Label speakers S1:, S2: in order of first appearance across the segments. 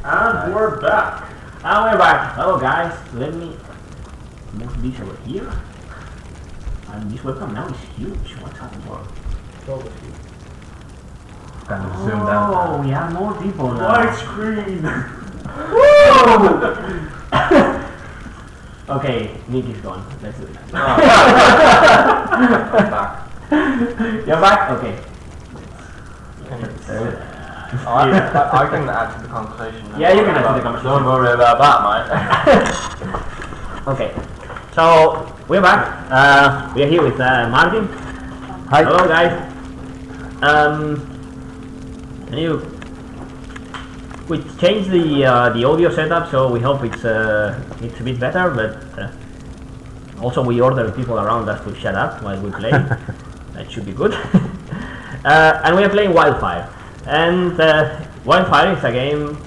S1: And we're back.
S2: And we're back. Hello guys, let me move this over here. And this webcam now is huge. What's happening?
S3: Kind of zoom down.
S2: Oh, we have more people now.
S1: Widescreen.
S2: Okay, Nick is gone. Let's do it.
S3: I'm back.
S2: You're back? Okay.
S3: I can add to the conversation.
S2: Yeah, you can add to the conversation.
S3: Don't worry about that, mate.
S2: Okay, so we're back. We are here with Martin.
S4: Hi.
S2: Hello, guys. We changed the audio setup, so we hope it's a bit better. But also we ordered people around us to shut up while we play. That should be good. And we are playing Wildfire. And Wildfire is a game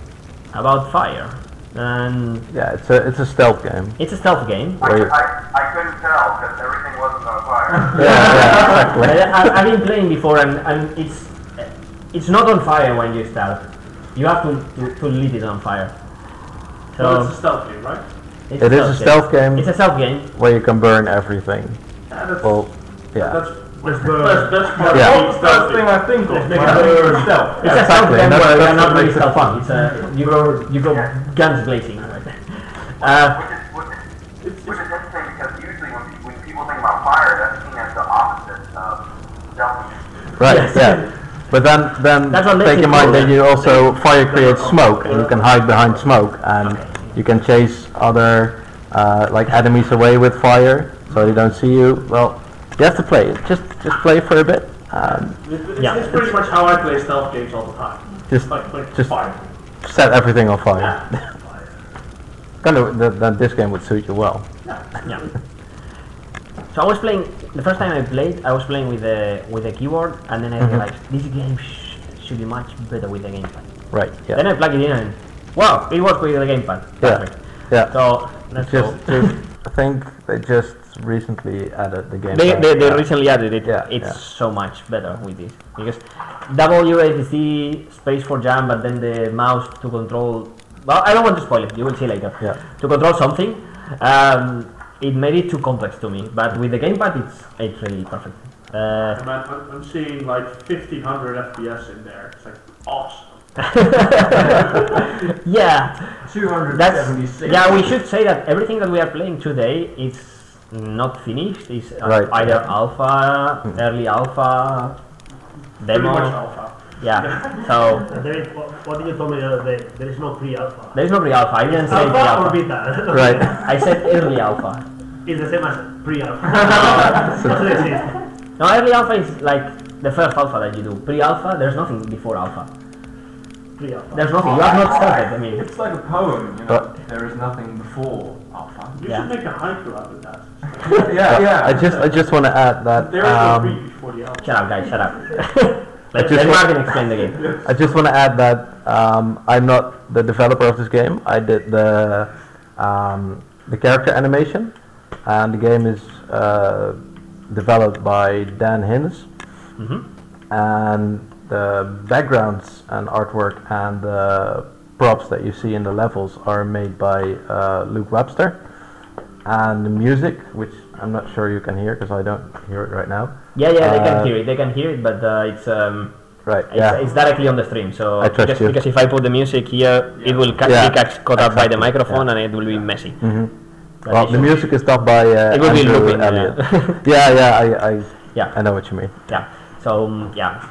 S2: about fire. And
S4: yeah, it's a stealth game.
S2: It's a stealth game.
S5: I couldn't tell because everything wasn't on fire.
S4: Yeah, exactly.
S2: I've been playing before, and it's not on fire when you start. You have to lit it on fire.
S1: So it's a stealth game, right?
S4: It is a stealth game.
S2: It's a stealth game
S4: where you can burn everything.
S1: That's
S4: Yeah.
S1: That's part
S4: Yeah.
S1: of the first thing I think of.
S2: It's
S1: Stealth.
S2: a stealth game where you're not really stealth fun. It's you go guns blazing.
S5: Which is interesting because usually when people think about fire, that's seen as the opposite of stealth.
S4: Right.
S2: Yes.
S4: Yeah. But then
S2: That's what makes
S4: take
S2: it
S4: in mind
S2: cool,
S4: that you also fire creates smoke, and you can hide behind smoke, and you can chase other like enemies away with fire, so they don't see you. Well, you have to play it. Just play for a bit.
S1: It's pretty much how I play stealth games all the time.
S4: Just
S1: Like
S4: just
S1: fire.
S4: set everything on fire.
S1: Yeah.
S4: Kind of that this game would suit you well.
S2: Yeah. So I was playing the first time I was playing with a keyboard, and then I realized this game should be much better with the gamepad.
S4: Right. Yeah.
S2: Then I plug it in, and wow, it works with the gamepad. Perfect.
S4: Yeah.
S2: So let's go.
S4: I think they just recently added the game.
S2: They recently added it.
S4: Yeah,
S2: It's
S4: yeah.
S2: so much better with this because WASD space for jump, but then the mouse to control. Well, I don't want to spoil it. You will see later.
S4: Yeah.
S2: To control something, it made it too complex to me. But with the gamepad, it's really perfect.
S1: I'm seeing like 1500 FPS in there. It's like awesome.
S2: Yeah.
S3: 276.
S2: Yeah, we should say that everything that we are playing today is not finished. It's
S4: Right.
S2: either alpha, early alpha,
S1: Pretty
S2: demo.
S1: much alpha.
S2: Yeah. So
S6: What did you tell me the other day? There is no pre-alpha.
S2: there is no pre-alpha. I didn't say
S6: Alpha or
S2: pre-alpha.
S6: beta?
S4: Right.
S2: I said early alpha.
S6: It's the same as pre-alpha. Doesn't exist.
S2: No, early alpha is like the first alpha that you do. Pre-alpha, there's nothing before alpha.
S6: Pre-alpha.
S2: There's nothing. You have not started. I mean,
S3: It's like a poem, you know. There is nothing before alpha.
S1: You
S2: Yeah.
S1: should make a haiku out of that.
S3: Yeah.
S4: I just want to add that.
S1: There is no pre before the alpha.
S2: shut up, guys. Shut up. Let
S4: just
S2: Martin explain the game.
S4: I just want to add that I'm not the developer of this game. I did the character animation, and the game is developed by Dan Hinnes, and the backgrounds and artwork and the props that you see in the levels are made by Luke Webster, and the music, which I'm not sure you can hear because I don't hear it right now.
S2: Yeah, they can hear it. They can hear it, but it's
S4: Right. Yeah.
S2: it's directly on the stream. So
S4: I trust you.
S2: because if I put the music here, it will be caught up by the microphone, and it will be messy. But
S4: Well,
S2: it
S4: the
S2: should-
S4: music is done by
S2: It will be
S4: Andrew
S2: looping.
S4: Elliott.
S2: Yeah.
S4: Yeah. I know what you mean.
S2: Yeah. So yeah.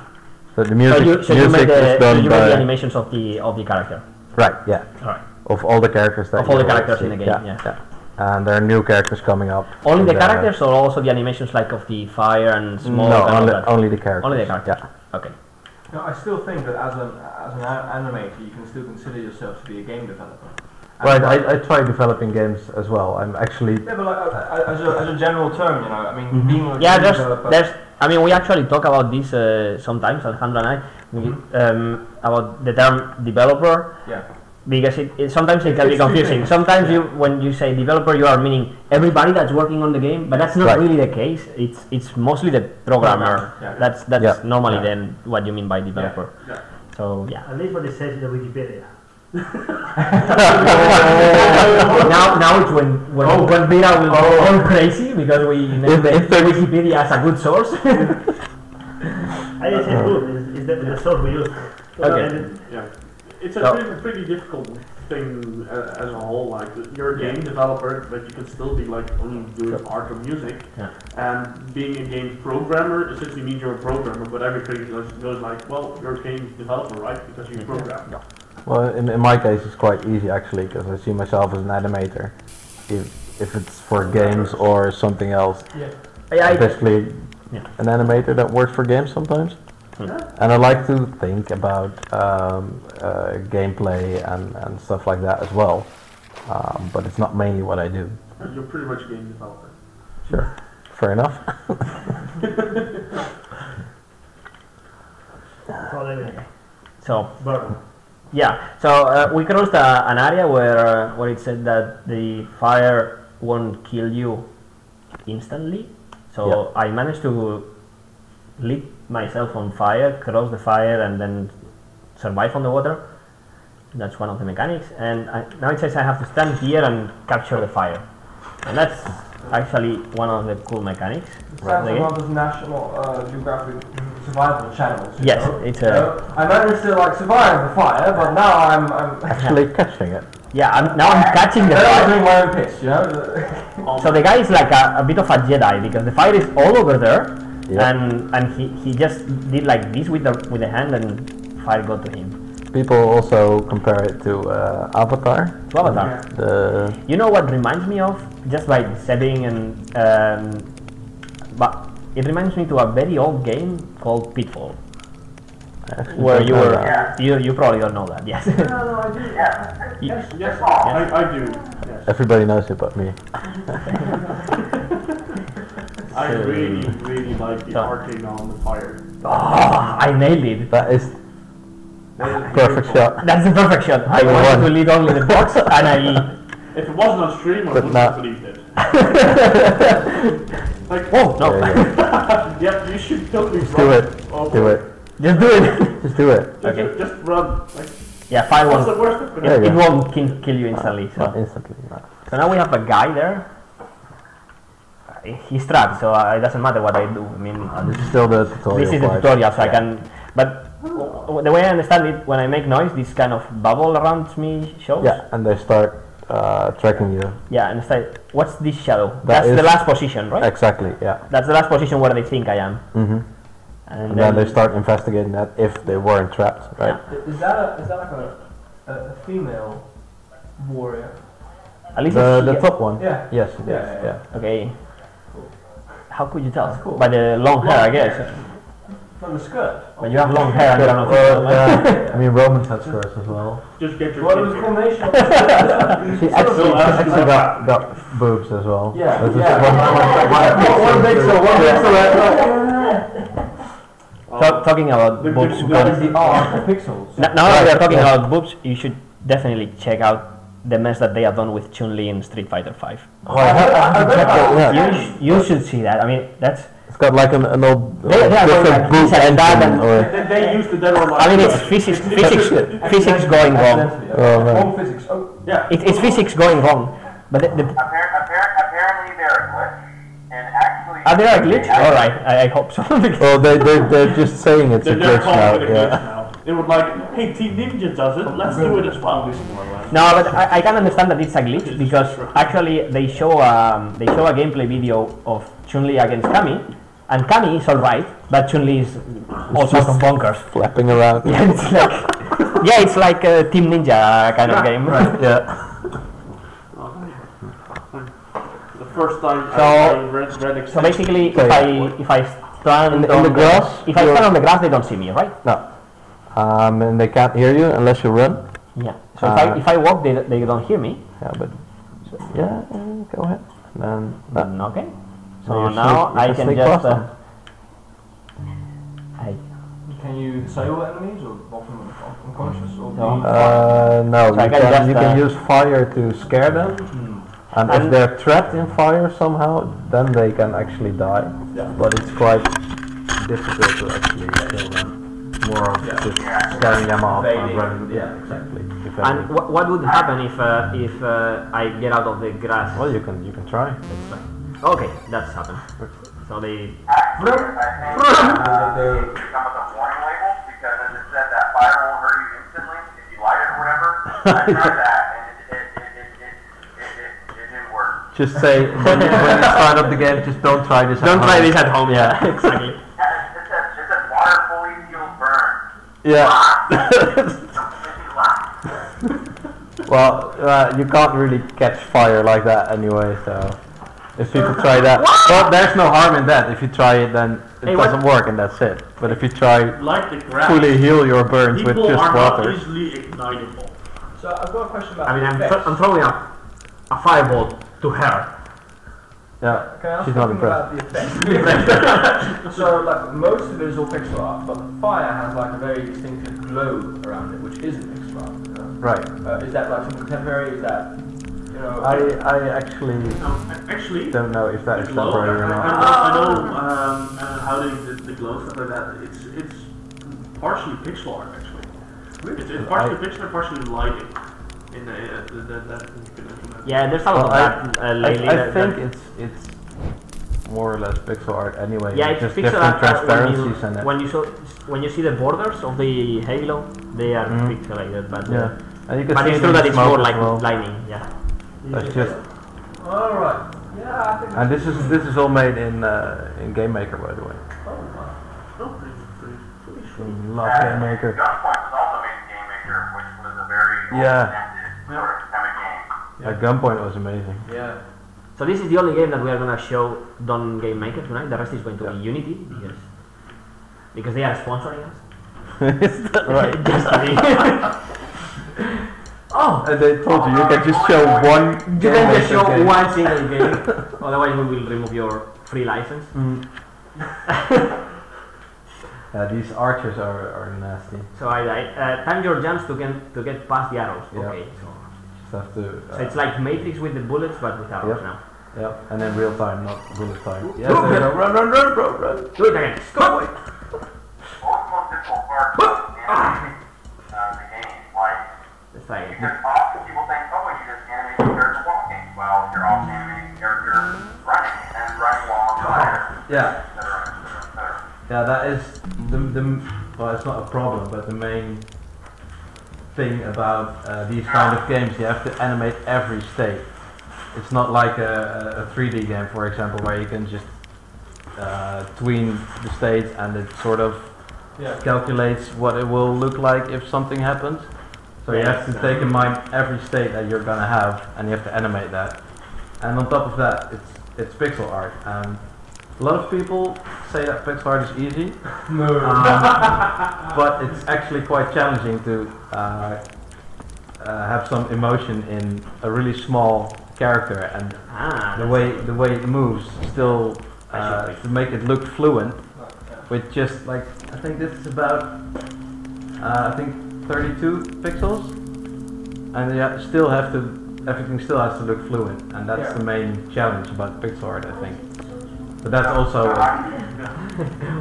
S4: So the music,
S2: So you
S4: music
S2: made
S4: is done
S2: the
S4: by
S2: animations of the character.
S4: right. Yeah.
S2: All right.
S4: Of all the characters that
S2: Of all the
S4: you will
S2: characters
S4: see.
S2: in the game, yeah.
S4: And there are new characters coming up.
S2: Only the
S4: And,
S2: characters, or also the animations like of the fire and smoke?
S4: No,
S2: and all
S4: only,
S2: that?
S4: only the characters.
S2: Only the characters.
S4: Yeah.
S2: Okay.
S3: No, I still think that as an animator, you can still consider yourself to be a game developer.
S4: Right. I try developing games as well. I'm actually.
S3: Yeah, but like, as a general term, you know, I mean, being a
S2: Yeah,
S3: game developer.
S2: there's. I mean, we actually talk about this sometimes, Alejandro and I, about the term developer.
S3: Yeah.
S2: Because sometimes it can be
S3: It's two
S2: confusing.
S3: things.
S2: Sometimes when you say developer, you are meaning everybody that's working on the game, but that's not
S4: Right.
S2: really the case. It's mostly the programmer.
S3: Yeah.
S2: That's
S4: Yeah.
S2: normally
S3: Yeah.
S2: then what you mean by developer.
S1: Yeah.
S2: So yeah.
S6: At least what it says in the Wikipedia.
S2: Now it's when Vera will go all crazy because we named Wikipedia as a good source.
S6: I didn't say good. Is the source we use?
S2: Okay.
S1: Yeah, it's a pretty difficult thing as a whole. Like you're a game developer, but you can still be like only doing art or music.
S2: Yeah.
S1: And being a game programmer essentially means you're a programmer, but everything goes like, well, you're a game developer, right? Because you program.
S2: Yeah.
S4: Well, in my case, it's quite easy actually, because I see myself as an animator. If it's for games or something else, I'm basically an animator that works for games sometimes. And I like to think about gameplay and stuff like that as well. But it's not mainly what I do.
S1: You're pretty much a game developer.
S4: Sure, fair enough.
S2: So. Yeah, so we crossed an area where it said that the fire won't kill you instantly. So I managed to lit myself on fire, cross the fire, and then survive on the water. That's one of the mechanics. And now it says I have to stand here and capture the fire. And that's actually one of the cool mechanics.
S3: Sounds like one of those National Geographic survival channels.
S2: Yes, it's a.
S3: I managed to like survive the fire, but now I'm
S4: Actually catching it.
S2: Yeah, I'm catching the
S3: I'm
S2: fire.
S3: doing my own pitch, you know.
S2: So the guy is like a bit of a Jedi because the fire is all over there, and he just did like this with the hand and fire got to him.
S4: People also compare it to Avatar.
S2: To Avatar. You know what reminds me of? Just by setting and but it reminds me to a very old game called Pitfall. Where you were, you probably don't know that. Yes.
S1: No, I do.
S5: Yes.
S1: Yes, I do. Yes.
S4: Everybody knows it but me.
S1: I really like the arcing on the fire.
S2: Oh, I nailed it.
S4: That is perfect shot.
S2: That's the perfect shot. I wanted to lead only the box, and I.
S1: If it wasn't on stream, I wouldn't have believed it. Like,
S2: Oh no!
S1: Yep, you should totally
S4: Do it. Do it.
S2: Just do it.
S4: Just do it.
S2: Okay.
S1: Just run. Like,
S2: Yeah, fire
S1: what's the
S2: won't.
S1: worst that could
S4: There
S1: happen?
S4: you
S2: It
S4: go.
S2: won't kill you instantly.
S4: Not
S2: So.
S4: instantly. No.
S2: So now we have a guy there. He's trapped, so it doesn't matter what I do. I mean,
S4: This is still the tutorial.
S2: this is the
S4: part.
S2: tutorial, so I can. But the way I understand it, when I make noise, this kind of bubble around me shows.
S4: Yeah, and they start tracking you.
S2: Yeah, and it's like, what's this shadow?
S4: That
S2: That's the
S4: is-
S2: last position, right?
S4: Exactly. Yeah.
S2: That's the last position where they think I am.
S4: Mm-hmm.
S2: And
S4: And then they start investigating that if they weren't trapped, right?
S3: Is that like a female warrior?
S2: At least
S4: The
S2: it's
S4: top one.
S3: Yeah.
S4: Yes. It is.
S3: Yeah.
S4: Yeah.
S2: okay. How could you tell?
S3: That's cool.
S2: By the long hair, I guess.
S3: From the skirt.
S2: When you have long hair, and you don't know.
S4: Yeah. I mean, Romans had skirts as well.
S1: Just get your
S3: What was
S1: kid
S3: the
S1: here.
S3: combination of
S4: She actually got boobs as well.
S3: Yeah,
S4: That's just
S3: yeah. One pixel, one pixel.
S2: Talking about boobs.
S3: What is the art of pixels?
S2: Now that we are talking about boobs, you should definitely check out the mess that they have done with Chun-Li in Street Fighter 5.
S4: Oh, I haven't checked it yet.
S2: You should see that. I mean, that's.
S4: It's got like an old
S2: They are going
S4: different
S2: like
S4: boob
S2: this and that
S4: engine,
S2: and-
S4: or
S1: They use the dead or alive.
S2: I mean, it's physics going wrong.
S4: Oh, man.
S3: Home physics. Oh,
S1: Yeah.
S2: It's physics going wrong. But the
S5: Apparently they're a glitch, and actually.
S2: are they a glitch? All right, I hope so.
S4: well, they're just saying it's a
S1: They're
S4: glitch now.
S1: calling it a glitch
S4: Yeah.
S1: now. They were like, hey, Team Ninja does it, let's do it as well.
S2: No, but I can understand that it's a glitch because actually they show a gameplay video of Chun-Li against Kami, and Kami is alright, but Chun-Li is all sorts of bonkers.
S4: Flapping around.
S2: Yeah, it's like a Team Ninja kind of game.
S4: Yeah.
S1: The first time
S2: So-
S1: I read
S2: So basically,
S4: Okay.
S2: if I stand
S4: In the
S2: on
S4: grass,
S2: if I stand on the grass, they don't see me, right?
S4: No. And they can't hear you unless you run.
S2: Yeah. So if I walk, they don't hear me.
S4: Yeah, but yeah, go ahead. And then
S2: Okay.
S4: So
S2: So
S4: you
S2: now
S4: sneak- you
S2: I
S4: can
S2: can
S4: sneak
S2: just.
S4: past them.
S3: can you disable enemies or knock them unconscious? Or do
S2: No.
S3: you
S4: no,
S2: So I
S4: you
S2: can
S4: can,
S2: just,
S4: you can use fire to scare them, and if
S2: And-
S4: they're trapped in fire somehow, then they can actually die.
S1: Yeah.
S4: But it's quite difficult to actually kill them. more of just scaring them off and running. Yeah, exactly.
S2: And what would happen if I get out of the grass?
S4: Well, you can try.
S2: Let's try. Okay, that's happened. So they.
S5: Actually, I think you come with a warning label because as it said that fire won't hurt you instantly if you light it or whatever. I tried that and it didn't work.
S4: Just say when you start up the game, just don't try this.
S2: Don't try this at home. Yeah, exactly.
S5: It says water fully sealed burn.
S4: Yeah. Well, you can't really catch fire like that anyway, so if people try that, well, there's no harm in that. If you try it, then it doesn't work, and that's it. But if you try
S1: Like the grass,
S4: fully heal your burns with
S1: people
S4: just
S1: are
S4: water,
S1: not easily ignitable.
S3: So I've got a question about.
S2: I mean,
S3: the effects.
S2: I'm throwing a fireball to her.
S4: yeah,
S3: Can I ask
S4: she's not
S3: something
S4: impressed.
S3: about the effects? So, like, most of it is all pixel art, but the fire has like a very distinctive glow around it, which isn't pixel art. You know?
S4: Right.
S3: Is that like something temporary? Is that, you know?
S4: I actually
S1: Actually,
S4: don't know if that is
S1: the glow,
S4: temporary or not.
S1: I know how the glow stuff like that. It's partially pixel art actually. It's partially pixel art, partially lighting. In that you can implement.
S2: Yeah, there's a lot of that lately.
S4: I think it's more or less pixel art anyway.
S2: Yeah, it's
S4: just
S2: pixel
S4: different
S2: art
S4: transparencies and that.
S2: when you see the borders of the halo, they are pixelated, but
S4: Yeah, and you can
S2: but
S4: see
S2: it's
S4: it
S2: true
S4: in
S2: that it's
S4: smoke
S2: more
S4: as
S2: like
S4: well.
S2: lightning. Yeah.
S4: That's just,
S3: Alright. Yeah, I think.
S4: and this is all made in Game Maker, by the way.
S1: Oh, pretty sweet.
S4: Love Game Maker.
S5: Gunpoint was also made in Game Maker, which was a very
S4: Yeah.
S5: sort of systemic game.
S4: Yeah, Gunpoint was amazing.
S3: Yeah.
S2: So this is the only game that we are gonna show done Game Maker tonight. The rest is going to
S4: Yeah.
S2: be Unity because they are sponsoring us.
S4: Is that right?
S2: Just kidding. Oh,
S4: And they told you can just show one.
S2: you can just show
S4: game.
S2: one single game. Otherwise, we will remove your free license.
S4: These archers are nasty.
S2: So I died. Time your jumps to get past the arrows.
S4: Yeah.
S2: Okay.
S4: Just have to.
S2: So it's like Matrix with the bullets, but with arrows
S4: Yep.
S2: now.
S4: Yeah, and then real time, not bullet time. Yes,
S2: Boom.
S4: there you go. Run, bro.
S2: Do it again. Go.
S5: Most difficult part of the game, like,
S2: Let's try it.
S5: because often people think, oh, you just animate the character walking. Well, you're also animating the character running and running while on fire,
S4: Yeah,
S5: etc.
S4: yeah, that is the well, it's not a problem, but the main thing about these kind of games, you have to animate every state. It's not like a 3D game, for example, where you can just tween the states and it sort of calculates what it will look like if something happens. So you have to take in mind every state that you're gonna have, and you have to animate that. And on top of that, it's pixel art. And a lot of people say that pixel art is easy, but it's actually quite challenging to have some emotion in a really small character, and the way it moves still to make it look fluent with just like, I think this is about I think 32 pixels, and you still have to, everything still has to look fluent, and that's the main challenge about pixel art, I think. But that's also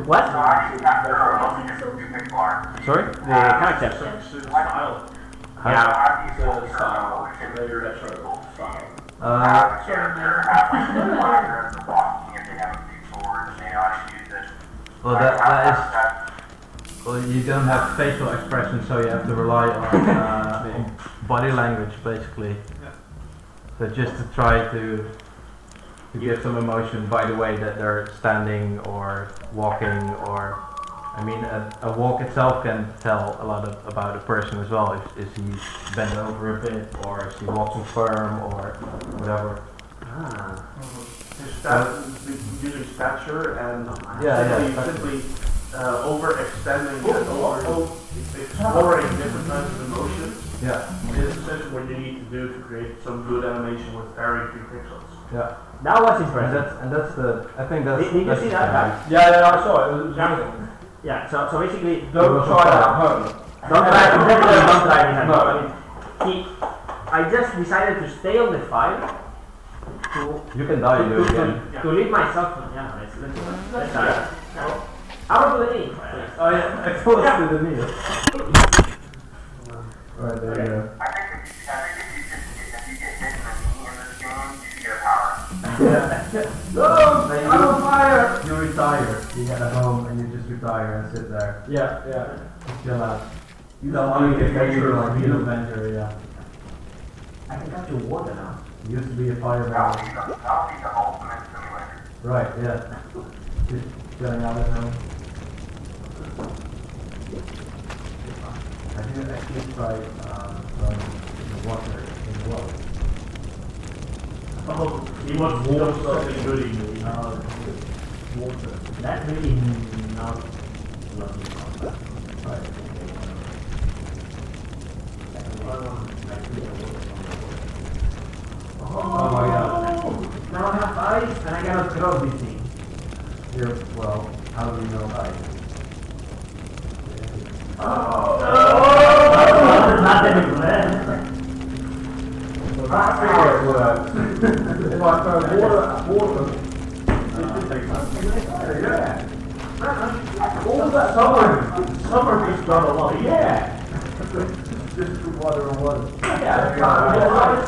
S2: What?
S5: So how do you capture or do pixel art?
S4: sorry.
S2: The characters.
S1: Style.
S2: Yeah.
S5: How do you filter emotion?
S4: Uh,
S5: Have a character have like the fire and the walking if they have a big sword and they know how to use it.
S4: well, that is. Well, you don't have facial expression, so you have to rely on body language, basically. So just to try to give some emotion by the way that they're standing or walking, or I mean, a walk itself can tell a lot about a person as well. Is he bent over a bit, or is he walking firm, or whatever.
S1: Using stature and simply overextending and exploring different kinds of emotions
S4: Yeah.
S1: is essentially what you need to do to create some good animation with varying pixels.
S4: Yeah.
S2: That was
S4: And
S2: impressive.
S4: that's the. I think that's.
S2: Did you
S4: that's
S2: see
S4: the
S2: that?
S4: challenge.
S3: Yeah, I saw it. It was amazing.
S2: Yeah. So basically,
S3: Don't try that at home.
S2: don't try. Definitely don't try it. at
S3: No.
S2: home. I just decided to stay on the file to
S4: You can die, you do it again.
S2: to leave myself. Yeah. Let's try it. Out of the knee.
S3: Oh yeah, exposed to the knee. Right there you go.
S5: I think if you get hit in the knee in this game, you should get a power.
S3: Yeah. No! I'm on fire! You retire. You get at home and you just retire and sit there. Yeah, yeah. Just chill out. You don't want to get adventure like you adventure, yeah.
S2: I can capture water now.
S3: You used to be a fireman.
S5: That'll be the ultimate simulator.
S3: Right, yeah. Just chilling out at home. I did actually try running in the water in the world.
S6: Oh, he was something good in the
S2: Water. That's really not lovely.
S3: Right. Oh my god.
S2: Now I have ice and I cannot throw this thing.
S3: Here, well, how do you know ice?
S2: Not anymore.
S3: That's how it works. If I throw water. Yeah. All that summer beach done a lot. Yeah. Just water and water.
S2: Yeah, if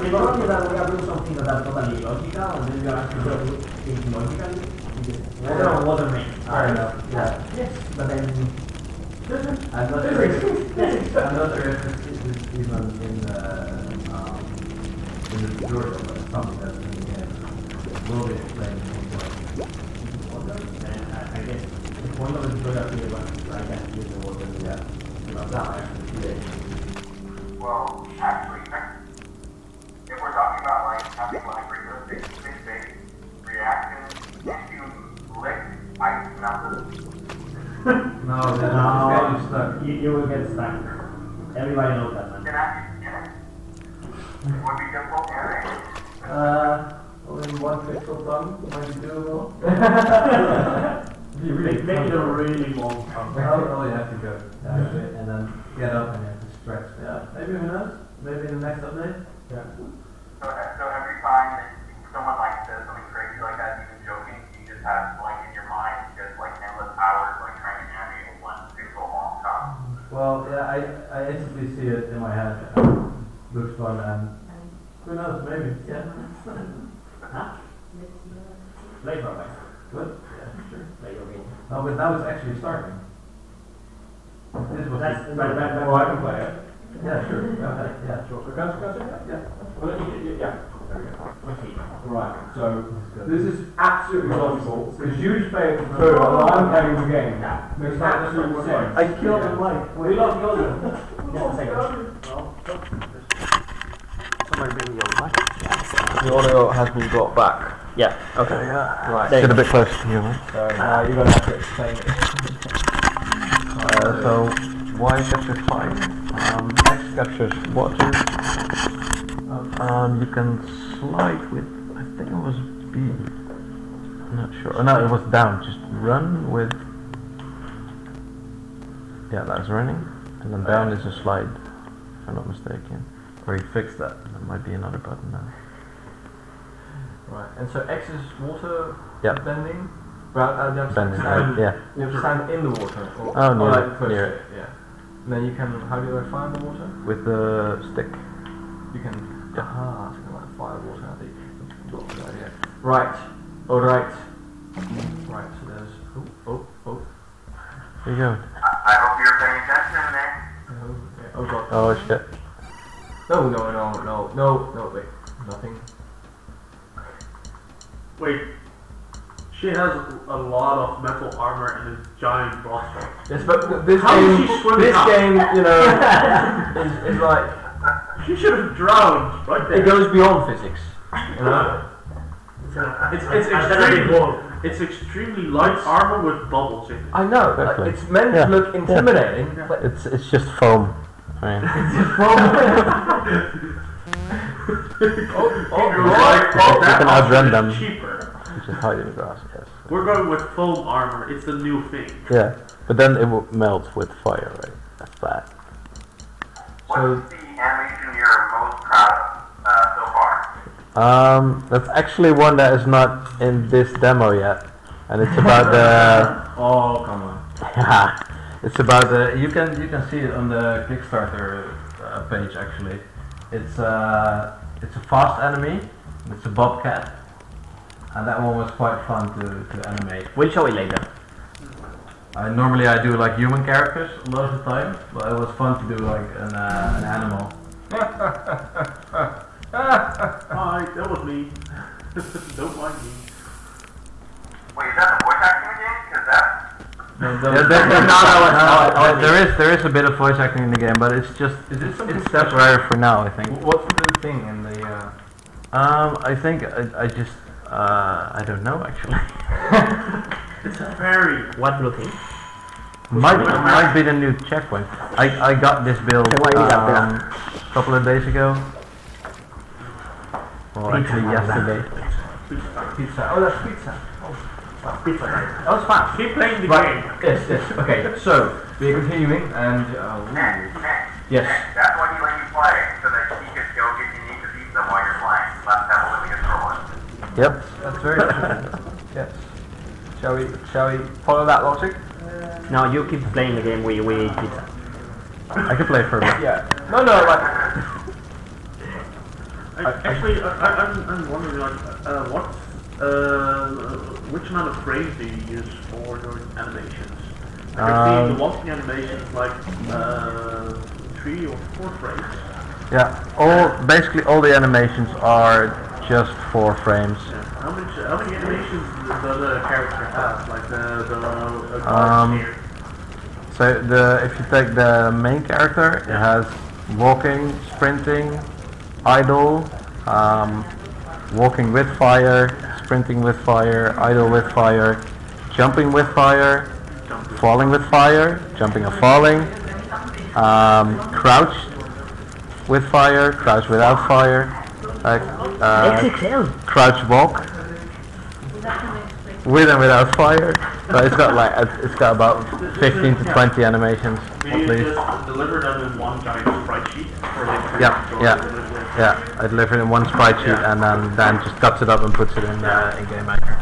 S2: you don't that we are doing something that's totally illogical and then you are actually doing things logically, water and water makes.
S3: Fair enough. Yeah.
S2: Yes, but then
S3: I'm not sure if this is even in the tutorial, but it's something that's in the game. Will be explained in
S2: water, and I guess the point of the tutorial here was I can use the water to that.
S5: Well, actually, if we're talking about like having like realistic reactions, if you lick ice melted,
S3: No, this game is stuck.
S2: You will get stuck. Everybody knows that,
S5: you
S2: man.
S5: can actually skin it. It would be difficult to animate.
S3: Only one pixel done might be doable.
S6: Make it a really long time.
S3: Oh, you have to go down a bit and then get up and you have to stretch. Yeah, maybe who knows? Maybe in the next update? Yeah.
S5: So every time that someone like says something crazy like that, even joking, you just have like in your mind just like endless hours like trying to animate one pixel long top.
S3: Well, yeah, I instantly see it in my head. Looks fun and who knows, maybe. Yeah.
S2: Play for me.
S3: Good? Yeah, sure.
S2: Play your game.
S3: No, but now it's actually starting. This was
S2: That's
S3: the-
S2: I can play it.
S3: Yeah, sure. Yeah, sure.
S7: Yeah. Well, yeah.
S3: There we go.
S2: Okay.
S7: Right. So
S3: Good.
S7: this is absolutely logical because you failed through and I'm playing the game. Makes absolute sense.
S3: I killed the mic.
S2: We love the audio. Just a second.
S4: The audio has been brought back.
S2: Yeah. Okay.
S4: Yeah.
S7: Right.
S4: Get a bit closer to you, man.
S7: So now you're going to have to explain it.
S4: So Y captures fire, X captures water. You can slide with, I think it was B. I'm not sure. Oh, no, it was down. Just run with. Yeah, that's running, and then down is a slide. If I'm not mistaken. Or he fixed that. There might be another button now.
S3: Right, and so X is water
S4: Yeah.
S3: bending? Well, you have to
S4: Bending,
S3: stand,
S4: yeah.
S3: you have to stand in the water. Or,
S4: Oh, near
S3: like
S4: it,
S3: push
S4: near
S3: it, yeah. And then you can, how do you find the water?
S4: With the stick.
S3: You can,
S4: Yeah.
S3: so you can like fire water out the idea. Right, alright. Right, so there's, oh.
S4: There you go.
S5: I hope you're paying attention, man.
S3: Okay. Oh god.
S4: Oh shit.
S3: No, wait. Nothing.
S1: Wait. She has a lot of metal armor and a giant broadsword.
S3: Yes, but this
S1: How
S3: game,
S1: is she swimming
S3: this
S1: up?
S3: game, you know, is like,
S1: She should have drowned right there.
S3: it goes beyond physics. You know?
S1: It's extremely light armor with bubbles in it.
S3: I know,
S4: Exactly.
S3: like, it's meant
S4: Yeah.
S3: to look intimidating, but
S4: It's just foam. I mean,
S1: That
S4: can outrun
S1: option
S4: them.
S1: is cheaper.
S4: you just hide in the grass. Yes.
S1: We're going with foam armor. It's the new thing.
S4: Yeah, but then it will melt with fire, right? That's bad.
S5: What's the animation you're most proud of so far?
S4: That's actually one that is not in this demo yet, and it's about the
S7: Oh, come on.
S4: Yeah, it's about you can see it on the Kickstarter page actually. It's a fast enemy. It's a bobcat, and that one was quite fun to animate.
S2: We'll show it later.
S4: Normally I do like human characters a lot of the time, but it was fun to do like an animal.
S1: Hi, that was me. Don't mind me.
S5: Wait, is that the voice acting again? Because that...
S4: There is a bit of voice acting in the game, but it's just it's temporary for now, I think.
S3: What's the new thing in the?
S4: I think I just I don't know actually.
S1: It's a very...
S2: What blue thing?
S4: might be the new checkpoint. I got this build a couple of days ago. Well, actually yesterday.
S3: Pizza. Oh, that's pizza.
S1: Pizza night.
S3: That was fast.
S1: Keep playing the
S3: Right.
S1: game.
S3: Yes. Okay. So we're continuing, and
S5: Nick,
S3: yes.
S5: that's why he let you play, so that he could go get you need to pizza while you're playing. Last time we'll get thrown.
S4: Yep.
S3: That's very true. Yes. Shall we follow that logic?
S2: No, you keep playing the game. We eat pizza.
S4: I can play for a bit.
S3: Yeah. No, like.
S1: Actually, I'm wondering, like, which amount of frames do you use for your animations? I see the walking animations like 3 or 4 frames.
S4: Yeah, basically all the animations are just 4 frames.
S1: Yeah. How many animations does the character have? Like the cards here?
S4: So if you take the main character, it has walking, sprinting, idle, walking with fire, sprinting with fire, idle with fire, jumping with fire, falling with fire, jumping and falling, crouch with fire, crouch without fire, crouch walk, with and without fire. So it's got about 15 to 20 animations
S1: Do
S4: at
S1: you
S4: least.
S1: just deliver them in one giant sprite sheet? Or
S4: Yeah, I deliver it in one sprite sheet and then Dan just cuts it up and puts it in Game Maker.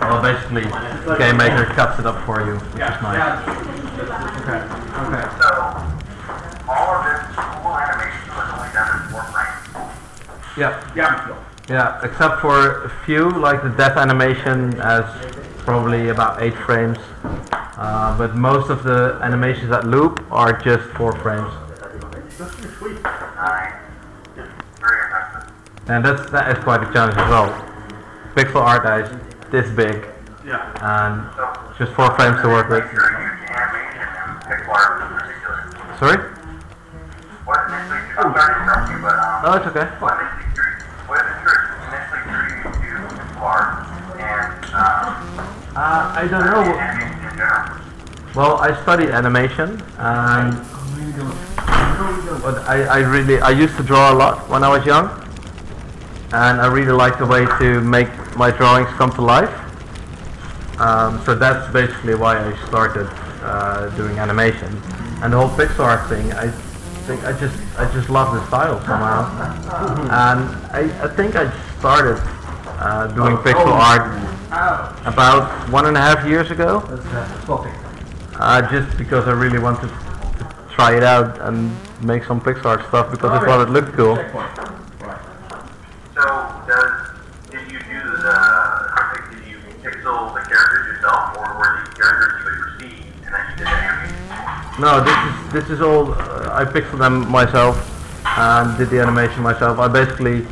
S4: Well, basically, Game Maker cuts it up for you, which is nice.
S3: Okay.
S5: So, all of this cool animation was only done in 4 frames.
S4: Yeah, except for a few, like the death animation has probably about 8 frames. But most of the animations that loop are just 4 frames.
S1: That's pretty sweet.
S5: Nice. Very impressive.
S4: And that is quite a challenge as well. Pixel art is this big,
S1: Yeah.
S4: and just 4 frames to work with.
S5: You're a huge animation and pixel art in particular.
S4: Sorry?
S5: What initially, I'm sorry to interrupt you, but
S4: Oh, it's okay.
S5: what initially drew you to pixel art and
S4: I don't know.
S5: animation in general?
S4: Well, I studied animation, and but I used to draw a lot when I was young, and I really liked the way to make my drawings come to life. So that's basically why I started doing animation, and the whole pixel art thing. I think I just love the style somehow, and I think I started doing pixel art about 1.5 years ago. Just because I really wanted to try it out and make some pixel art stuff because I thought it looked cool.
S5: So, did you do did you pixel the characters yourself, or were these characters you had received and then you did the animation?
S4: No, this is all. I pixeled them myself and did the animation myself. I basically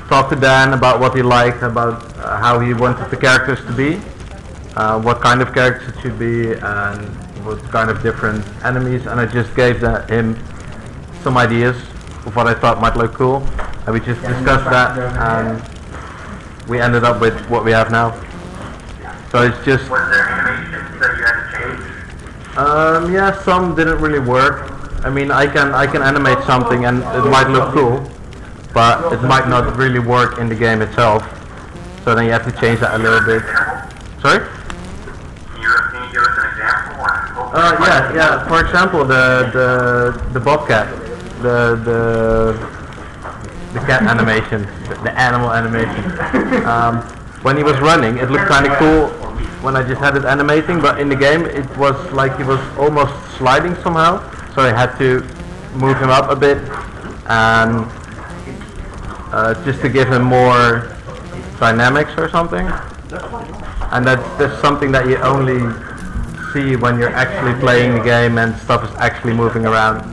S4: talked to Dan about what he liked, about how he wanted the characters to be, what kind of characters it should be, and what kind of different enemies. And I just gave him some ideas of what I thought might look cool, and we just discussed that, and we ended up with what we have now. So it's just.
S5: Was there animations that you had to change?
S4: Yeah, some didn't really work. I mean, I can animate something and it might look cool, but it might not really work in the game itself. So then you have to change that a little bit. Sorry?
S5: Can you give us an example?
S4: Yeah. For example, the bobcat, the cat animation, the animal animation. When he was running, it looked kind of cool when I just had it animating, but in the game it was like he was almost sliding somehow, so I had to move him up a bit and just to give him more dynamics or something. And that's something that you only see when you're actually playing the game and stuff is actually moving around.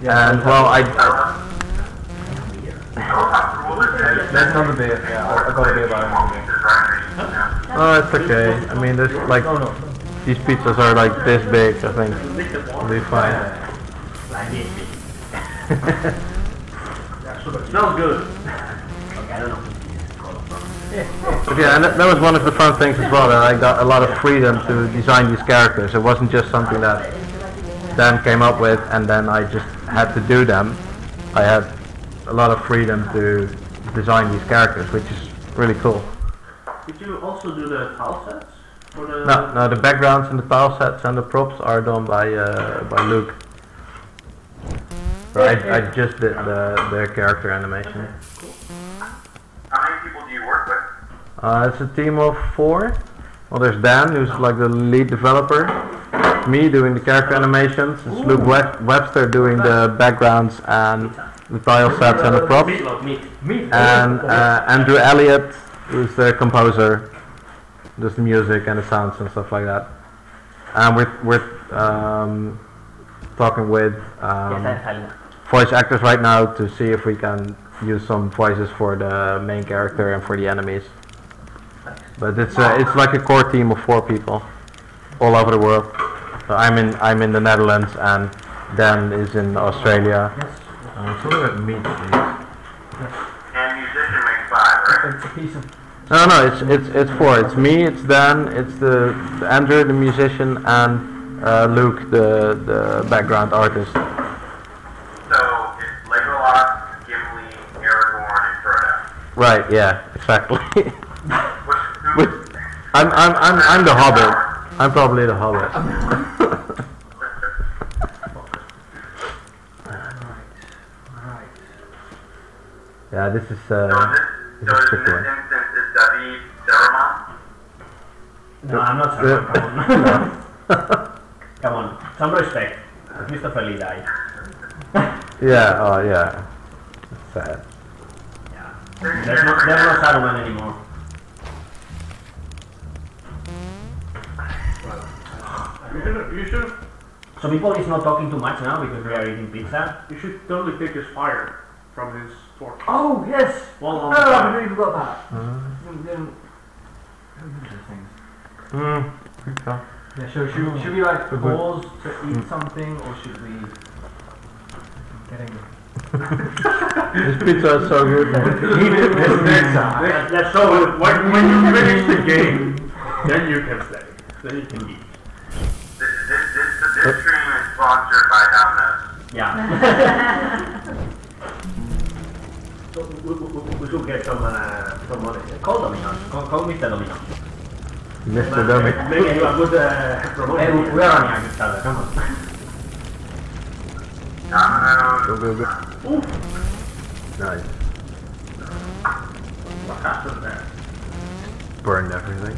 S4: And well,
S3: There's another beer. Yeah, I got a beer by
S4: oh, it's okay. I mean, there's like these pizzas are like this big. I think it'll be fine.
S1: Smells good.
S4: But yeah, and that was one of the fun things as well, that I got a lot of freedom to design these characters. It wasn't just something that Dan came up with and then I just had to do them. I had a lot of freedom to design these characters, which is really cool.
S1: Did you also do the tile sets? For the
S4: No, the backgrounds and the tile sets and the props are done by Luke. So I just did the character animation.
S5: How many people do you work with?
S4: It's a team of 4. Well, there's Dan, who's like the lead developer. Me doing the character animations. It's Luke Webster doing the backgrounds and the tile sets and the props. And Andrew Elliott, who's the composer, does the music and the sounds and stuff like that. And we're talking with voice actors right now to see if we can use some voices for the main character and for the enemies. But it's like a core team of 4 people all over the world. So I'm in the Netherlands and Dan is in Australia.
S3: So look at meat, please.
S5: And musician makes 5, right?
S3: It's a piece of.
S4: No, it's 4. It's me, it's Dan, it's the Andrew, the musician, and Luke, the background artist.
S5: So it's Legolas, Gimli, Aragorn, and Frodo.
S4: Right? Yeah, exactly.
S5: Which
S4: I'm the Hobbit. I'm probably the Hobbit.
S3: Alright.
S4: Yeah, this is
S5: so in
S4: this
S5: this
S4: is tricky.
S5: instance, is David Saruman?
S2: No, I'm not sure. Come on. Come on. Some respect. Mr. Feli died.
S4: Yeah. Oh yeah. It's sad.
S2: Yeah. There's no Saruman anymore.
S1: you should
S2: So people is not talking too much now because we are eating pizza.
S1: you should totally take his fire from his torch.
S3: Oh yes.
S1: Well, on
S3: No,
S1: the
S3: I
S1: fire.
S3: completely forgot that. Yeah, should we like pause to eat something, or should we? Getting.
S4: This pizza is so good.
S1: Yeah, so when you finish the game, then you can stay. Then you can eat.
S5: This stream is sponsored by Domino's.
S2: Yeah. So we should get some money. Call Domino's. Call Mr. Domino's.
S4: Mr. Dummy.
S2: Maybe you are good promotion. Hey, we are running a Kickstarter. Come on.
S5: Domino's.
S4: Go. Nice.
S1: What happened there?
S4: Burned everything.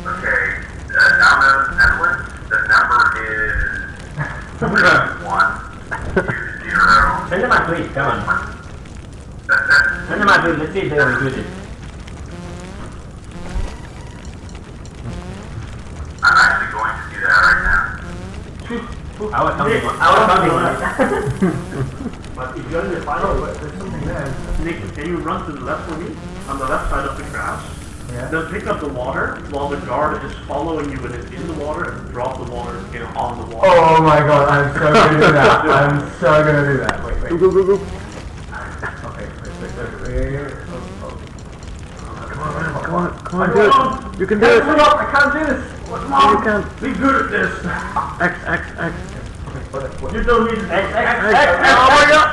S5: Okay, Domino's Netherlands, the number is 120.
S2: Send them a tweet. Come on. Send them a tweet. Let's see if they retweet it.
S5: I'm actually going to do that right now.
S2: I was counting on it.
S1: But if you're in the final, there's something there. Nick, can you run to the left for me? On the left side of the grass.
S3: Yeah.
S1: Then pick up the water while the guard is following you when it's in the water and drop the water again on the water.
S3: Oh my god, I'm so gonna do that. I'm so gonna do that. Wait.
S4: Go.
S3: Okay, wait.
S4: Come on, do it. You can do it.
S3: I can't do this.
S4: You can.
S1: Be good at this.
S4: X.
S1: You don't need X.
S4: Oh my god!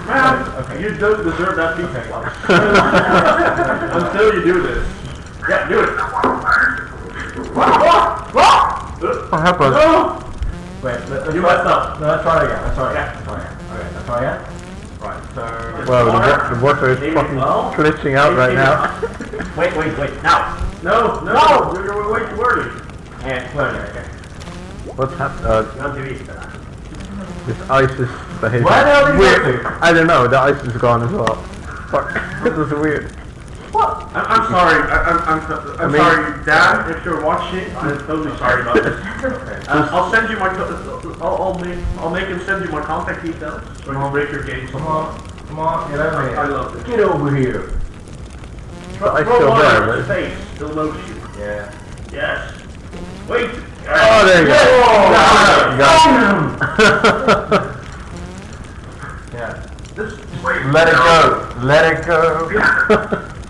S1: Man, you don't deserve that pizza until you do this. Yeah, do it.
S4: Oh, help us.
S3: Wait,
S1: You messed up.
S3: No, let's try it again.
S1: Yeah.
S3: Okay, let's try again.
S4: Well, the water is fucking glitching out right now.
S2: Wait, now!
S1: No! You're way too early.
S2: Okay.
S4: What's happening?
S2: Non ti vista.
S4: This ice is behaving
S3: Where the hell did you
S4: weird.
S3: go
S4: I don't know, the ice is gone as well. Fuck, this is weird.
S1: I'm sorry. I'm sorry, Dad. If you're watching, I'm totally sorry about this. I'll send you my. I'll make him send you my contact details so you can break your game.
S3: Come on, get over here.
S1: I love this.
S3: Get over here.
S4: I
S1: Throw
S4: still
S1: water
S4: there,
S1: in
S4: but
S1: his face. He'll notice you.
S3: Yeah.
S1: Yes. Wait.
S4: oh, there you go.
S3: Yeah.
S1: This
S3: Let it go. Let it go.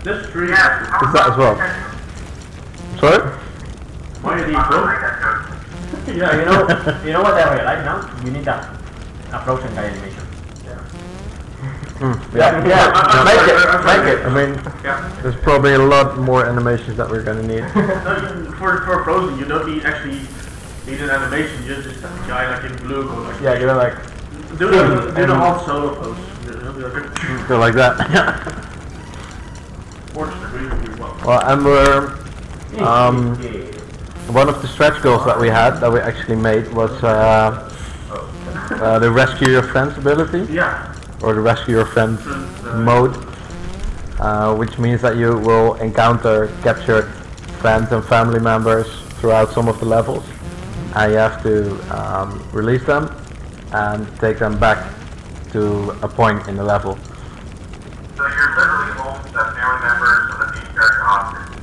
S1: this tree.
S4: Is that as well? Sorry?
S1: Why did he go?
S2: Yeah, you know what I realize now? You need a frozen guy animation.
S4: Yeah. Make it. I mean,
S1: Yeah.
S4: there's probably a lot more animations that we're gonna need.
S1: For Frozen, you don't need actually need an animation. You just a guy like in blue go like.
S3: Yeah, you're like.
S1: Do the whole solo pose.
S4: Go like that.
S1: Works really well.
S4: Well, and we're one of the stretch goals that we had, that we actually made, was the rescue your friends ability,
S1: Yeah.
S4: or the rescue your friends mode, which means that you will encounter captured friends and family members throughout some of the levels, and you have to release them and take them back to a point in the level.
S5: So you're literally holding the family members of the main character hostage.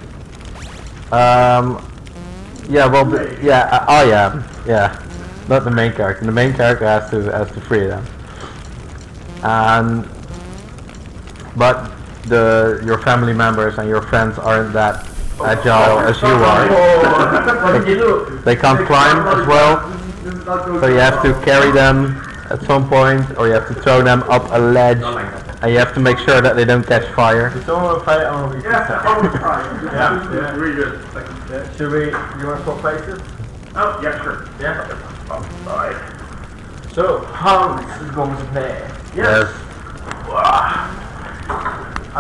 S4: Yeah, well, yeah, not the main character. The main character has to free them, and but your family members and your friends aren't that agile as you are.
S3: What did you do?
S4: They can't climb as well, so you have to carry them at some point, or you have to throw them up a ledge, and you have to make sure that they don't catch fire.
S3: Someone will fight on
S1: Yeah, I was trying.
S3: Yeah.
S1: Really good.
S3: Should we, you want to swap places?
S1: Oh, yeah, sure.
S3: Yeah. Alright. So, Hans is going to play.
S4: Yes.
S1: I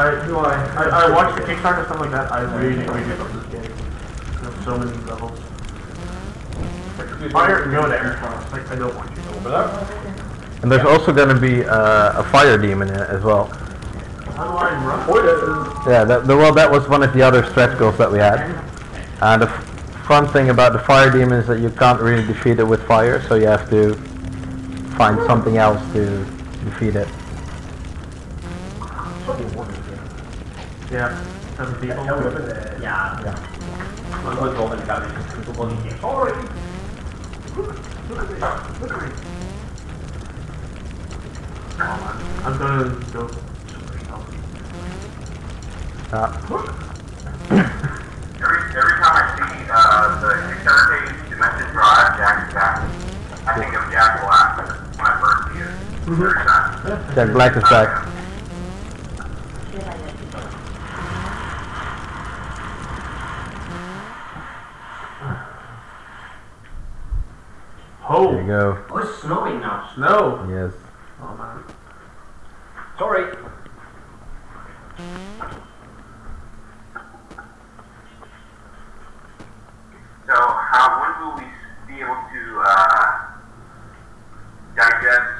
S1: watched the Kickstarter stuff like that. I really love this game. There's so many levels. Fire, go there. Like, I don't want you to go there.
S4: And there's also going to be a fire demon in it as well.
S1: How do I run?
S4: Yeah, that was one of the other stretch goals that we had. And the fun thing about the fire demon is that you can't really defeat it with fire, so you have to find something else to defeat it.
S1: Yeah, 7 people.
S2: Yeah. Man puoi trovare le carte su un po' di tempo.
S1: I'm gonna go.
S5: Every time I see the Kickstarter page, Dimension Drive, Jack, I think of Jack Black when I first see it. Every time.
S4: Jack Black is back.
S1: Oh,
S4: There you go.
S2: Oh, it's snowing now.
S1: snow.
S4: Yes.
S1: Oh man.
S2: Sorry.
S5: So, when will we be able to digest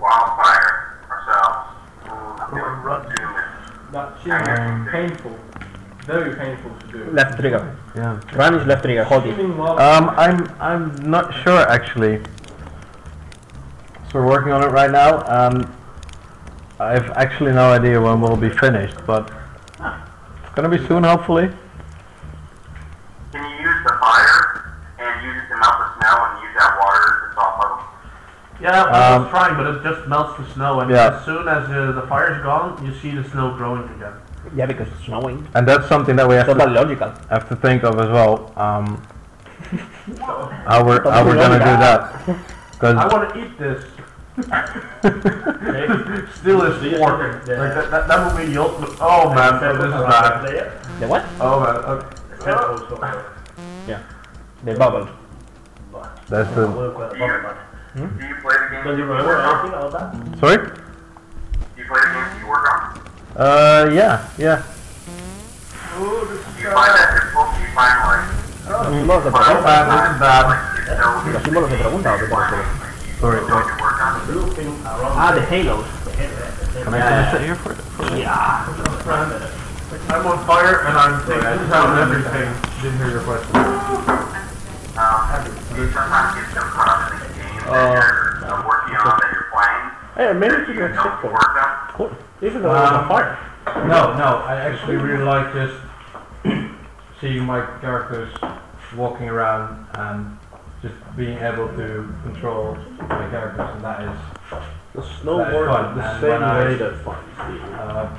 S5: Wildfire ourselves? We'll consume it.
S3: That shit is painful. Very painful to do.
S2: Left trigger.
S4: Yeah.
S2: Run is left trigger. Hold it.
S4: I'm not sure actually. So we're working on it right now, and I've actually no idea when we'll be finished, but it's gonna be soon, hopefully.
S5: Can you use the fire and use it to melt the snow and use that water to solve puzzles?
S1: Yeah, I was trying, but it just melts the snow, and
S4: Yeah.
S1: as soon as the fire's gone, you see the snow growing again.
S2: Yeah, because it's snowing.
S4: And that's something that we have
S2: Totally
S4: to
S2: logical.
S4: think of as well. How we're gonna do that?
S1: I
S4: Because
S1: want to eat this. Still is pork. Like that would be the ultimate. Oh man, this is bad.
S2: The what?
S1: Oh man.
S2: Yeah. The bubble.
S4: that's the
S5: Do you play the game?
S6: Don't you remember anything about that?
S4: sorry. Yeah.
S1: Oh, this
S5: Do you find that difficult? Do you find like
S2: Símbolos de
S5: how
S2: pregunta.
S5: bad isn't that? Like, so
S2: ¿Los símbolos de pregunta o qué te refieres?
S4: Sorry,
S5: you work on?
S2: Ah, the halos.
S4: Can I finish it here for
S2: Yeah.
S1: I'm on fire and I'm taking down everything.
S4: Didn't hear your question.
S5: Do you sometimes get so caught up in the game that you're working on that you're playing?
S3: Hey, maybe
S5: that
S3: you
S5: you
S3: can
S5: don't
S3: stick
S5: work on?
S3: Cool. Even though it's on fire.
S7: No, I actually really like just seeing my characters walking around and just being able to control my characters, and that is
S3: The
S7: fun.
S3: snowboard the
S7: And
S3: same
S7: when I-
S3: way that fun.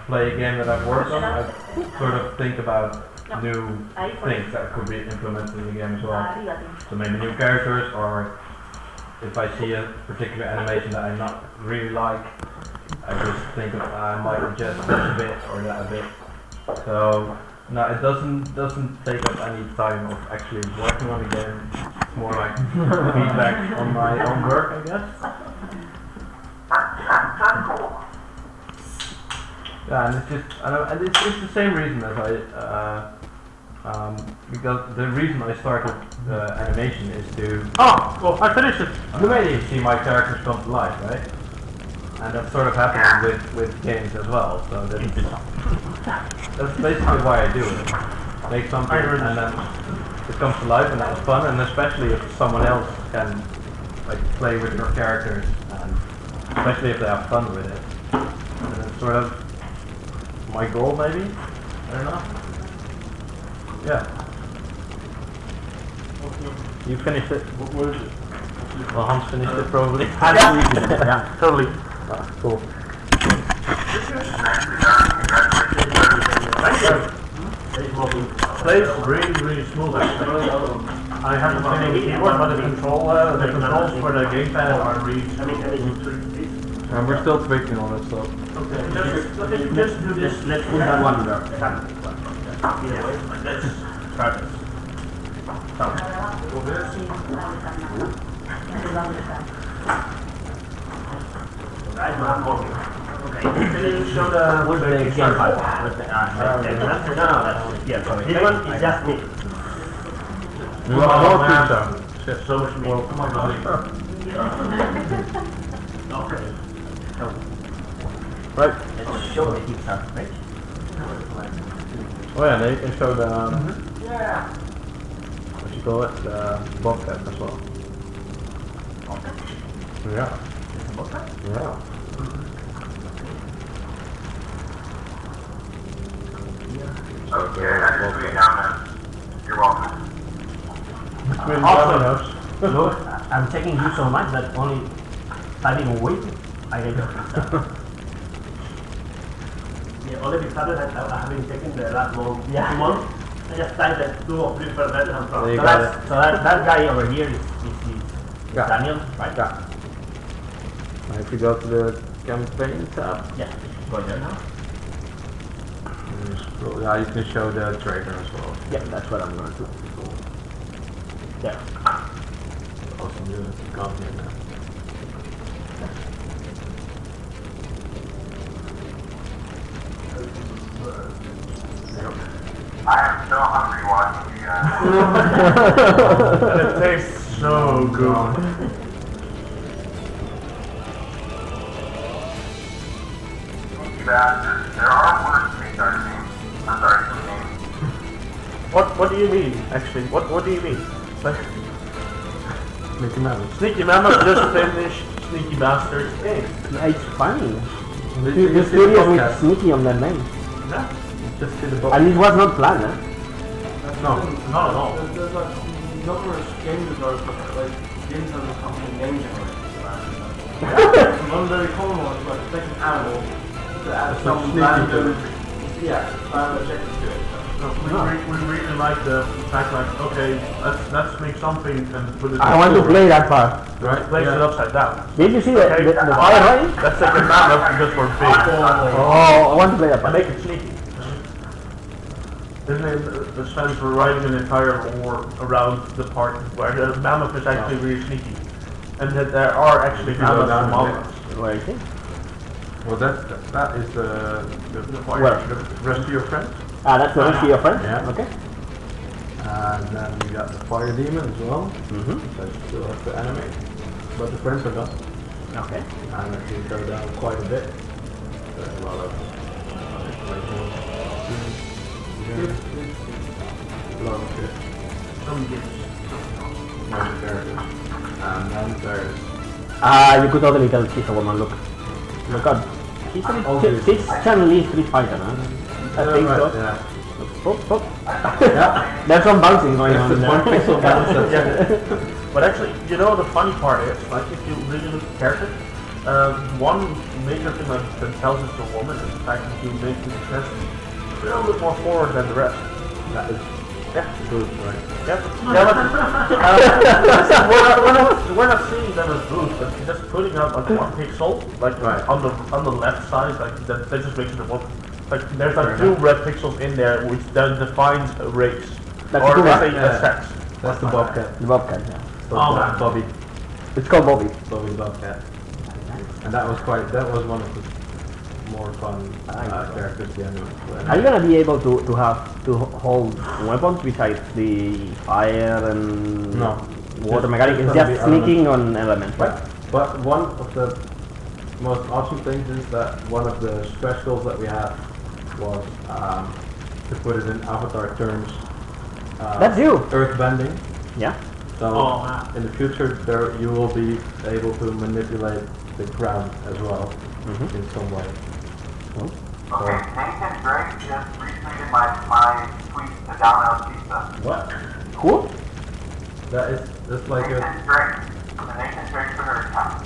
S7: play a game that I've worked on, I sort of think about new things that could be implemented in the game as well. So maybe new characters, or if I see a particular animation that I not really like, I just think of, I might adjust this a bit or that a bit. So no, it doesn't take up any time of actually working on the game. It's more like feedback on my own work, I guess.
S5: That's cool.
S7: Yeah, and it's just, and it's the same reason as because the reason I started animation is to
S1: I finished it.
S7: really see my characters come to life, right? And that's sort of happening with games as well. So that's basically why I do it. Make something and then it comes to life, and that's fun. And especially if someone else can like play with your characters, and especially if they have fun with it. And that's sort of my goal, maybe. I don't know. Yeah. You finished it.
S1: What is it?
S7: Well, Hans finished it probably.
S2: Yeah.
S1: Totally.
S7: Cool.
S1: Plays really smooth actually. I haven't seen any keyboard, but the controls for the gamepad are really smooth.
S4: And we're still tweaking on it, so.
S1: Okay, just do this.
S2: Let's put that one there.
S1: Let's try this. Okay, can you show the
S2: Where's the game file? Where's the, yeah, sorry.
S6: This one is just me.
S1: Oh, man. So much meat. Well, come on, buddy. Okay.
S4: Right.
S2: Let's show the Kickstarter page.
S4: Oh yeah, they can show the what you call it, the bobcat as well. Yeah. Yeah.
S5: Okay, I just put it down there. You're welcome.
S2: Also, look, I'm taking you so much that only typing a week, I get it.
S6: Yeah, only Kickstarter that I have been taking the last month.
S2: Yeah.
S6: 2 months. I just typed the 2 or 3 per letter and
S4: There you
S2: So
S4: go.
S2: that guy over here is
S4: Yeah.
S2: Daniel, right?
S4: Yeah. Now if you go to the campaign tab,
S2: Yeah, go there now.
S4: you scroll, yeah, you can show the trailer as well.
S2: Yeah, that's what I'm going to do. There.
S4: Also do the campaign now.
S5: I am so hungry watching you guys.
S1: And it tastes so good.
S5: You bastards. There are worse Kickstarter names. I'm sorry, names.
S1: What do you mean, actually? What do you mean?
S4: Sneaky Mammoth.
S1: Sneaky Mammoth just finished Sneaky Bastards game.
S2: It's funny.
S4: Did
S2: The
S4: you see the
S2: studio with
S4: podcast?
S2: Sneaky on their name.
S1: Yeah?
S4: Just see the
S2: And
S4: box.
S2: it was not planned, eh?
S1: No, not at all.
S3: There's like numerous game developers, like games that the company names are one very common one is like take an animal to add
S4: It's
S3: some
S4: like sneaky
S3: random,
S4: to
S3: random objective to it.
S1: We really like the fact like, okay, let's make something and put it
S2: I want to play that part.
S1: right? Place it upside down.
S2: Did you see the fire running?
S1: Let's take a Mammoth because we're big.
S2: Oh, I want to play that
S1: And
S2: part.
S1: make it sneaky. Isn't it the sense for riding an entire war around the part where the Mammoth is actually really sneaky? And that there are actually
S4: If you go
S1: Mammoths
S4: down
S1: and
S4: a bit.
S1: Mammoths.
S2: Where is it?
S7: Well, that is the
S2: Where?
S7: rescue your friends.
S2: Ah, that's the rescue your friend?
S7: Yeah.
S2: Okay.
S7: And then you got the fire demon as well.
S2: Mm-hmm.
S7: So you still have to animate. But the friends are done.
S2: Okay.
S7: And if you go down quite a bit, there's a lot of information. A lot of shit. More characters. And then there's
S2: You could totally tell she's a woman, look. Look at... She's Chun-Li Street Fighter, huh? I think so.
S7: Yeah.
S2: Pop, pop. There's some bouncing going on
S7: It's
S2: there.
S7: one pixel bounce.
S1: But actually, you know the funny part is, like if you really look at the character, one major thing that tells it's a woman is the fact that you make the chest a little bit more forward than the rest.
S7: That is good, right?
S1: Yeah, but we're not seeing them as boots, but you're just putting out like one pixel, like
S7: Right.
S1: on the left side, like that just makes it a woman. Like there's like two red pixels in there, which then defines a race
S2: That's
S1: or
S2: cool,
S1: let's
S2: right?
S1: say a sex.
S7: That's the Bobcat.
S2: The Bobcat, yeah.
S7: Bobby.
S2: It's called Bobby.
S7: Bobby the Bobcat. And that was one of the more fun characters to animate.
S2: Are you gonna be able to hold weapons besides the fire and
S7: No.
S2: water
S7: Just-
S2: mechanic? It's
S7: it's gonna
S2: just
S7: be
S2: sneaking on elements, right?
S7: But one of the most awesome things is that one of the stretch goals that we had was to put it in avatar terms.
S2: That's you.
S7: Earth bending.
S2: Yeah.
S7: So in the future, you will be able to manipulate the ground as well in some way.
S5: Okay, Nathan Drake just retweeted my tweet to Domino's Pizza.
S7: What?
S2: Who?
S7: That's like
S5: Nathan Drake. The Nathan Drake Twitter account.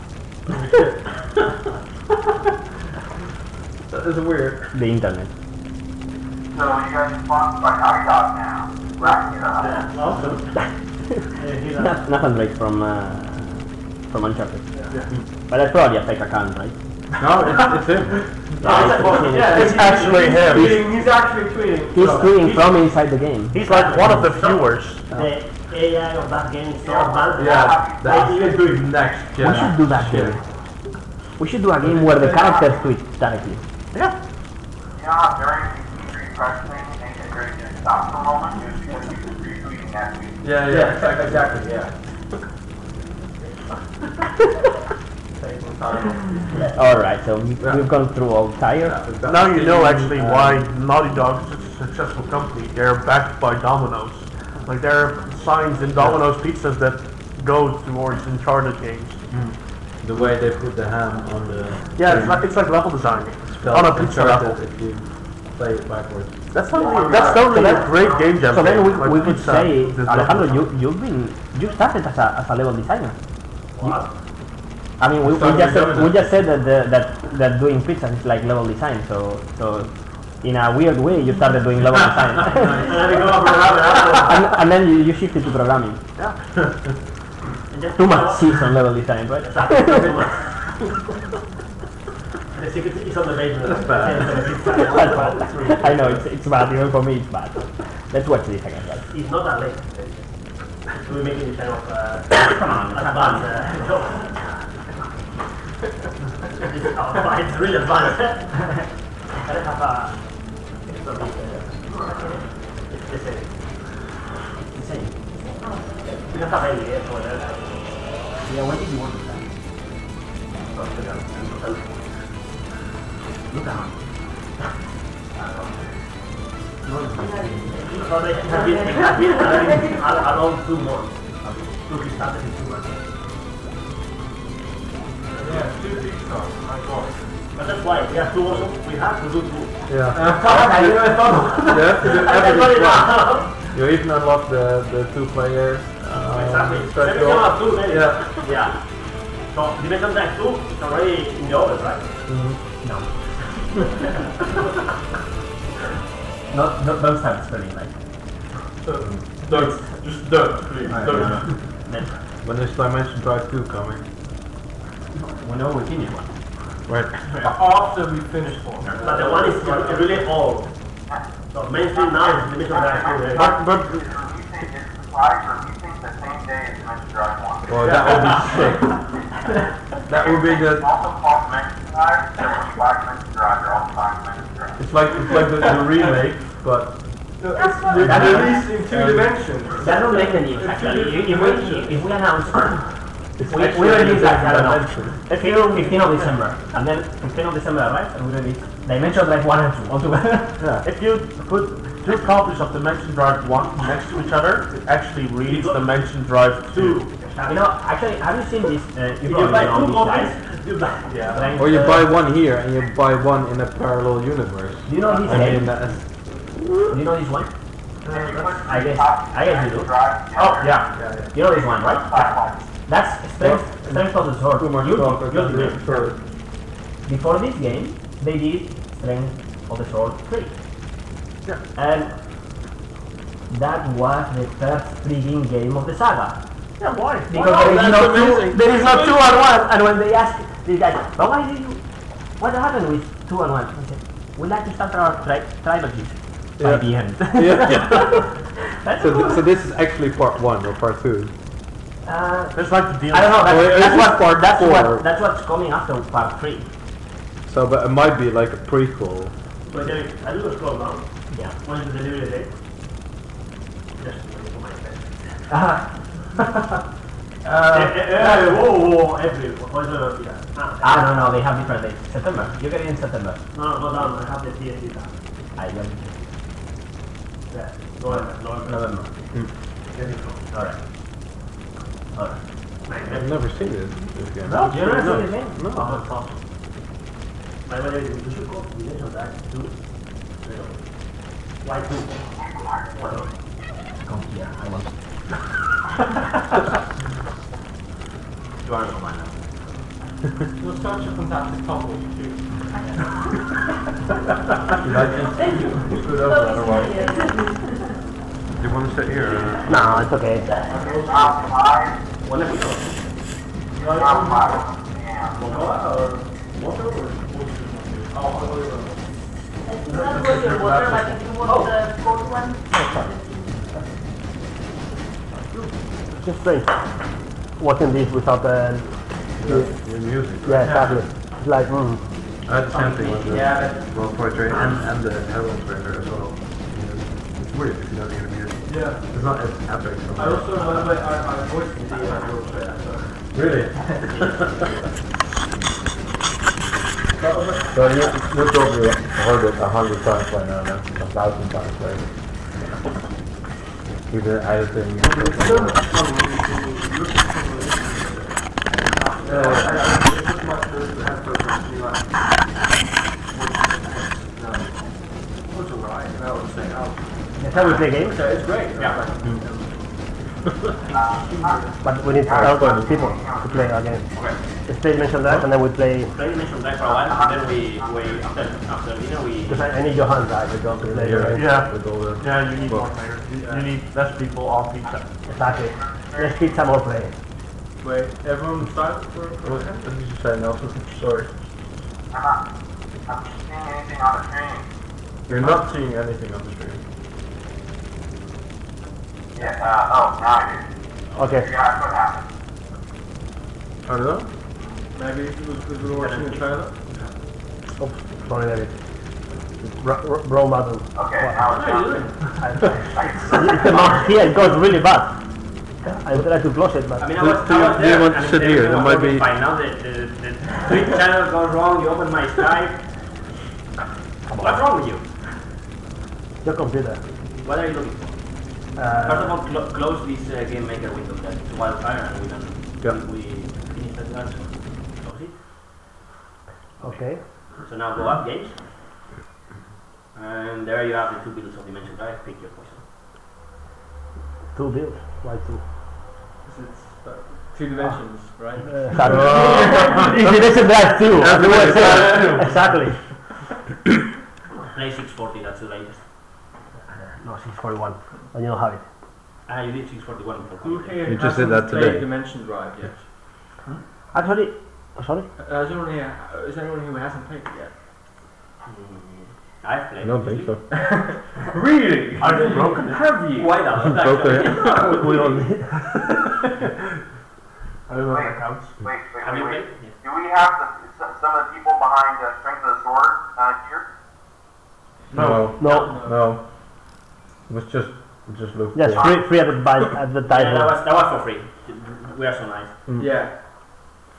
S7: that is weird.
S2: The internet.
S5: So you guys are sponsored by Naughty Dog now. Racking it up.
S6: Awesome.
S2: Nathan Drake from Uncharted. But that's probably a fake account, right?
S7: No, it's him.
S1: It's actually him.
S6: He's actually tweeting.
S2: He's tweeting from inside the game.
S1: He's like one of the viewers.
S6: The AI of that game is so advanced.
S7: Yeah, that's next gen.
S2: We should do that
S7: shit.
S2: game. We should do a game where the characters tweet directly.
S1: Yeah.
S5: You know how during the E3 press thing, Nathan Drake just stopped for a moment? It was because he was retweeting that tweet.
S7: Yeah, exactly, yeah.
S2: Alright, so we've gone through all tires.
S1: Now you know actually why Naughty Dog is such a successful company. They're backed by Domino's. Like there are signs in Domino's pizzas that go towards Uncharted games.
S7: The way they put the ham on the...
S1: Yeah, it's like level design. On a pizza level.
S7: If you play it backwards.
S1: That's totally a great game jam.
S2: So then
S1: thing, like
S2: we could
S1: pizza
S2: say,
S1: development.
S2: Alejandro, you started as a level designer. I mean, we just said that doing pizzas is like level design. So in a weird way, you started doing level design, and then you shifted to programming. Too much seats on level design, right?
S6: The secret is on the basement.
S2: That's bad. I know it's bad. Even for me, it's bad. Let's watch this again, guys.
S6: It's not that late. We're making this kind of advanced. It's really advanced. I have a extra bit. It's the same. It's the same. We don't have any for that. Yeah, when did you want to start? Look at him. So they have been around 2 months. So we started in 2 months.
S7: Yeah, 2 big songs, my God.
S6: But that's why we have 2 also. We have to do 2.
S7: Yeah.
S6: You
S7: have to do everything twice. You even unlock the 2-player.
S6: Exactly.
S7: stretch
S6: Then we
S7: goal.
S6: can have 2 then.
S7: Yeah.
S6: Yeah. So Dimension Dash 2 is already in the oven, right? No. Don't start spelling like
S7: Just don't, please.
S6: Then
S7: When is Dimension Drive 2 coming?
S6: we know we finish one.
S7: Right.
S1: After we finish one.
S6: But the one is really old. So mainstream now is Dimension Dash 2.
S1: But
S5: Releasing its supplies releasing the same day as Dimension Drive 1.
S7: Well, that would be sick. That would be the...
S5: Also called Dimension Drive, so when you 5 dimension drive, they're all 5 dimension drive.
S7: It's like the remake, but
S2: That's
S3: released in 2 dimensions.
S2: That don't make the news actually. If we announce, we release like, I don't know, 15 of December, and then 15 of December arrives, and we release Dimension Drive 1 and 2 altogether.
S1: Yeah. If you put 2 copies of Dimension Drive 1 next to each other, it actually reads Dimension Drive 2.
S2: You know, actually, have you seen this?
S6: If you buy 2 copies, you buy.
S1: Yeah.
S7: or you buy one here and you buy one in a parallel universe.
S2: Do you know this
S7: I
S2: game?
S7: mean,
S2: Do you know this one? I guess you do.
S1: Oh, yeah.
S2: You know this one, right? That's Strength of the Sword. Ultimate. Before this game, they did Strength of the Sword 3.
S1: Yeah.
S2: And that was the first 3D game of the saga.
S1: Yeah, why?
S2: Because there is no 2 and 1. And when they asked these guys, but why did you? What happened with 2 and 1? I said, we like to start our trilogies by the end. That's cool.
S7: so this is actually part 1 or part 2.
S1: It's like the deal.
S2: I don't know.
S7: Or
S2: That's what's coming after part 3.
S7: So, but it might be like a prequel.
S6: But I do a scroll down.
S2: Yeah.
S6: When is the delivery date? Just waiting for my friend. Whoa, April. What's the yeah.
S2: I don't know. They have different dates. September. You get it in September.
S6: No, go down. I have the TNT down.
S2: I got it.
S6: Yeah, November.
S2: Alright. Alright.
S7: I've never seen this game.
S2: No, you never seen this game?
S7: No.
S6: Oh, that's awesome. By the way, you should go to Dimension Drive 2. Why 2?
S2: Come here. I want. You are not mine now.
S3: You're such a fantastic couple, too.
S6: Thank you.
S7: Put up otherwise. Do you want to sit here? Or?
S2: No, it's okay.
S5: Top 5,
S2: Whenever you go.
S5: top 5, yeah.
S8: Not with your water, like if you want the cold one.
S6: Just strange. Watching this without the
S7: Your music.
S6: yeah, exactly. It's like
S7: I had the same thing with the World Poetry and the Herald Trader as well. It's weird if you don't hear the music.
S3: Yeah.
S7: It's not as epic.
S3: I also know that I voiced the Herald Trader, so.
S7: Really? So you probably heard it 100 times by now, then 1,000 times later. Either editing.
S6: that's how we play games.
S3: So it's great.
S1: Yeah.
S6: But we need to help people to play our game.
S1: Okay.
S6: Let's play Dimension Drive and then we play.
S2: Play Dimension Drive for a while, and then we after dinner we.
S6: Because I need your hand guys to go to play.
S1: Yeah.
S7: With all the
S1: Yeah, you need more players. You need less people on pizza.
S6: Exactly. Let's keep some more playing.
S3: Wait, everyone silent for
S7: what did you say, Nelson? Sorry.
S5: I'm not seeing anything on the screen.
S7: You're not seeing anything on the screen.
S5: Yeah, oh, now I do.
S6: Okay.
S5: Yeah, what happened?
S7: I don't know.
S3: maybe it was because we were watching the trailer.
S6: Oops, sorry David. Wrong button.
S5: Okay, now it's done.
S6: It's the mouse here, it goes really bad. I tried to close it, but
S2: I mean,
S7: Do you want to sit here? There might be.
S2: Fine. Now the Twitch channel goes wrong. You open my Skype. What's wrong with you?
S6: your computer.
S2: What are you looking for? First of all, close this game maker window. That's wildfire, and we can.
S7: Yeah.
S2: We finish that. Close it.
S6: Okay.
S2: So now go up, games. And there you have the 2 builds of Dimension Drive. Pick your poison.
S6: 2 builds. Why 2?
S3: It's 2 dimensions, right?
S6: It's Dimension Drive 2. Exactly.
S2: Play 640. That's the latest.
S6: No, 641. And you don't have it.
S2: Ah, you did 641 before.
S3: Who here
S7: You just did
S3: hasn't
S7: that
S3: played
S7: today.
S3: Dimension Drive yet?
S6: Actually, sorry?
S3: Is anyone who hasn't played it yet?
S2: I've played.
S7: I don't think so.
S3: Really?
S2: Are you broken?
S3: Have you?
S2: Why not?
S7: Broken.
S6: We don't need.
S1: I don't know if that counts.
S5: Wait,
S2: Have you played?
S5: Do we have the, so some of the people behind Strength of the Sword here?
S4: No. It was just looked.
S6: Yes, free advertisement.
S2: Yeah, that was for free. We are so nice.
S3: Yeah.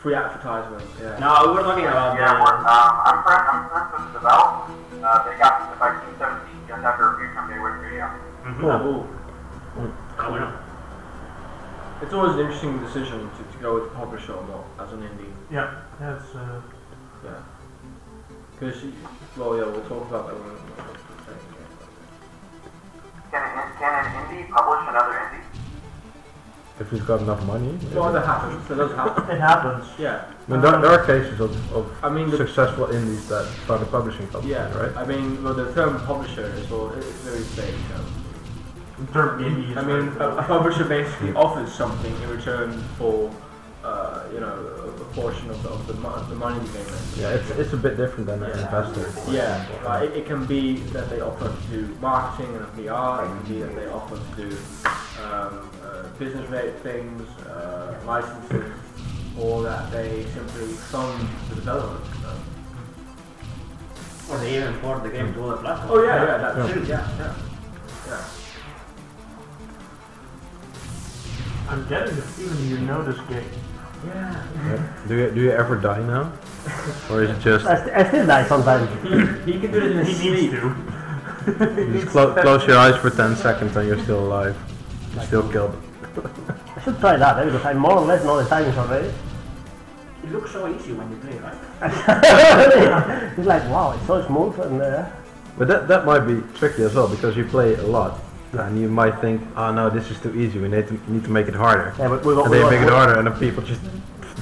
S3: Free advertisement. Yeah.
S2: No, we were talking about.
S5: I'm friends with the development. They got to like 217 just after a feature day with video.
S3: Cool.
S2: Oh, well.
S3: It's always an interesting decision to go with publisher or not as an indie.
S1: Yeah, that's
S3: Yeah. Because, we'll talk about that one.
S5: Can an indie publish another indie?
S4: If he's got enough money.
S3: Well, that happens. That does happen.
S1: it happens.
S3: Yeah.
S4: I mean, there are cases of
S3: I mean,
S4: successful indies that start a publishing company,
S3: yeah,
S4: right?
S3: I mean, the term publisher is very vague.
S1: The term indie is
S3: I mean, a publisher basically offers something in return for, a portion of the money they make.
S4: Yeah, it's a bit different than an investor.
S3: Yeah, it can be that they offer to do marketing and PR. It can be that they offer to do business rate things, licensing, or that they simply fund the development.
S2: Or they even port the game to other platforms.
S3: Oh yeah, that's true. Yeah.
S1: I'm getting the feeling you know this game.
S3: Yeah.
S4: Do you ever die now? Or is it just
S6: I still die sometimes.
S2: He can do it in his
S1: He needs
S2: sleep.
S1: to.
S4: you just close your eyes for 10 seconds and you're still alive? You're still killed.
S6: I should try that, because I more or less know the timings already.
S2: It looks so easy when you play, right?
S6: It's like, wow, it's so smooth and
S4: But that might be tricky as well because you play a lot. And you might think, oh no, this is too easy, we need to make it harder.
S6: yeah, but we got,
S4: And they make it harder and then people just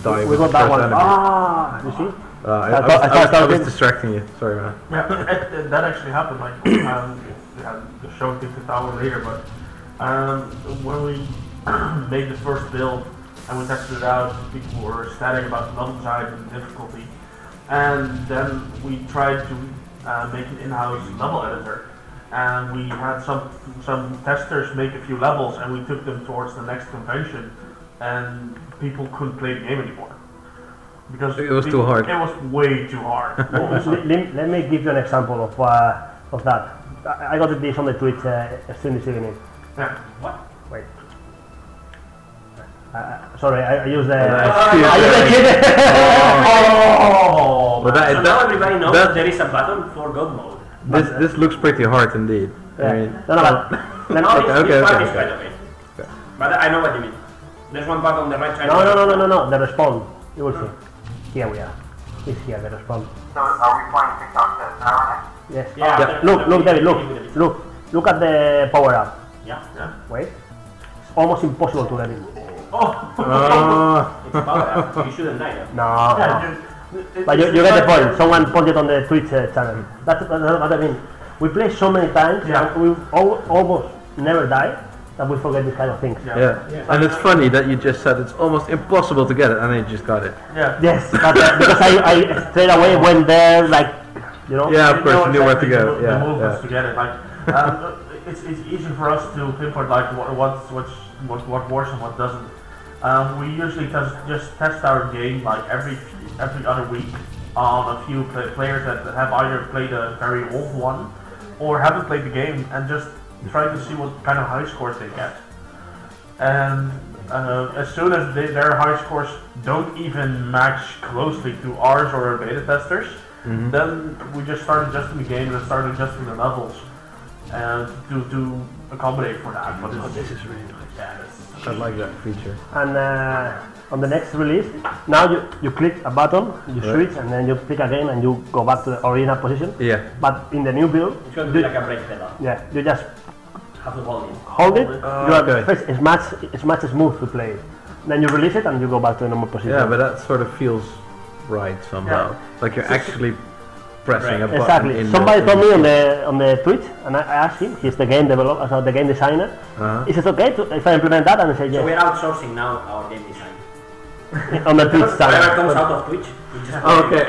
S4: die
S6: we
S4: with
S6: got
S4: the
S6: that
S4: first
S6: one.
S4: enemy.
S6: Ah, you see?
S4: I was distracting you, sorry man.
S1: Yeah, that actually happened. Like, the show took an hour later, but when we made the first build and we tested it out, people were static about the level design and difficulty, and then we tried to make an in-house level editor, and we had some testers make a few levels, and we took them towards the next convention, and people couldn't play the game anymore. Because
S4: it was too hard.
S1: It was way too hard.
S6: Let me give you an example of that. I got this on the Twitch stream this evening.
S1: Yeah.
S2: What?
S6: Wait. Sorry, I use the.
S2: Oh!
S4: But
S2: So now everybody knows that there is a button for God mode.
S4: This looks pretty hard indeed.
S6: Yeah.
S4: I mean,
S6: No, but
S4: Okay.
S2: But I know what you mean. There's one button on the right side.
S6: no. The respawn. You will see. Here we are. It's here. The respawn.
S5: So are we playing TikTok test now or next?
S6: Yes.
S2: Yeah.
S6: Look, David. Look at the power up.
S2: Yeah.
S6: Wait. It's almost impossible to get it.
S2: It's power up. You shouldn't die.
S6: No. But you get the point. Someone posted on the Twitch channel. That's what I mean. We play so many times, and we almost never die, that we forget these kind of things.
S4: yeah. And it's funny that you just said it's almost impossible to get it, and then you just got it.
S1: Yeah.
S6: Yes, but, because I straight away went there, like, you know.
S4: Yeah, of course, you knew where to
S1: exactly
S4: go.
S1: the
S4: Yeah,
S1: movements
S4: yeah.
S1: to get it. Like, it's easy for us to pinpoint like what works and what doesn't. We usually just test our game like every other week on a few players that have either played a very old one or haven't played the game, and just try to see what kind of high scores they get. And as soon as their high scores don't even match closely to ours or our beta testers, then we just start adjusting the game and start adjusting the levels and to accommodate for that. But
S4: This is really nice.
S1: yeah,
S4: I like that feature.
S6: And on the next release, now you click a button, you switch, and then you click again, and you go back to the original position.
S4: Yeah.
S6: But in the new build,
S2: It's going to be like a brake pedal.
S6: yeah, you just
S2: Have to hold it.
S6: hold it.
S4: okay.
S6: First, it's much smooth to play. Then you release it, and you go back to the normal position.
S4: Yeah, but that sort of feels right somehow. Like you're actually pressing a button.
S6: Exactly.
S4: in
S6: Somebody
S4: the
S6: told me on the Twitch, and I asked him. He's the game developer, the game designer. Is it okay if I implement that? And I said
S2: So
S6: yes.
S2: we're outsourcing now our game design.
S6: On the Twitch
S2: Whatever
S6: channel.
S2: comes out of Twitch, we just
S4: Okay.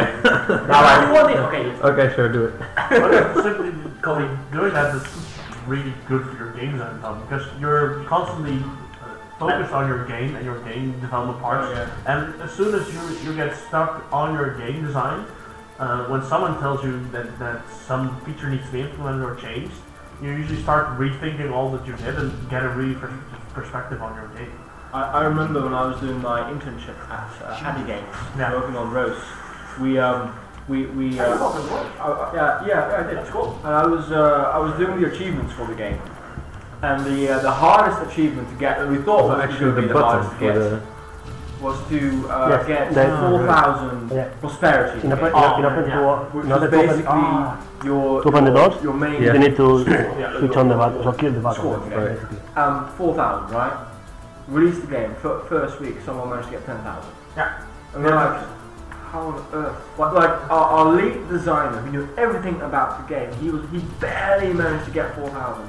S2: you want it? Okay, let's
S4: Okay, sure, do it.
S1: simply doing that is really good for your game design time, because you're constantly focused on your game and your game development parts. And as soon as you get stuck on your game design, when someone tells you that some feature needs to be implemented or changed, you usually start rethinking all that you did and get a really perspective on your game.
S3: I remember when I was doing my internship at Happy Games, working on roasts. I did. It's cool. And I was doing the achievements for the game, and the hardest achievement to get, we thought was
S4: actually
S3: going to be the hardest to get, was to get 4,000 prosperity.
S6: In order to
S3: basically
S6: to open the doors,
S3: your main
S6: you need to switch on the button, so kill the button. Basically.
S3: 4,000, right? Released the game, first week, someone managed to get 10,000.
S1: Yeah.
S3: And we're like, how on earth? Like our lead designer, who knew everything about the game, he barely managed to get 4,000.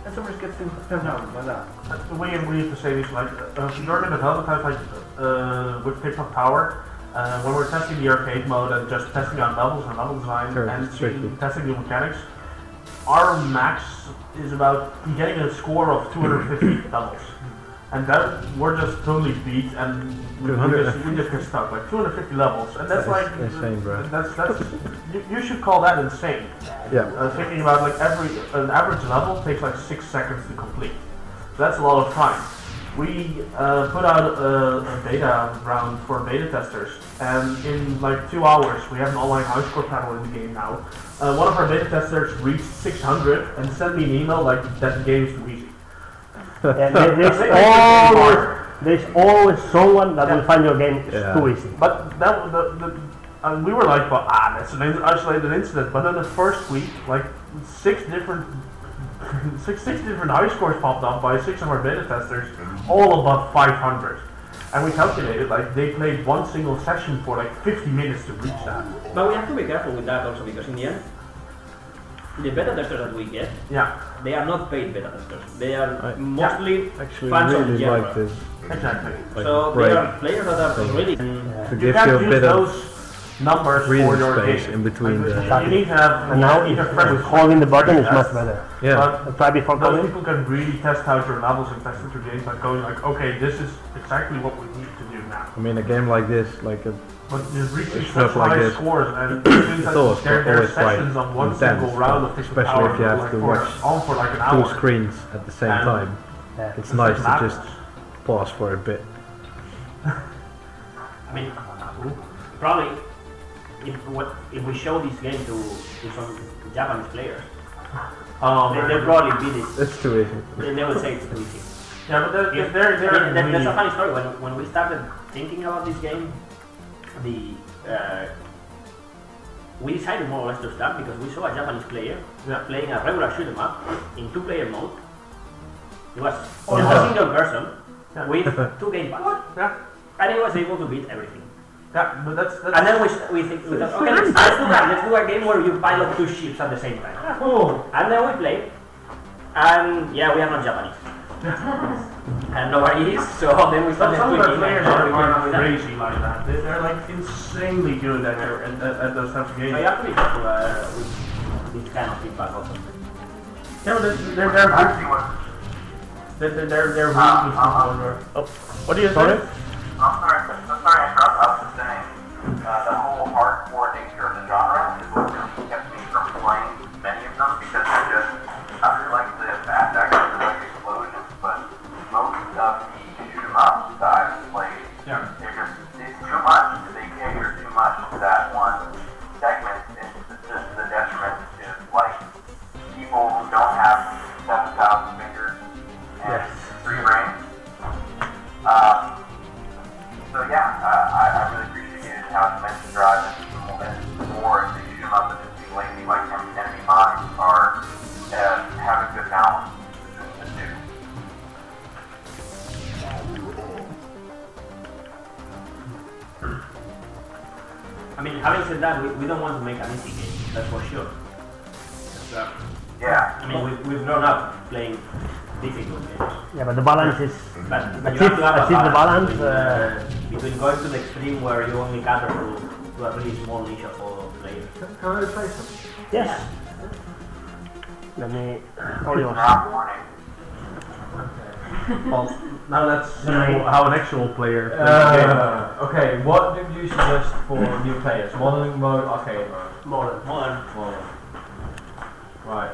S3: And someone just gets 10,000 like that.
S1: We used to say this, like, during the development time, like, with TikTok Tower, when we're testing the arcade mode and just testing out levels and level design and testing the mechanics, our max is about getting a score of 250 levels. And that we're just totally beat, and we just get stuck, like 250 levels, and that's like
S4: insane, bro.
S1: That's you should call that insane.
S4: Yeah.
S1: Thinking about like an average level takes like 6 seconds to complete. So that's a lot of time. We put out a beta round for beta testers, and in like 2 hours we have an online high score panel in the game now. One of our beta testers reached 600 and sent me an email like that the game is too easy.
S6: There's always someone that will find your game too easy.
S1: But we were like, well, that's an isolated incident. But in the first week, like six different high scores popped up by 6 of our beta testers, all above 500. And we calculated, like, they played one single session for like 50 minutes to reach that.
S2: But we have to be careful with that also, because in the end, the beta testers that we get, they are not paid beta testers. They are mostly fans of the genre.
S4: Like this.
S1: Exactly.
S2: So they are players that are really...
S4: To give you a bit of
S1: numbers for your
S4: space
S1: game.
S4: in between the...
S1: You need to have...
S6: And now, with holding the button is much better.
S1: Yeah.
S6: Try before
S1: those
S6: calling.
S1: people can really test out your levels and test out your games, like going like, okay, this is exactly what we need to do now.
S4: I mean, a game like this, like a...
S1: But just reaching
S4: stuff
S1: such
S4: like
S1: high
S4: this,
S1: scores, and
S4: it's always
S1: there are sessions
S4: quite
S1: on one
S4: intense,
S1: single round of Fix
S4: especially
S1: Power,
S4: if you have
S1: like
S4: to watch
S1: for like an hour.
S4: 2 screens at the same time. It's nice to just pause for a bit.
S2: I mean, probably if we show this game to some Japanese players, they'll probably beat it.
S4: It's too easy.
S2: They will say it's too easy.
S1: Yeah, but
S2: that's a funny story. When we started thinking about this game, we decided more or less to start because we saw a Japanese player playing a regular shoot 'em up in 2-player mode. It was just a single person with 2 gamepads, and he was able to beat everything.
S1: Yeah, but that's
S2: and then we thought, okay, let's do that. Let's do a game where you pilot 2 ships at the same time. And then we played, and we are not Japanese. And nobody is, so then we started
S1: some of the
S2: tweaking.
S1: players are crazy like that. They're like insanely good at those types of games.
S2: So you have to be careful with this kind of feedback also.
S1: Yeah, they're really good people. What do you say?
S5: I'm sorry to interrupt. I was just saying, the whole hardcore nature of the genre is what really kept me from playing many of them, because they're just, I really like the fast action, I like explosions, but most of the shoot 'em ups that I've played, it's too much. They cater too much to that one segment, and it's just the detriment to like people who don't have 7,000 fingers and 3 brains. So I really appreciated how Dimension Drive and more of the shoot 'em up and just lately, like Enemy Mines, are have a good balance between the two.
S2: I mean, having said that, we don't want to make an easy game, that's for sure.
S5: Yeah.
S2: I mean, we've grown up playing difficult games.
S6: Yeah, but the balance is...
S2: But you
S6: achieve
S2: have to have
S6: the balance.
S2: Between going to the extreme where you only cater to a really small niche of players.
S3: Can I play something?
S6: Yes. Let me... All yours.
S5: Round warning.
S1: Well, now let's see how an actual player plays the game.
S3: Okay, what do you suggest for new players? Modeling mode, arcade mode?
S6: Modern.
S3: Right.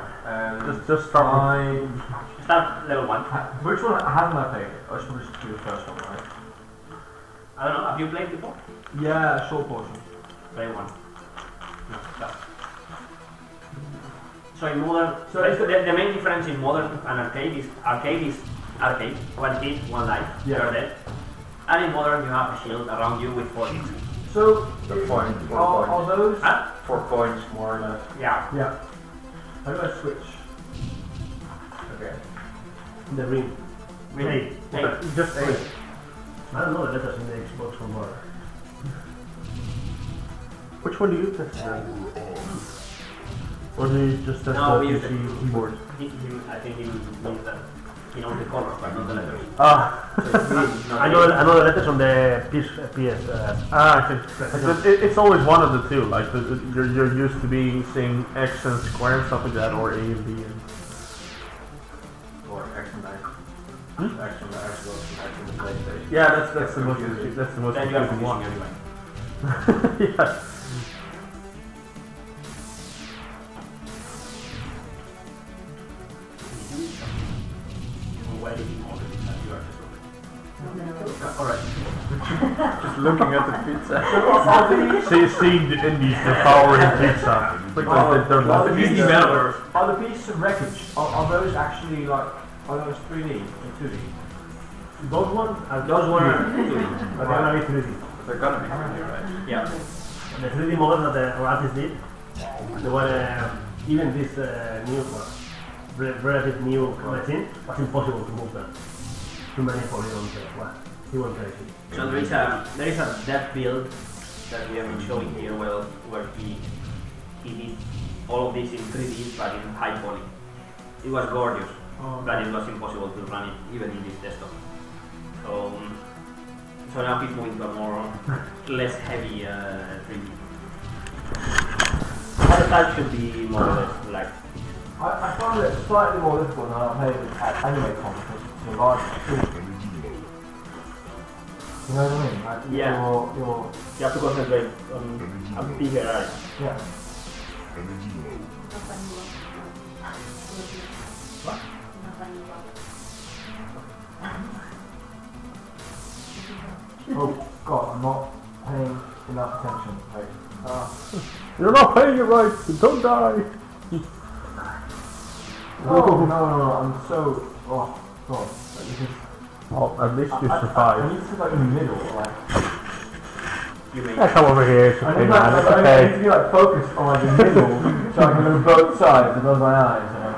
S1: Just start
S6: Start level 1.
S3: Which one haven't I played? I should probably just do the first one, right?
S6: I don't know, have you played before?
S3: Yeah, a short portion.
S6: Play 1. So in modern, the main difference in modern and arcade is arcade, one hit, one life, you're dead. And in modern you have a shield around you with 4 hits.
S3: So,
S7: The point,
S3: are those...
S6: Huh?
S7: 4 points more or less.
S6: Yeah.
S3: Yeah. How do I switch? Okay.
S9: The ring.
S6: Really? Hey.
S1: just 8.
S9: I don't know the letters in the Xbox from where.
S1: Which one do you test then? Or do you just test
S6: No,
S1: the
S6: we use
S1: PC keyboard?
S6: I think he means that he knows the colors, but not the letters.
S9: I know the letters from the PS.
S1: I think it's always one of the two. Like you're used to being saying X and square and stuff like that, or A and B. And
S7: Or X and Y. X and the Xbox and X and the PlayStation.
S1: yeah, that's the most
S6: Then you are
S1: confusing one.
S6: confusing anyway.
S1: Yeah.
S6: Why did he model it as you are just
S1: Alright. Just looking at the pizza. Seeing the indies devouring pizza. Like they're not
S3: these
S1: developers.
S3: Are the pieces of wreckage, are those actually like, are those 3D or 2D?
S9: Those ones are 2D. But they are not 3D.
S7: They're gonna be 3D, right?
S6: Yeah.
S9: The 3D models that the artists did, they were even this new one, relative new machine, was impossible to move them. Too many polygons. He went crazy.
S6: So there is a dev build that we have been showing here, where he did all of this in 3D but in high poly. It was gorgeous, but it was impossible to run it even in this desktop. So now he's moving to a more less heavy 3D. Other types should be more or less like.
S3: I found it slightly more difficult when I played at anime competitions. You know what I mean? Like
S6: Yeah.
S3: Your
S6: You have to concentrate on a bigger area.
S3: yeah. Oh God, I'm not paying enough attention. Like,
S1: You're not paying it right. Don't die.
S3: no, I'm so God. Like, this is,
S1: Oh, at least you
S3: I
S1: survived.
S3: need to sit like in the middle, like.
S6: You may.
S1: Yeah, come over here. It's
S3: I
S1: okay,
S3: need,
S1: man. It's
S3: I need
S1: okay.
S3: to be like focused on like the middle, so I can move both sides above my eyes. You know?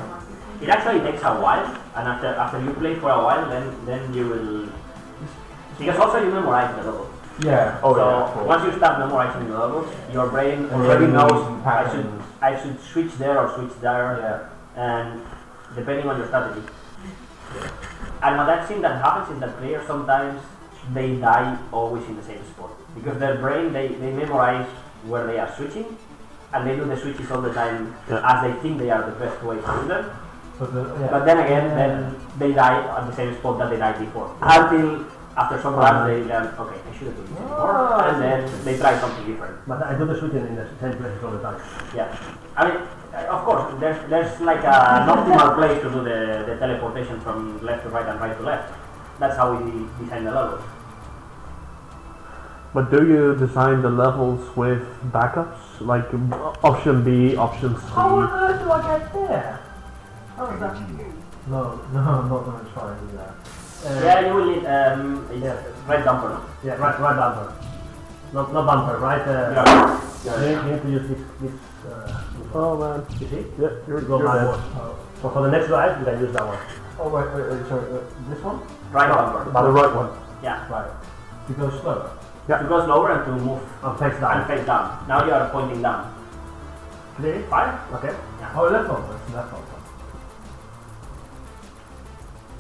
S6: It actually takes a while, and after you play for a while, then you will. Because also you memorize the levels.
S3: Yeah.
S6: So once you start memorizing the levels, your brain already knows I should switch there or switch there, and depending on your strategy. And what I've seen that happens is that players sometimes they die always in the same spot because their brain they memorize where they are switching, and they do the switches all the time as they think they are the best way to do them. But then again, then they die at the same spot that they died before. Until after some runs they learn, okay, I shouldn't do this anymore, and then they try something different.
S9: But I do the shooting in the same places all the time.
S6: Yeah, I mean, of course, there's like an optimal place to do the teleportation from left to right and right to left. That's how we design the levels.
S1: But do you design the levels with backups? Like option B, option C?
S3: How on earth do I get there? How is that? No, I'm not going to try and do that.
S6: Yeah, you will need right bumper. No?
S9: Yeah, right bumper. Not bumper, right? You need to use this.
S1: Oh man.
S9: You see?
S1: Yeah, you're
S9: Go
S1: dead.
S9: backwards. So for the next drive, you can use that one.
S3: Oh wait, sorry, this one?
S6: Right bumper.
S1: The right one.
S6: Yeah.
S3: Right. To go slower.
S1: Yeah.
S6: To go slower and to move
S9: And face
S6: and
S9: down.
S6: face down. Now you are pointing down.
S9: 3,
S6: 5?
S9: okay.
S3: Oh, left bumper. Left bumper.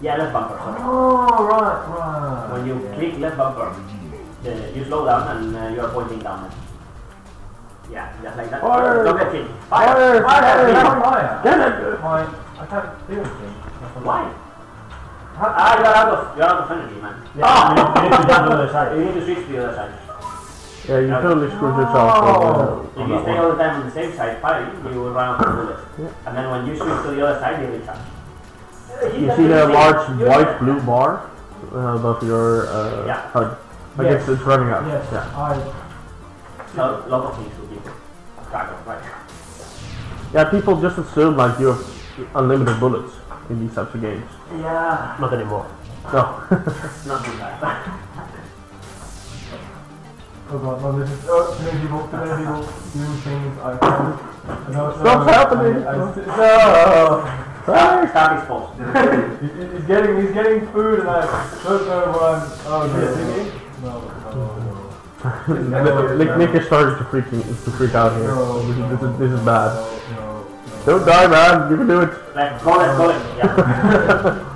S6: Yeah, left bumper. Sorry.
S3: Oh, right.
S6: When you click left bumper, you slow down and you are pointing down. Yeah, just like that.
S1: Fire!
S6: Don't get hit.
S1: Fire!
S3: Fire!
S1: Get it!
S3: I can't do anything.
S6: Why?
S2: You're out of energy, man.
S9: Yeah, you need to jump to the other side.
S2: You need to switch to the other side.
S4: Yeah, you totally screwed yourself.
S2: If you stay all the time on the safe side fighting, you will run out of bullets. And then when you switch to the other side, you recharge.
S4: You see the large white blue bar above your HUD? I guess it's running out.
S9: Yes,
S4: Yeah.
S2: So, a lot of things to keep track of, right?
S4: Yeah, people just assume like you have unlimited bullets in these types of games.
S2: Yeah.
S9: not anymore.
S4: No.
S2: Not too bad.
S3: Oh god, no, this is too many people do things I can't.
S4: Stop happening!
S2: No! Start his fault.
S3: He's getting food and I don't know what I'm. Oh, is he? No.
S4: Nick is starting to freak out here.
S3: No,
S4: this is bad.
S3: No.
S4: Don't die, man. You can do it.
S2: Like, go it. Yeah.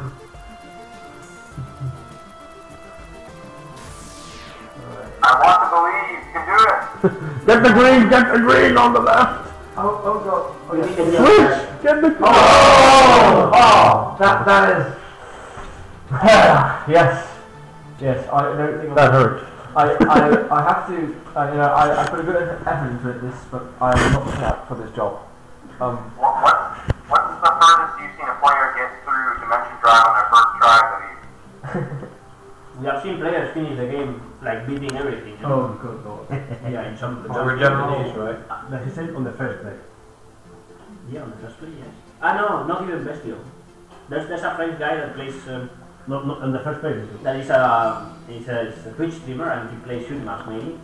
S5: I want to believe you can do it.
S4: Get the green on the left.
S3: Oh god. Oh,
S2: You
S3: yeah.
S2: need to be
S4: Switch. Get the.
S3: Oh, that is. Yes. I don't think
S4: That hurt.
S3: I have to. I put a good effort into this, but I am not prepared for this job.
S5: What's the furthest you've seen a player get through Dimension Drive on their first try, Louise?
S2: We have seen players finish the game like beating everything. You know?
S3: Oh good god.
S2: Yeah, in some.
S7: We're Japanese, right?
S9: Like he said on the first play.
S2: Yeah, on the first play, yes. No, not even Bestial. There's a French guy that plays.
S9: Not on the first play.
S2: That is a Twitch streamer and he plays shoot maps mainly.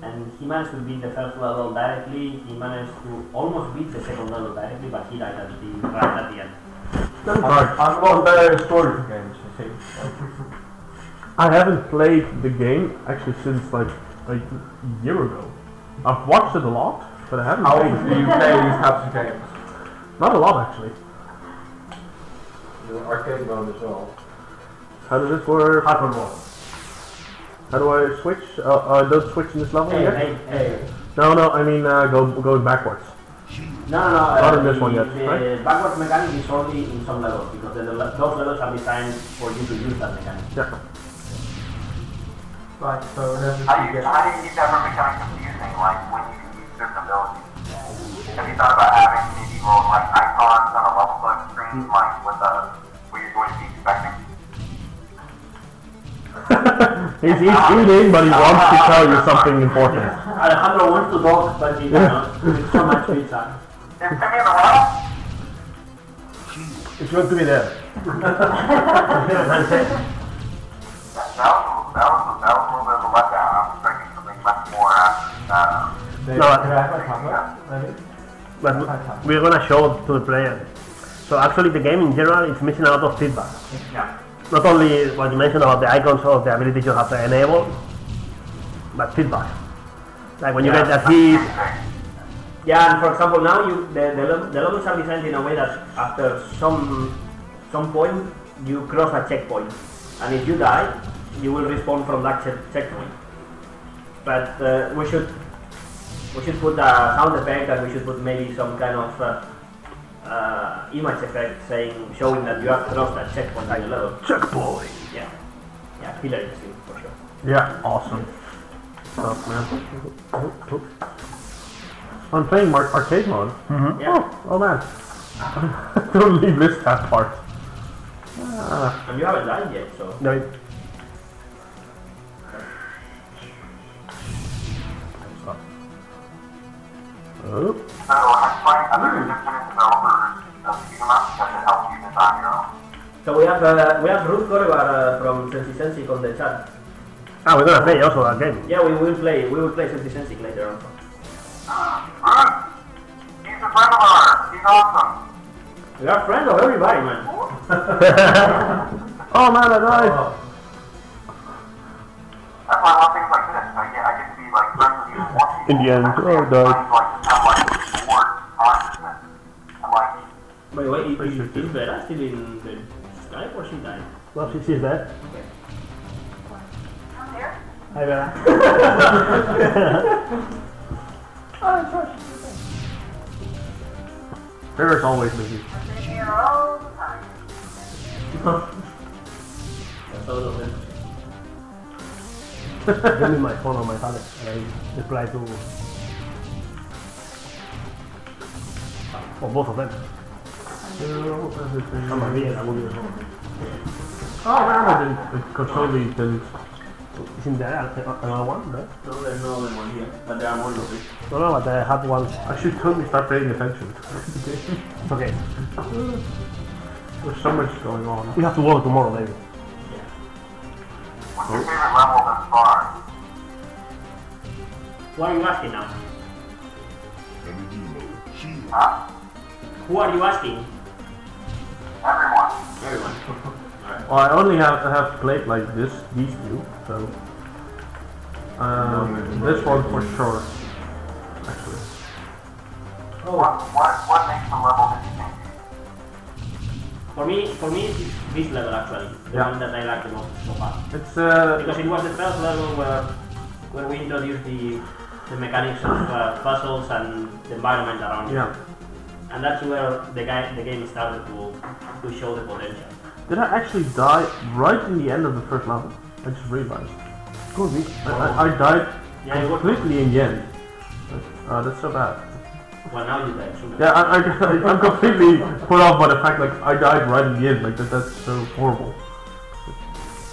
S2: And he managed to beat the first level directly. He managed to almost beat the second level directly, but he died right at the end.
S3: I've got various story for games, you see.
S4: I haven't played the game actually since like a year ago. I've watched it a lot, but I haven't
S3: How
S4: played
S3: often do
S4: it.
S3: you play these types of games?
S4: Not a lot actually.
S7: There's an arcade mode as well.
S4: How does this work?
S9: Hardcore mode.
S4: How do I switch? I don't switch in this level yet?
S2: Hey.
S4: No, I mean going backwards.
S2: No.
S4: Not in this one yet,
S2: The
S4: right?
S2: backwards mechanic is only in some levels because those levels are designed for you to use that mechanic.
S4: Yeah.
S3: Right, so whenever
S5: How do
S3: you
S5: you
S3: get...
S5: keep that from becoming confusing, like when you can use certain abilities? Have you thought about having maybe little like icons on a level select screen, like what you're going to be expecting?
S4: He's eating, but he wants to tell you something important.
S2: Alejandro wants to talk, but he cannot. With so much pizza.
S5: Send me in the world?
S9: It's going to be there.
S5: That was a little bit of a letdown. I was expecting something much more after
S3: Can
S4: No,
S3: I have my camera? Maybe?
S9: But we're going to show it to the player. So actually the game in general is missing a lot of feedback.
S2: Yeah.
S9: Not only what you mentioned about the icons or the ability you have to enable, but feedback. Like when you get that hit.
S2: Yeah, and for example, now the levels are designed in a way that after some point you cross a checkpoint, and if you die, you will respawn from that checkpoint. But we should put a sound effect, and we should put maybe some kind of image effect showing that you have crossed that checkpoint in the level.
S4: Checkpoint.
S2: Yeah, killer instinct for sure.
S4: Yeah, awesome stuff, man. I'm playing arcade mode.
S2: Yeah.
S4: Oh man. Totally missed that part.
S2: And you haven't died yet, so.
S9: No,
S4: Oh.
S5: So I'm playing other independent developers of shoot 'em ups that can help you design your own.
S2: So we have Ruth Corebar from Sensi on the chat.
S9: we're gonna play also that game.
S2: Yeah, we will play Sensi later on.
S5: Bruce! He's a friend of ours. He's awesome.
S2: We are friends of everybody, man.
S4: Oh man, I died.
S5: That's why I love things like this. I get to be like friends with you more people.
S4: In the end,
S5: I
S4: oh,
S5: find,
S4: died.
S5: like to have like sport consciousness. I'm like,
S2: By the way, is Vera still in the Skype or she died?
S9: Well, she's there.
S8: I'm there.
S9: Hi, Vera.
S4: Vera's always busy.
S8: I've been here all the time.
S6: todos los centros.
S9: Give me my phone or my tablet and I reply to or both of them. I'm a real movie.
S1: Oh, man, I didn't totally didn't.
S9: Isn't there another one? No?
S6: No, there's no other one here, but there are more of it.
S9: No, but I had one.
S1: I should totally start paying attention.
S9: It's okay.
S1: There's so much going on.
S9: We have to work tomorrow, maybe.
S5: What's your favorite level thus far?
S6: Who are you asking now?
S5: Huh?
S6: Who are you asking?
S5: Everyone.
S6: Everyone.
S1: Well, I only have played like these two, so this one for sure. Actually,
S5: What makes the level interesting?
S6: For me, it's this level actually, the
S1: Yeah.
S6: one that I like the most so far.
S1: it's
S6: Because it was the first level where we introduced the mechanics of puzzles and the environment around it.
S1: yeah.
S6: And that's where the game started to show the potential.
S1: Did I actually die right in the end of the first level? I just realized.
S9: Could be.
S1: I died
S6: Yeah, it was.
S1: completely in the end. That's so bad.
S6: Well, now you die. So
S1: Yeah, I'm completely put off by the fact like I died right in the end. Like that's so horrible.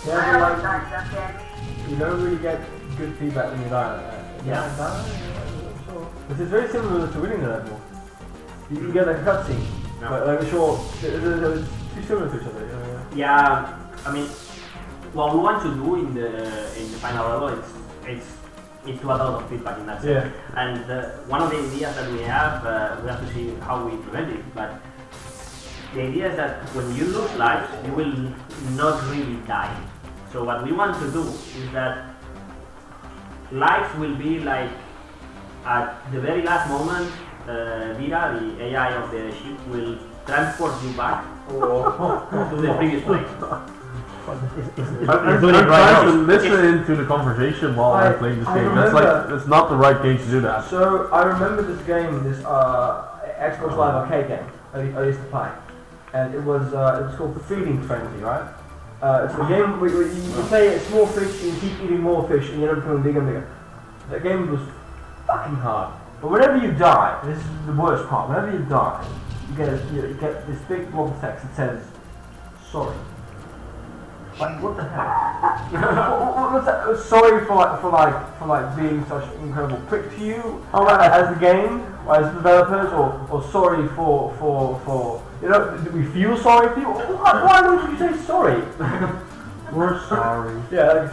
S3: Yeah, but like, you don't really get good feedback when you die like that.
S6: Yeah.
S3: This is very similar to winning the level. You get a cutscene,
S6: Yeah.
S3: but like a short. It's too similar to each other.
S6: Yeah, I mean, what we want to do in the final level it's to add a lot of feedback in that sense.
S3: Yeah.
S6: And one of the ideas that we have to see how we implement it. But the idea is that when you lose lives, you will not really die. So what we want to do is that lives will be like at the very last moment. Vira, the AI of the ship, will transport you back to the previous place.
S1: I'm
S9: doing it right
S1: trying to
S9: now.
S1: listen to the conversation while I'm playing this game. That's like it's not the right game to do that.
S3: So I remember this game, this Xbox Live arcade game I used to play, and it was called Feeding Frenzy, right? It's a game where you play a small fish and you keep eating more fish and you end up becoming bigger and bigger. That game was fucking hard. But whenever you die, this is the worst part. Whenever you die, you get this big blob of text that says sorry. Like, what the hell? What's that? Sorry for being such an incredible prick to you as the game, or as developers, or sorry for you know, do we feel sorry for you? Why would you say sorry?
S1: We're sorry.
S3: Yeah,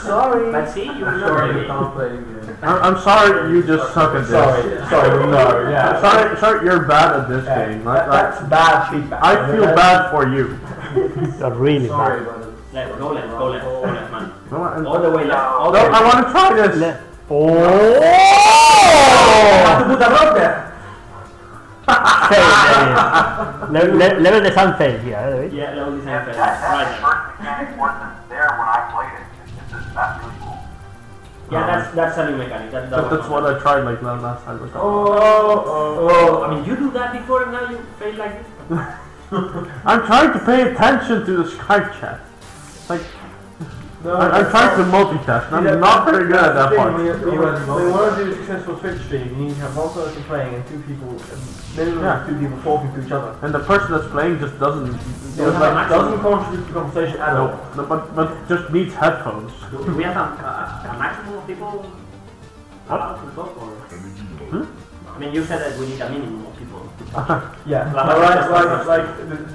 S3: sorry.
S6: But see, you
S7: Sorry,
S6: sorry.
S1: I'm sorry you just suck at this.
S3: Sorry, no, yeah.
S1: Sorry you're bad at this game.
S3: That's bad feedback.
S1: I feel bad for you.
S9: You're really
S3: Sorry,
S9: bad.
S3: brother.
S6: Go left, man.
S1: No,
S6: All the way left. All the
S1: no,
S6: way
S1: I
S6: left.
S1: want to try this.
S9: Oh!
S3: Have to put that up there.
S9: Level the sunset here, right?
S6: Yeah, level design
S5: Yeah,
S6: phase.
S5: that
S6: Right
S5: first mechanic wasn't there when I played it. That's really cool.
S6: there. Yeah, that's a new mechanic.
S1: That's what I tried like last time. Like,
S6: Oh, I mean, you do that before and now you fail like this?
S1: I'm trying to pay attention to the Skype chat. Like, I'm trying to multitask. And I'm not very good at that part.
S3: When you want to do a successful Twitch stream, you need to have one person playing and two people, minimum
S1: Yeah.
S3: two people talking to each other.
S1: And the person that's playing just doesn't
S3: Doesn't contribute to the conversation at all.
S1: no, but just needs headphones.
S6: Do we have a maximum of people allowed to talk or? I mean, you said that we need a minimum of people to talk.
S3: Yeah,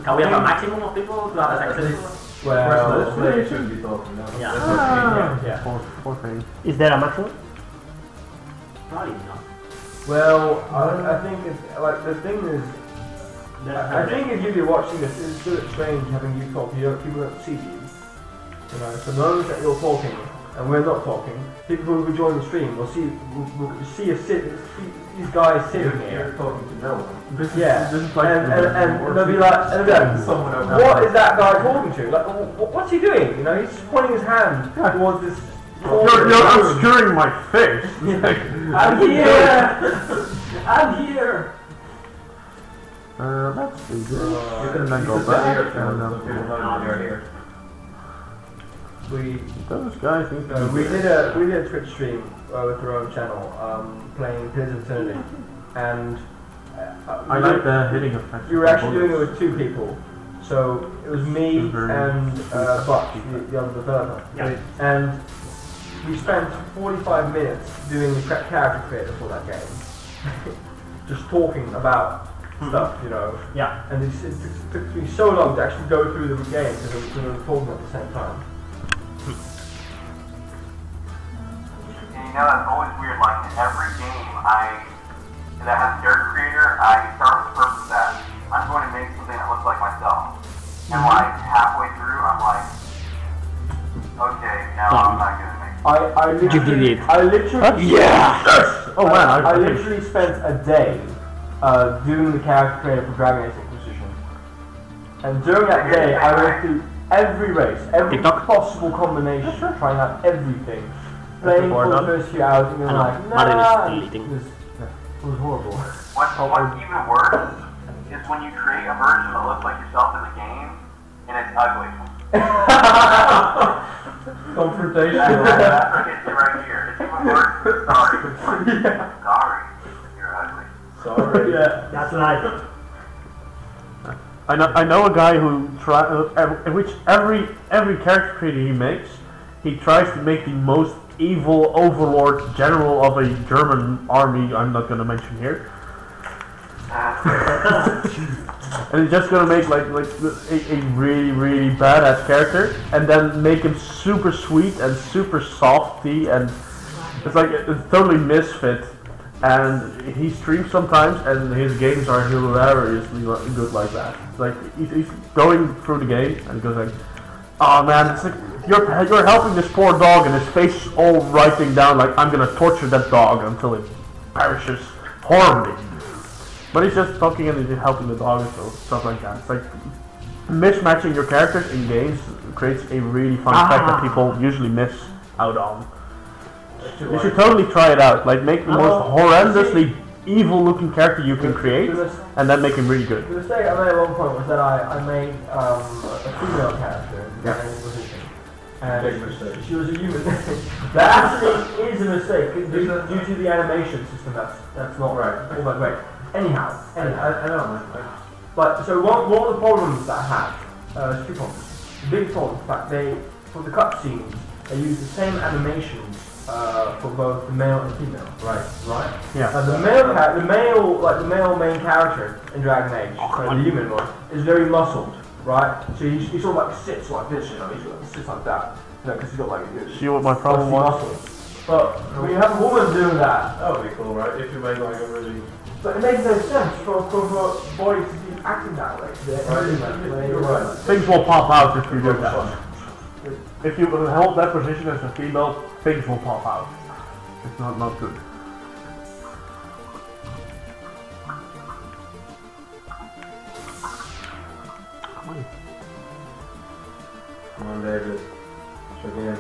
S6: Can we have a maximum of people to have a successful?
S3: Well,
S7: They should be talking now.
S6: Yeah.
S1: Poor thing.
S9: Is there a maximum?
S6: Probably not.
S3: well, I think it's like the thing is. I think if you're watching this, it's a bit strange having you talk. People don't see you. You know, so those that you're talking and we're not talking, people who will join the stream will see these guys sitting here.
S7: Talking to no one.
S3: Yeah,
S1: This is like
S3: and they'll be like,
S7: Someone else.
S3: what is that guy talking to? Like, what's he doing? You know, he's pointing his hand towards this.
S1: You're obscuring my face.
S3: I'm here. I'm here.
S1: Let's do this. And then go back. And then
S7: Those guys need to
S3: we did a Twitch stream with our own channel, playing Pillars of Eternity, and
S7: I like the hitting effect.
S3: you were actually doing it with 2 people. So it was me and Buck, the other developer, and we spent 45 minutes doing the character creator for that game, just talking about stuff, you know.
S9: Yeah.
S3: And it took me so long to actually go through the game because we were talking at the same time.
S5: And you know, that's always weird. Like in every game that has a character creator, I start with the purpose that I'm going to make something that looks like myself. And like halfway through, I'm like, okay, now I'm not gonna make it.
S3: I literally
S7: Oh man,
S3: I literally spent a day doing the character creator for Dragon Age Inquisition. And during that day, I went through every race, every possible combination, trying out everything. Playing for the first few hours and being like, nah, it was horrible.
S5: What's even worse is when you create a version that looks like yourself in the game, and it's ugly.
S7: confrontation.
S5: That's what gets you right here. It's even worse. Sorry. Sorry. You're ugly.
S7: Sorry.
S9: Yeah, that's right.
S1: I know a guy who which every character creator he makes, he tries to make the most evil overlord general of a German army. I'm not going to mention here. And he's just gonna make like a really badass character, and then make him super sweet and super softy, and it's like it's totally misfit. And he streams sometimes, and his games are hilariously good like that. It's like he's going through the game, and he goes like, "Oh man, it's like you're helping this poor dog, and his face is all writing down like I'm gonna torture that dog until it perishes horribly." But he's just talking and he's helping the dog and stuff like that. It's like mismatching your characters in games creates a really fun effect that people usually miss out on. You should totally try it out. Like make the most horrendously evil looking character you can create and then make him really good.
S3: The mistake I made at one point was that I made a female character in the Inquisition. And she was a human. That actually is a mistake due to the animation system. That's not right. All that great. Anyhow,
S7: I know, man.
S3: but so one of the problems that I had, 2 problems. The big problem, in fact, for the cutscenes, they use the same animations for both the male and female. Right.
S1: Yeah.
S3: The male main character in Dragon Age, the human one, is very muscled, right? So he sort of like sits like this, you know, he sits like that, you know, because he's got like
S1: See what my problem was?
S3: muscles. But when you have a woman doing that,
S7: That would be cool, right? If you made like a really...
S3: but it makes no sense for a boy to be acting that way.
S7: You're right.
S1: Things will pop out if you do that. If you hold that position as a female, things will pop out. It's not good.
S7: Come on, David. Check in.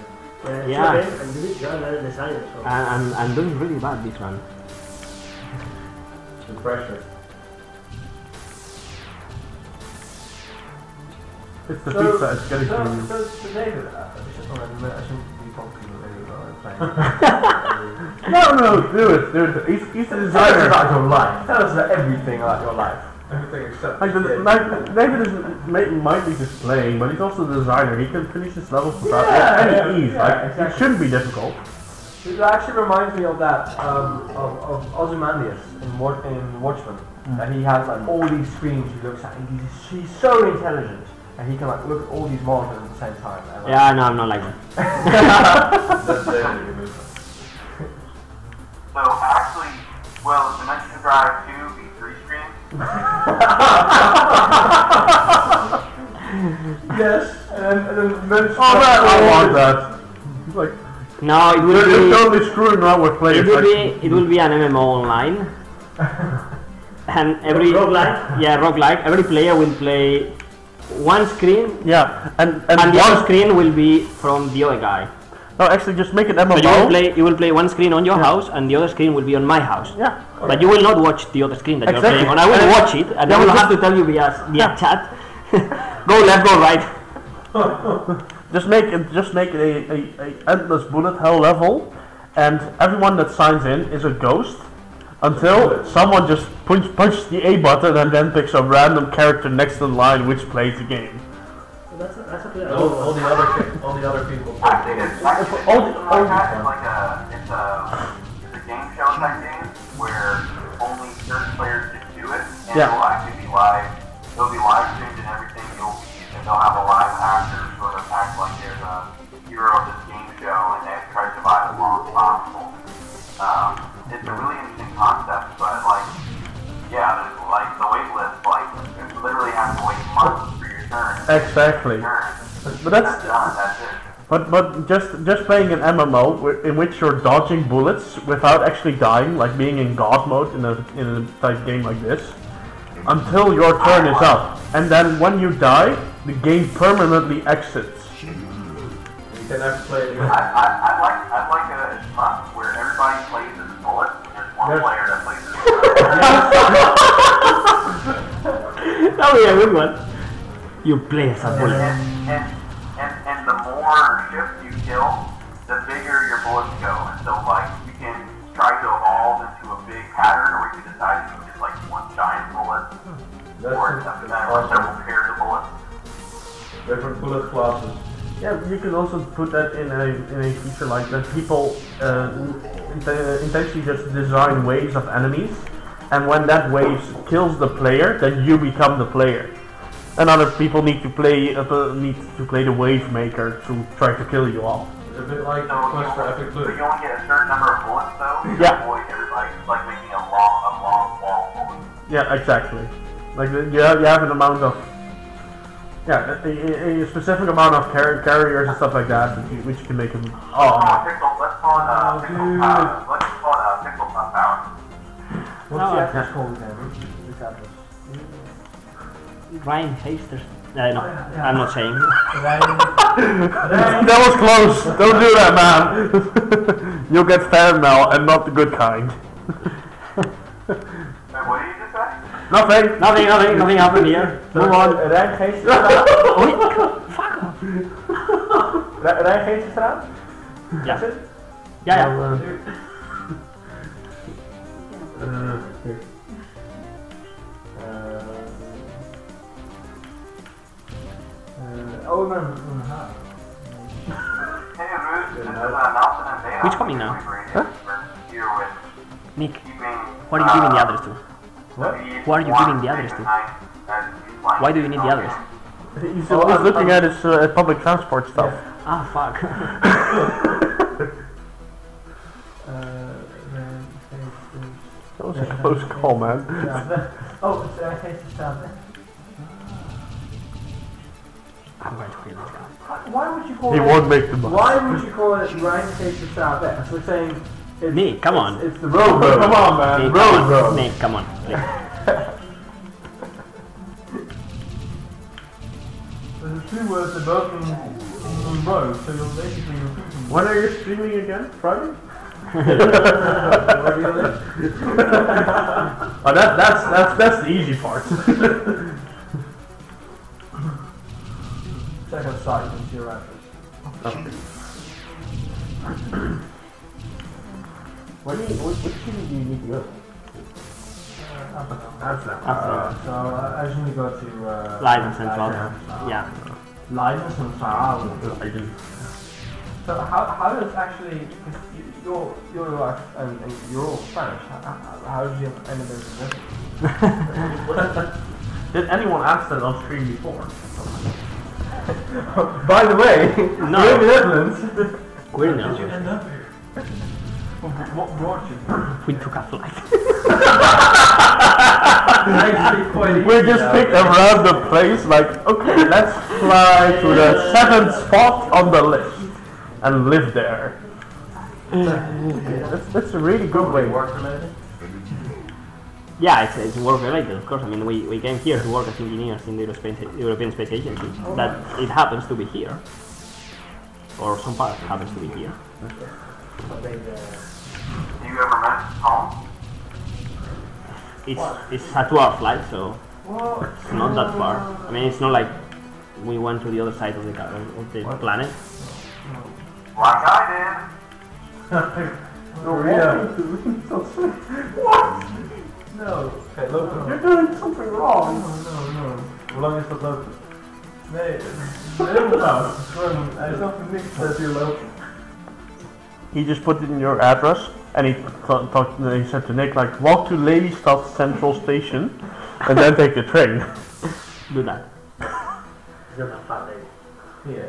S2: Yeah.
S9: Okay, and you are the designer, so.
S2: I'm doing really bad this one.
S7: The pressure.
S1: It's the pizza, it's getting to you.
S3: So David, I shouldn't be talking playing.
S1: No, do it. He's the
S3: Tell us
S1: designer.
S3: about your life. Tell us everything about your life.
S7: Everything except...
S1: David might be just playing, but he's also the designer. He can finish this level without any ease.
S3: exactly.
S1: It shouldn't be difficult.
S3: It actually reminds me of that, of Ozymandias in Watchmen. That he has like all these screens he looks at, and he's so intelligent, and he can like look at all these monitors at the same time. And, like,
S2: Yeah, no, I'm not like that.
S7: That's David.
S5: So actually, will the Dimension Drive 2 be 3 screens?
S3: Yes, and then
S1: Oh man, I want that. He's like,
S2: No, it will
S1: you're
S2: be.
S1: totally screwing around with players.
S2: It will be an MMO online. And every roguelike. Every player will play one screen,
S1: Yeah, and
S2: and the
S1: one
S2: other screen will be from the other guy.
S1: No, actually, just make it
S2: So
S1: MMO.
S2: you will play one screen on your house, and the other screen will be on my house.
S1: Yeah.
S2: But you will not watch the other screen that you're
S1: Exactly.
S2: playing on. I will watch it, and I will have to tell you via chat. Go left, go right.
S1: Just make a endless bullet hell level, and everyone that signs in is a ghost until someone just punches the A button and then picks a random character next in line which plays the game.
S9: That's a good
S7: All the other people.
S5: I think it's like it's a game show type game where only certain players can do it, and
S1: Yeah.
S5: it'll actually be live. It'll be live streamed and everything. They'll have a live actor sort of act like they're the hero of this game show, and they try to survive as long as possible. It's a really interesting concept, but like, yeah, there's like the wait list, like you literally have to wait months for your turn.
S1: Exactly. But that's
S5: done. That's it.
S1: but just playing an MMO in which you're dodging bullets without actually dying, like being in God mode in a type game like this, until your turn is up, and then when you die, the game permanently exits.
S7: You can never play it again.
S5: I'd like a shmup where everybody plays as a bullet, and there's one player that plays as a bullet.
S2: That would be a good one. You play as a bullet.
S5: And the more ships you kill, the bigger your bullets go. And so like you can try to evolve into a big pattern, or you can decide to do just like one giant bullet, or several pairs of bullets.
S7: Different bullet classes.
S1: Yeah, you can also put that in a feature like that. People intentionally just design waves of enemies, and when that wave kills the player, then you become the player. And other people need to play the wave maker to try to kill you all.
S7: A bit like
S5: So
S7: Quest for Epic
S5: you
S7: Loot.
S5: only get a certain number of bullets though. To
S1: Yeah.
S5: avoid everybody like making a long bullet.
S1: Yeah, exactly. Like you have an amount of a specific amount of carriers and stuff like that, which you can make them.
S5: Let's call it pixel power.
S3: What's the address called then? This address.
S2: Ryan Hasters. No, I'm not saying.
S1: That was close. Don't do that, man. You'll get fan mail and not the good kind.
S5: What did you just say?
S1: Nothing.
S2: Nothing happened here.
S1: Move on.
S3: Rijn geeft
S2: Fuck off.
S3: Rijn geeft het eraan?
S2: Ja.
S3: That's it?
S2: Ja.
S3: Oh, no.
S5: Hey, Ruth, this is Nelson and Dana.
S2: Which coming now?
S5: Huh? Here with
S2: Nick,
S5: keeping.
S2: what are you giving the address to?
S3: What?
S2: Who are you giving the address to? Why do you need the address?
S1: He's looking at his public transport stuff.
S2: Ah, fuck.
S1: That was a close call, man.
S3: Oh, it's Rijn geeft het eraan.
S2: I'm going to kill this guy.
S3: Why would you call
S1: He
S3: it?
S1: won't make the bus.
S3: Why would you call it Rijn geeft het eraan? That's like saying. It's,
S2: Nick, come on.
S3: It's the road. Come on, man.
S2: Nick,
S3: Road,
S2: come
S3: bro.
S2: on. Nick, come on. Please.
S3: There's two words that both mean road, so you're basically repeating.
S1: When are you streaming again? Friday? Oh, that's the easy part.
S3: Check out site and see your address.
S1: Okay.
S3: Which city do you need to go?
S2: After
S3: So I usually go to
S2: Leiden Central.
S3: Leiden.
S2: Yeah.
S3: Leiden Central. So how does actually, cause you're like, and you're all Spanish, how did you end up in this?
S1: Did anyone ask that on stream before?
S3: By the way,
S2: No.
S3: we're in the Netherlands.
S2: We're in the
S3: end up here? What brought you?
S2: We took a flight.
S1: We just picked a random place, like, okay, let's fly to the 7th spot on the list and live there. That's a really good way.
S3: Work related?
S2: Yeah, it's work related, of course. I mean, we came here to work as engineers in the European Space Agency. That it happens to be here, or some part happens to be here.
S5: Do you ever miss home?
S2: It's a 2-hour flight, so it's not that far. I mean, it's not like we went to the other side of the planet.
S5: Like I did.
S3: What? No.
S7: Okay, lopen.
S3: You're doing something wrong.
S7: No. Hoe lang is dat lopen?
S3: Nee, het is heel fout. Hij is nog niks dat je loopt.
S1: He just put it in your address, and he he said to Nick, like, walk to Lelystad Central Station, and then take the train. Do that.
S6: It's not that far, Dave.
S3: Yeah.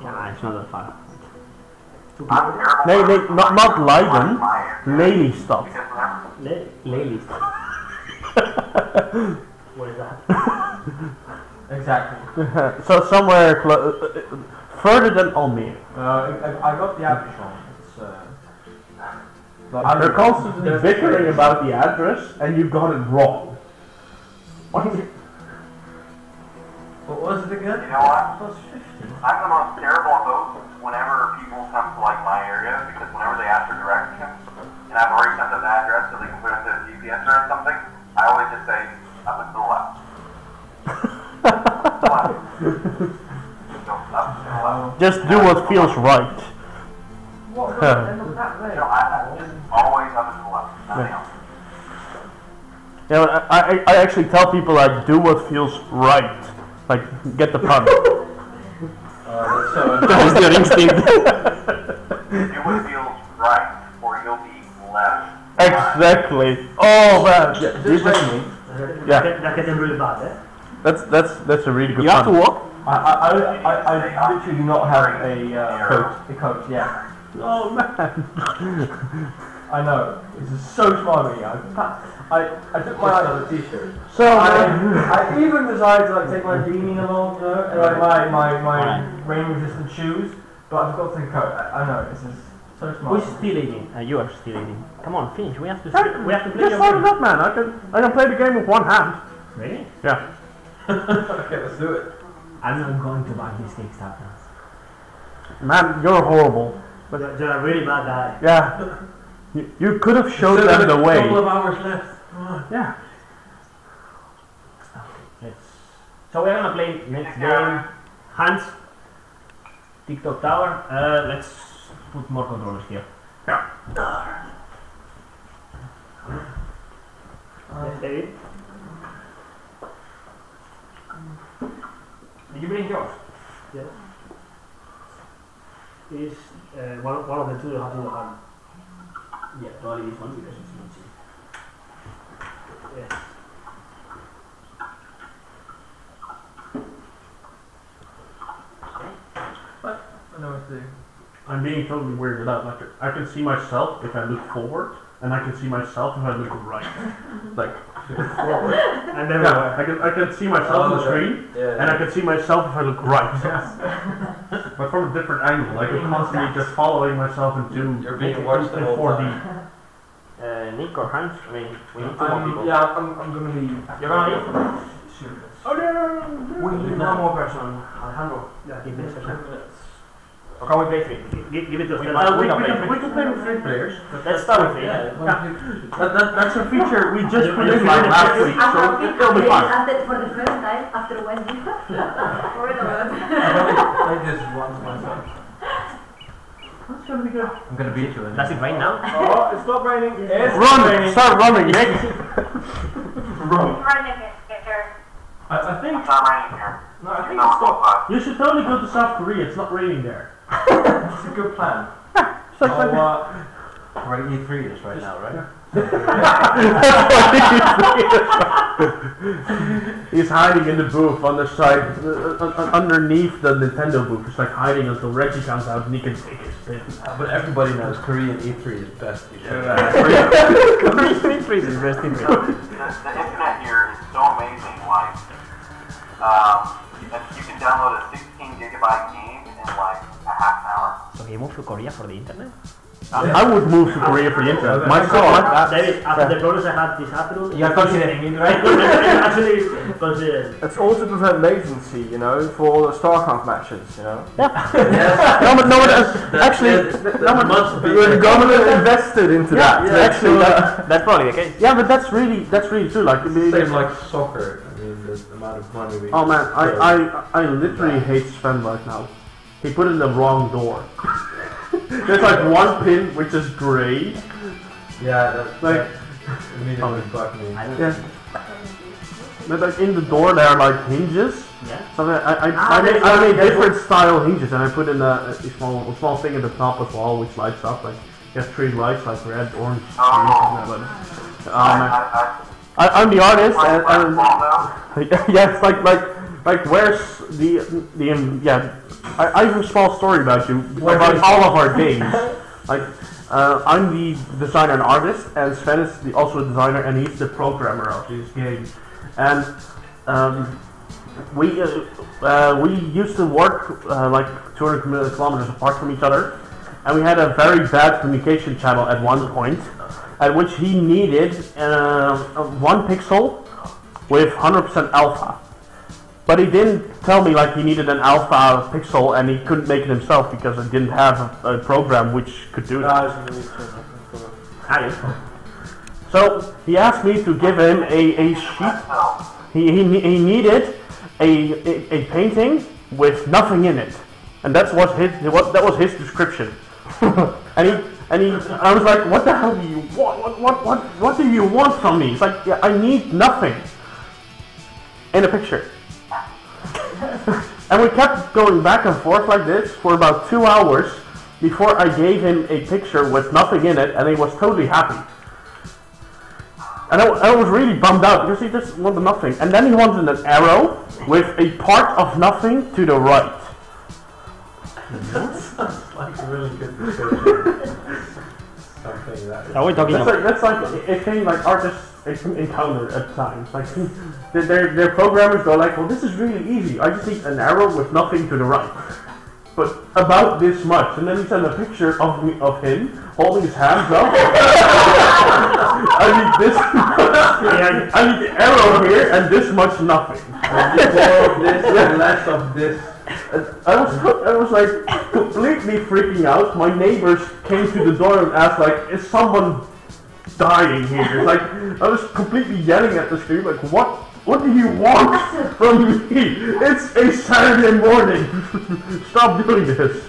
S2: Yeah, it's not that far.
S5: I'm terrible.
S1: Nee, not Leiden,
S5: My
S1: Lelystad.
S5: Because whenever
S2: Ladies.
S6: What is that?
S3: Exactly.
S1: So somewhere further than Almere.
S3: I got the address wrong. It's
S1: They're constantly bickering about the address, and you got it wrong.
S3: what was it again?
S5: You know what?
S3: Plus 50.
S5: I'm the most terrible at those whenever people come to like my area, because whenever they ask for directions, and I've already sent them the address so they can put it into a GPS or something, I always just say, up and to the left. Left. Just go up and to the left.
S1: Just do what feels right.
S3: What was the end of that
S5: You
S3: way?
S5: know, I just always up and to the left, nothing else.
S1: Yeah, I actually tell people like do what feels right. Like get the pun.
S3: That's so
S1: That was their instinct.
S5: Do what feels right, or you'll be left.
S1: Exactly. Oh man. You just- Yeah.
S6: That gets really bad, eh?
S1: That's a really good
S2: You have to
S1: pun.
S2: walk?
S3: I literally do not have a coat, yeah.
S1: Oh man.
S3: I know. This is so smart of me. I took my t-shirt.
S1: So
S3: I even decided to like take my beanie along, and like my rain resistant shoes, but I forgot to take a coat. I know, this is so smart.
S2: Who's still eating? You are still eating. Come on, finish. We have to play
S1: just
S2: your
S1: start it
S2: game.
S1: up, man. I can play the game with one hand.
S2: Really?
S1: Yeah.
S3: Okay, let's do it.
S6: I'm not going to buy this Kickstarter.
S1: Man, you're horrible.
S6: You're a really bad guy.
S1: Yeah. You could have showed them the way.
S7: A couple of hours left. Come on.
S1: Yeah.
S2: So we're gonna play next game. Hans. TikTok Tower. Let's put more controllers here.
S6: Yes, David?
S2: Did you bring yours?
S6: Yes. Is one of the two you have in your hand.
S2: Yeah, probably this one because it's not cheap.
S6: Yes.
S3: I know what to do.
S1: I'm being totally weirded out. Like I can see myself if I look forward, and I can see myself if I look right. Like forward.
S6: And then
S1: Yeah, I can see myself on the screen,
S3: Yeah.
S1: and I can see myself if I look right. But from a different angle. Like I'm constantly just following myself into
S7: You're being watched the
S1: in
S7: whole
S1: 4D.
S2: Nick or Hans? I mean, we need two more people.
S3: Yeah, I'm gonna be.
S2: You're gonna leave?
S3: Serious.
S1: Oh no!
S2: We need one more person. Alejandro.
S6: Yeah, give me a second.
S2: Or can we play three?
S6: Give it to us.
S1: We can play with 3 players.
S2: Let's start with three.
S1: That's a feature we just produced like last week, so it'll be fun.
S8: For the first time after Wednesday.
S7: I just want myself.
S1: That's gonna be good.
S7: I'm gonna beat you in
S2: Does it rain now?
S3: Oh, it's not raining. It's
S1: Run!
S3: raining.
S1: Start running, Nick!
S7: Run.
S3: I think.
S5: It's not raining here.
S3: No, I think
S5: No,
S3: it's
S5: it's
S3: stopped.
S1: You should totally go to South Korea, it's not raining there.
S3: It's a good plan.
S7: We're at E3 is right now, right?
S1: He's hiding in the booth on the side, underneath the Nintendo booth. It's like hiding until Reggie comes out and he can take his spin.
S7: But everybody knows Korean E3 is best.
S2: Korean E3 is best in
S5: The internet here is so amazing. Like, you can download a 16 gigabyte game in like a half an hour.
S2: So he moved to Korea for the internet?
S10: I would move to Korea for the internet. My son,
S9: David, after the progress I had this afternoon,
S6: You're considering it, right?
S9: I'm actually considering.
S3: It's also to prevent latency, you know, for the StarCraft matches, you know.
S10: The government invested into that.
S3: Yeah,
S10: Actually,
S2: That's probably the case.
S10: yeah, but that's really true. Like,
S7: Same like soccer. I mean, the amount of money we.
S10: oh man, I literally hate Sven right now. He put in the wrong door. There's like one pin which is gray.
S7: Yeah, that's
S10: Like,
S7: immediately bugged me.
S10: yeah. But like in the door there are like hinges.
S2: Yeah.
S10: So I made different style hinges and I put in a small thing at the top as well which lights up. Like you have 3 lights like red, orange, green, I'm the artist and yeah, it's like where's the yeah. I have a small story about you, about all of our games. Like, I'm the designer and artist, and Sven is also a designer, and he's the programmer of this game. And we used to work like 200 kilometers apart from each other, and we had a very bad communication channel at one point, at which he needed 1 pixel with 100% alpha. But he didn't tell me like he needed an alpha pixel and he couldn't make it himself because I didn't have a program which could do that. So he asked me to give him a sheet. He needed a painting with nothing in it, and that was his description. and I was like, what the hell do you want? What do you want from me? It's like, yeah, I need nothing in a picture. And we kept going back and forth like this for about 2 hours before I gave him a picture with nothing in it, and he was totally happy. And I was really bummed out because he just wanted nothing. And then he wanted an arrow with a part of nothing to the right.
S7: That's like a really good description. Something that.
S2: Are we talking about?
S10: That's like a thing like artists encounter at times. Like their programmers go like, well, this is really easy. I just need an arrow with nothing to the right, but about this much. And then he sent a picture of him holding his hands up. I need this. I need the arrow here and this much nothing.
S7: More of this and less of this.
S10: I was like completely freaking out. My neighbors came to the door and asked like, is someone dying here? Like, I was completely yelling at the screen like, what do you want from me? It's a Saturday morning. Stop doing this.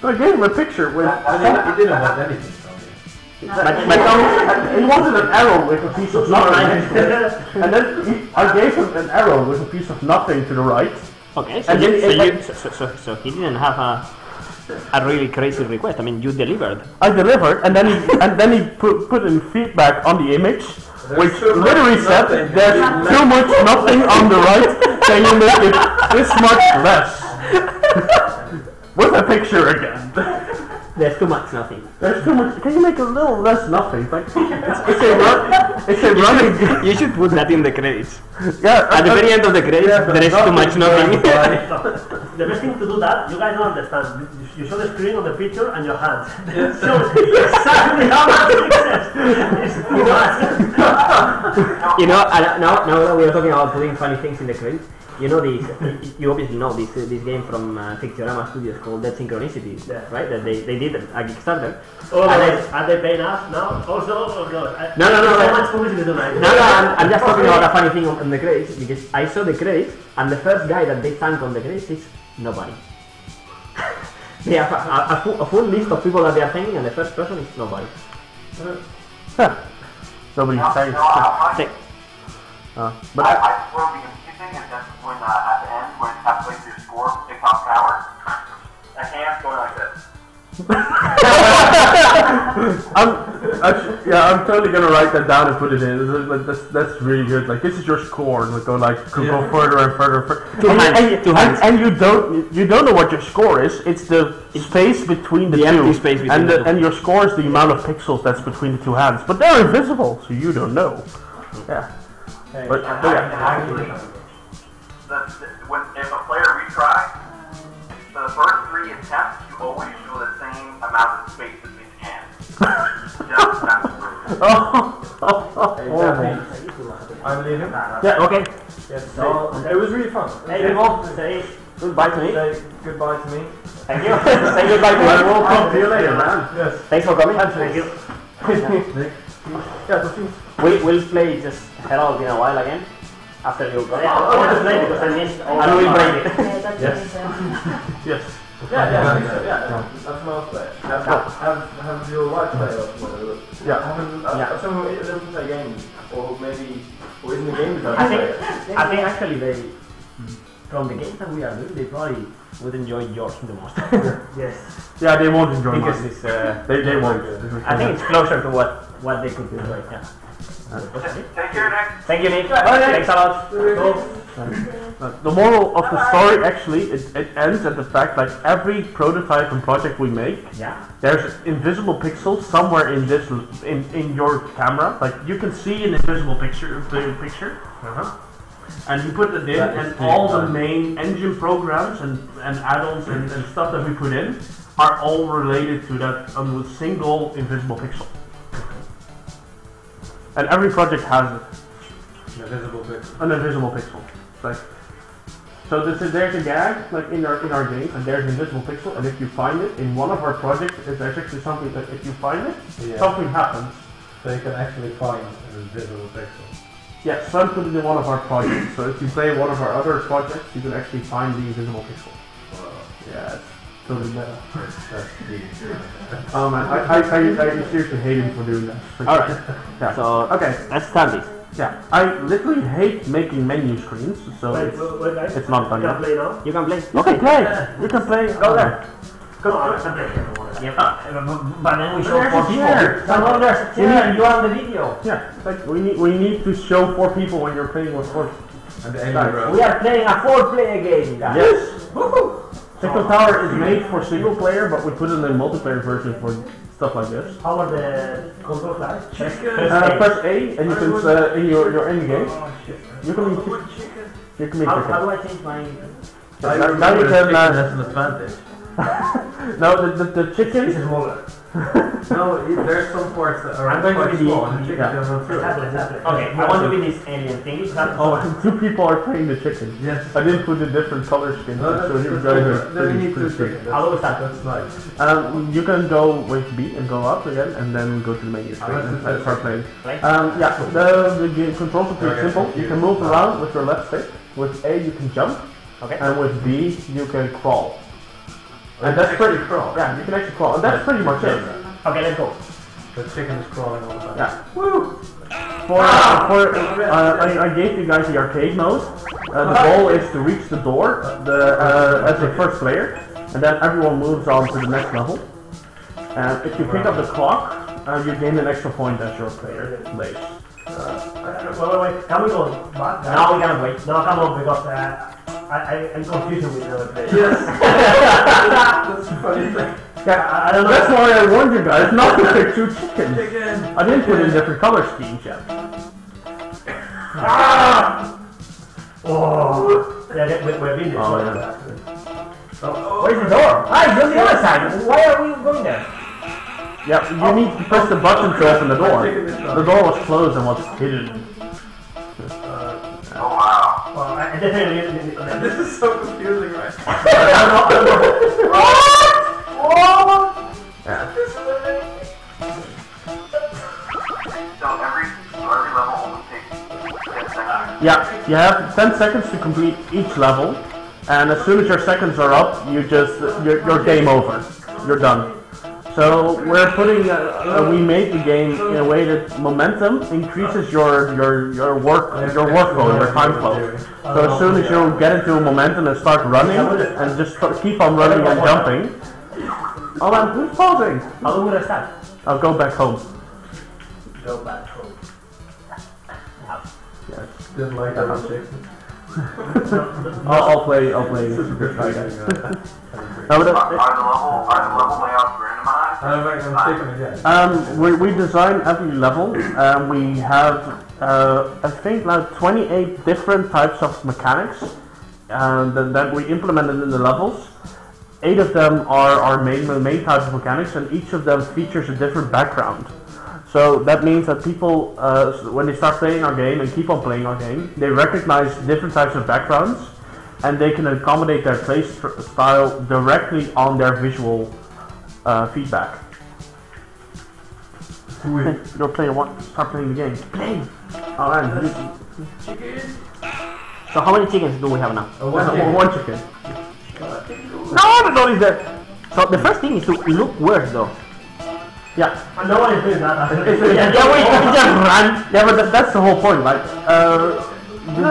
S10: So I gave him a picture with
S7: He didn't want anything from me.
S10: he wanted an arrow with a piece of nothing. And then I gave him an arrow with a piece of nothing to the right.
S2: Okay,
S10: So
S2: he didn't have a really crazy request. I mean, you delivered.
S10: I delivered, and then he put in feedback on the image, which literally said there's too much nothing on the right. Can you make it this much less? With a picture again.
S2: There's too much nothing.
S10: There's too much. Can you make a little less nothing? Like it's a running.
S2: You should put that in the credits.
S10: Yeah.
S2: At the very end of the credits, there is too much nothing.
S9: The best thing to do that, you guys don't understand. You show the screen on the picture and your hands. Show exactly how much it is.
S2: You know, now that we are talking about putting funny things in the credits, you know this. You obviously know this game from Picturama Studios called Dead Synchronicity, right? That they did a Kickstarter.
S9: Oh, are they paying us now? Also, oh god.
S2: No.
S9: So much publicity tonight.
S2: No, I'm just talking about a funny thing on the credits because I saw the credits and the first guy that they thank on the credits is nobody. They have a full list of people that they are thanking and the first person is nobody.
S10: Nobody thanks.
S5: But I swear we can skip and that's when at the end when it calculates your score for TikTok Tower, a hand's going like this.
S10: I'm totally gonna write that down and put it in. That's really good. Like, this is your score, and go further and further. And you don't know what your score is. It's the space between the two,
S2: empty space between the two.
S10: And your score is the amount of pixels that's between the two hands. But they're invisible, so you don't know. Yeah. But
S5: if a player retries, for the first 3 attempts, you always show the same amount of space between the hands. Just absolutely.
S3: I'm leaving.
S2: Yeah, okay.
S3: Yes, so it was really fun.
S2: Hey, Wolf, say goodbye to me.
S3: Say goodbye to me.
S2: Thank you. Say goodbye to us.
S10: We'll talk to you later, man.
S3: Yes.
S2: Thanks for coming.
S3: Thank
S2: you.
S3: Yeah, so please.
S2: We'll play just Herald in a while again. After you go.
S9: I want to play because I missed all
S2: And we'll break it.
S10: Yes.
S3: Yeah, that's my play. Have your wife play or
S10: Yeah.
S3: Someone who doesn't play games, or maybe who isn't a game designer.
S2: I think actually they, from the games that we are doing, they probably would enjoy yours the most.
S9: Yes.
S10: Yeah, they won't enjoy
S2: Because
S10: mine.
S2: it's,
S10: They won't.
S2: I think it's closer to what they could do right now.
S5: Take care, Nick.
S2: Thank you, Nick. Thanks a lot.
S10: The moral of the story actually it ends at the fact like every prototype and project we make,
S2: Yeah.
S10: there's invisible pixels somewhere in this in your camera. Like you can see an invisible picture. And you put it in, and all the main engine programs and add-ons and stuff that we put in are all related to that single invisible pixel. And every project has an invisible pixel. Like, so there's a gag like in our games, and there's an invisible pixel, and if you find it in one of our projects, there's actually something that if you find it, something happens.
S7: So you can actually find an invisible pixel.
S10: Yeah, Sven put it in one of our projects, so if you play one of our other projects, you can actually find the invisible pixel. Yeah, it's totally meta.
S7: That's deep.
S10: Oh man, I seriously hate him for doing that.
S2: Alright.
S10: Yeah.
S2: So,
S10: Okay.
S2: let's start this.
S10: Yeah, I literally hate making menu screens, so
S9: Wait, guys.
S10: it's not done
S9: You can
S10: yet.
S9: play now.
S2: You can play.
S10: You can play. You can play. Go there.
S9: No, I can play.
S2: Yeah. But then we show
S10: There's
S2: four
S10: a
S2: people.
S10: chair.
S2: Someone there's a chair and you are on the video.
S10: Yeah, like we need to show 4 people when you're playing with 4.
S7: And the alien road.
S2: We are playing a 4-player game, guys.
S10: Yes. Woohoo! Signal Tower is made for single player, but we put it in a multiplayer version for stuff like this.
S9: How are the controls like?
S10: Press A, and you can in your end game. You can meet
S2: How do I change my...
S10: now you can.
S7: That's an advantage.
S10: No, the chicken.
S9: This is smaller.
S7: No, there's some parts that are
S2: I'm going to
S7: quite
S2: be the-
S7: small and the chicken
S10: yeah.
S7: can run through it.
S9: Exactly.
S2: Okay, I want to be this alien thing.
S10: Oh, and 2 people are playing the chicken.
S7: Yes.
S10: I didn't put the different color skins,
S7: No,
S10: so you
S7: that's
S10: guys
S7: good.
S10: are
S7: Then we need
S10: pretty
S7: to
S10: pretty
S7: chicken.
S2: How do we start?
S7: That's nice.
S10: You can go with B and go up again, and then go to the menu screen and start playing.
S2: Right?
S10: Yeah, the game controls are pretty simple. You can move around with your left stick. With A, you can jump,
S2: Okay.
S10: and with B, you can crawl. And that's pretty
S7: crawl.
S10: Yeah, you can actually crawl, and that's pretty much it.
S2: Okay, let's go.
S7: The chicken is crawling all the time.
S10: Yeah. Woo! I gave you guys the arcade mode. The goal is to reach the door as the first player, and then everyone moves on to the next level. And if you pick up the clock, you gain an extra point as your player plays.
S9: Wait. Can we go back?
S2: Now we can wait.
S9: No, come on, because I'm confused with the other players.
S7: Yes. That's a funny thing.
S10: Yeah, I don't know. That's why I warned you guys not to pick 2 chickens. I didn't put in different color schemes yet.
S9: Oh, yeah, we're in this.
S10: Oh,
S9: yeah.
S2: Where's the door? Ah, it's on the other side. Why are we going there?
S10: Yeah, you need to press the button to open the door. The door was closed and was hidden.
S5: Oh wow.
S9: Well, I definitely.
S7: This is so confusing, right?
S10: Yeah.
S5: So every level only takes 10 seconds.
S10: Yeah, you have 10 seconds to complete each level, and as soon as your seconds are up, you're game over. You're done. So we're putting, we made the game in a way that momentum increases your workflow, your time flow. So as soon as you get into a momentum and start running, and just keep on running and jumping. Oh man, who's pausing?
S2: How do we start?
S10: I'll go back home.
S9: Go back home.
S10: Yes.
S7: Didn't like that handshake.
S10: I'll play Super Shy Guy.
S5: Are the level layouts randomized?
S7: I'm chicken again.
S10: We design every level. We have, I think, now 28 different types of mechanics that we implemented in the levels. 8 of them are our main types of mechanics, and each of them features a different background. So that means that people, when they start playing our game and keep on playing our game, they recognize different types of backgrounds, and they can accommodate their play style directly on their visual feedback. Your player start playing the game. Play! Alright.
S2: So how many chickens do we have now?
S10: One chicken.
S2: No, no, is there. So the first thing is to look worse though.
S10: Yeah.
S9: And no one is doing that.
S10: Yeah, we just run. Yeah, but that's the whole point. Like, we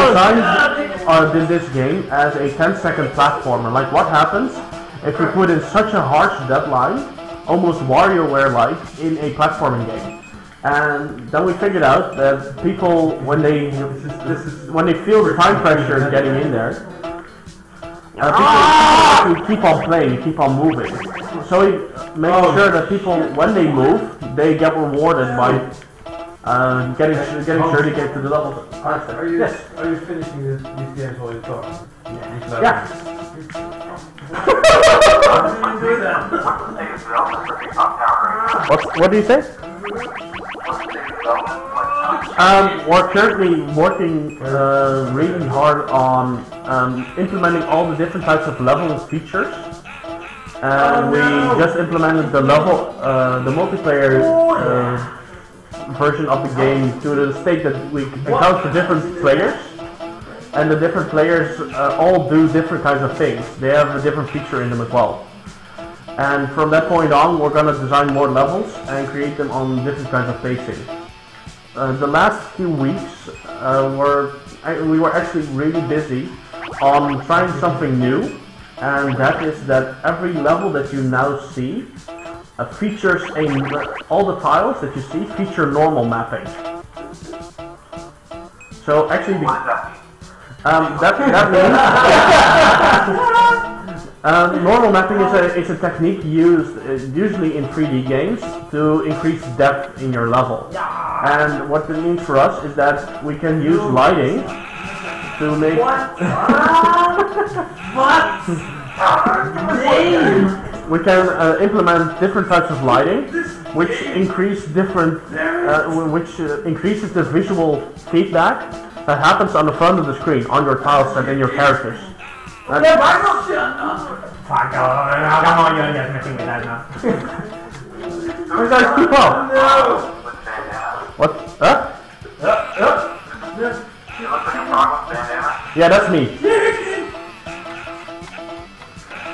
S10: designed this game as a 10-second platformer. Like, what happens if we put in such a harsh deadline, almost WarioWare-like, in a platforming game? And then we figured out that people, when they feel the time pressure getting in there, people keep on playing, keep on moving. So we make sure that people, when they move, they get rewarded by getting sure to get to the level.
S7: Are you finishing these games while you talk?
S10: Yeah. What do you say? We're currently working really hard on implementing all the different types of level features. And we just implemented the multiplayer version of the game to the state that we account for different players. And the different players all do different kinds of things. They have a different feature in them as well. And from that point on, we're going to design more levels and create them on different kinds of pacing. The last few weeks, we were actually really busy on trying something new, and that is that every level that you now see features all the tiles that you see feature normal mapping. So actually, that means normal mapping is a technique used usually in 3D games to increase depth in your level. And what it means for us is that we can use lighting to make. We can implement different types of lighting, which increases the visual feedback that happens on the front of the screen, on your tile set and your characters.
S9: Fuck, come on, you're just messing with that now.
S10: You guys keep up! What? Huh? Yeah, that's me.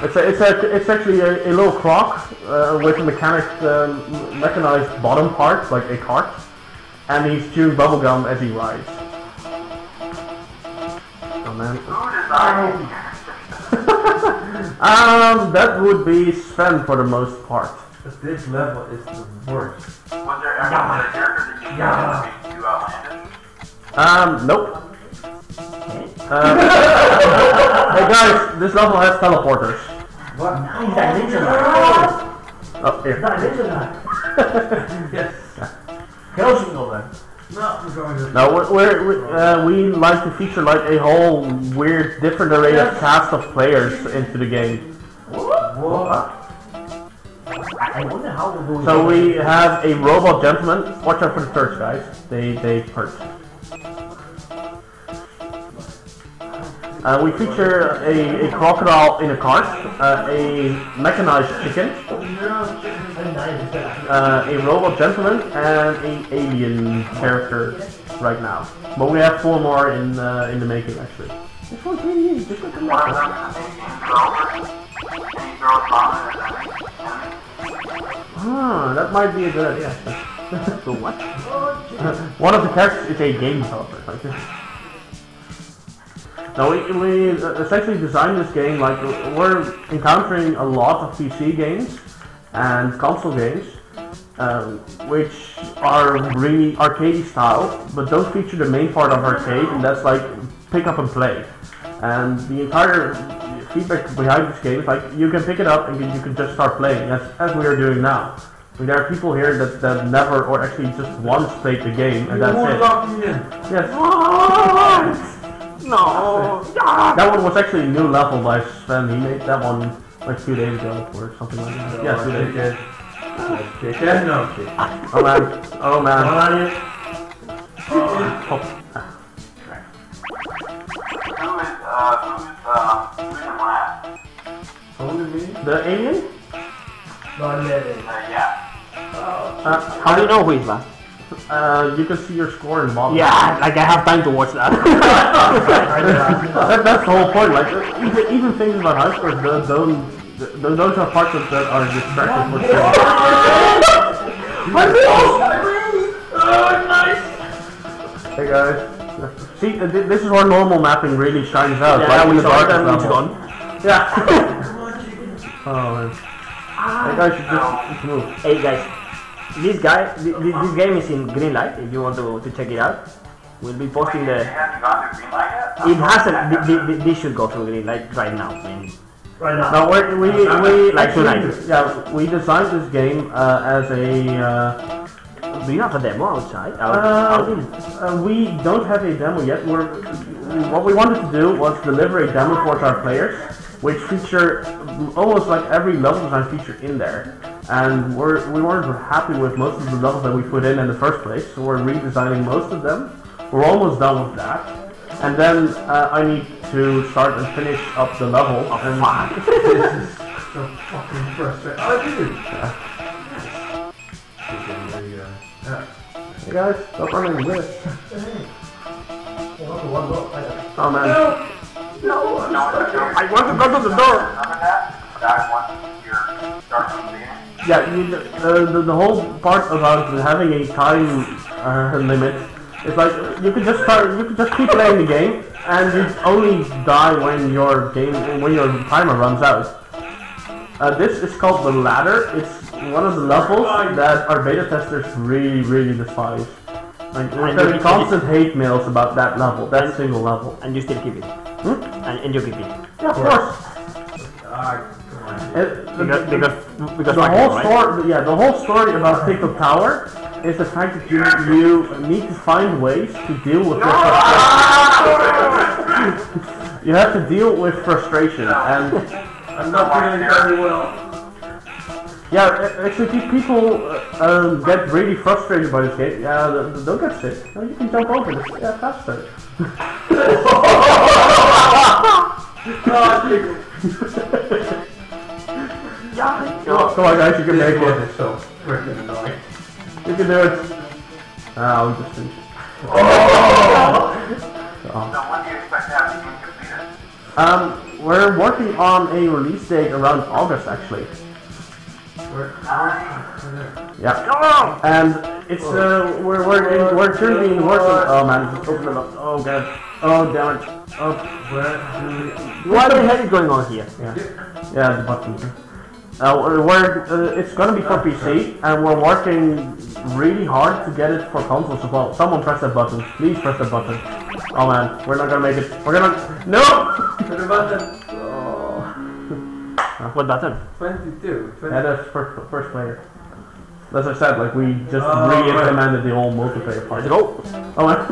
S10: It's actually a little croc with a mechanized bottom part, like a cart, and he's chewing bubblegum as he rides. Oh man. That would be Sven for the most part.
S7: But this level is the worst.
S5: Was there ever a character that you thought would be too outlandish?
S10: Nope. Hey guys, this level has teleporters.
S7: What?
S9: Nice, that ninja line.
S10: Oh, here.
S9: That ninja line.
S7: Yes.
S9: Hellsing over.
S7: No, we're going to...
S10: No, we like to feature like a whole weird, different array of cast of players into the game.
S9: What? I wonder how we're going.
S10: So we have a robot gentleman. Watch out for the turds, guys. They hurt. We feature a crocodile in a cart, a mechanized chicken, a robot gentleman, and an alien character right now. But we have 4 more in the making actually. This one's really easy, just like the last one. That might be a good idea. So what? One of the characters is a game developer. Like this. Now we essentially designed this game like we're encountering a lot of PC games and console games, which are really arcadey style, but don't feature the main part of arcade, and that's like pick up and play. And the entire feedback behind this game is like you can pick it up and you can just start playing, as we are doing now. I mean, there are people here that never or actually just once played the game, and that's it. Yes. No! That one was actually a new level by Sven. He made that one like 2 days ago or something like that. Yeah, 2 days.
S7: Chicken. Chicken? No chicken.
S10: Oh man. Oh man. Oh.
S5: Who's in last?
S10: The alien?
S5: Yeah.
S2: How do you know who is last?
S10: You can see your score in the bottom.
S2: Yeah, like I have time to watch that.
S10: That's the whole point. Like even things about high scores, those are parts of that are distracting for sure. Hey guys, see this is where normal mapping really shines out.
S2: Yeah,
S10: like in
S2: we
S10: the
S2: saw
S10: darkest
S2: that, it's
S10: level.
S2: gone.
S10: Yeah. Oh man. Hey guys, you just move.
S2: Hey guys, this game is in green light. If you want to check it out, we'll be posting
S5: It
S2: the.
S5: hasn't gone through green light yet?
S2: It hasn't. This should go through green light right now. I mean,
S9: Right now.
S10: No, we
S2: Like
S10: actually,
S2: tonight.
S10: yeah, we designed this game as a.
S2: do you have a demo outside?
S10: We don't have a demo yet. What we wanted to do was deliver a demo for our players, which feature almost like every level design feature in there. And we weren't happy with most of the levels that we put in the first place, so we're redesigning most of them. We're almost done with that. And then I need to start and finish up the level.
S7: This is so fucking frustrating. Oh, dude!
S10: Hey guys, stop running away. Oh man.
S5: No,
S10: I want to go to the door.
S5: Remember that? That once you're starting from the beginning?
S10: Yeah, the whole part about having a time limit is like you could just keep playing the game and you only die when your timer runs out. This is called the ladder. It's one of the levels that our beta testers really despise. Like there's constant hate mails about that level, that single level.
S2: and you still keep it. And you keep it.
S10: Yeah, of course.
S2: Because
S10: The whole story, the whole story about TikTok Tower is the fact that you need to find ways to deal with your frustration. You have to deal with frustration, and
S7: I'm not doing very well.
S10: yeah, actually, people get really frustrated by this game. Yeah, don't get sick. No, you can jump over this. Yeah, faster. Come on, guys, you can make it.
S7: It's so freaking annoying.
S10: You can do it. I'll just finish it.
S5: So when do you expect to have the game completed?
S10: We're working on a release date around August, actually. Yeah. And it's we're currently in the works of, oh man, just open it up. Oh god. Oh damn it. Oh.
S2: what the hell is going on here?
S10: Yeah, the button. It's gonna be for PC, and we're working really hard to get it for consoles as well. Someone press that button. Please press that button. Oh man, we're not gonna make it. We're gonna. No!
S7: Press the button.
S2: What button?
S7: 22.
S10: Yeah, that's first player. As I said, like we just re-implemented the whole multiplayer part.
S2: Let's go.
S10: Oh man.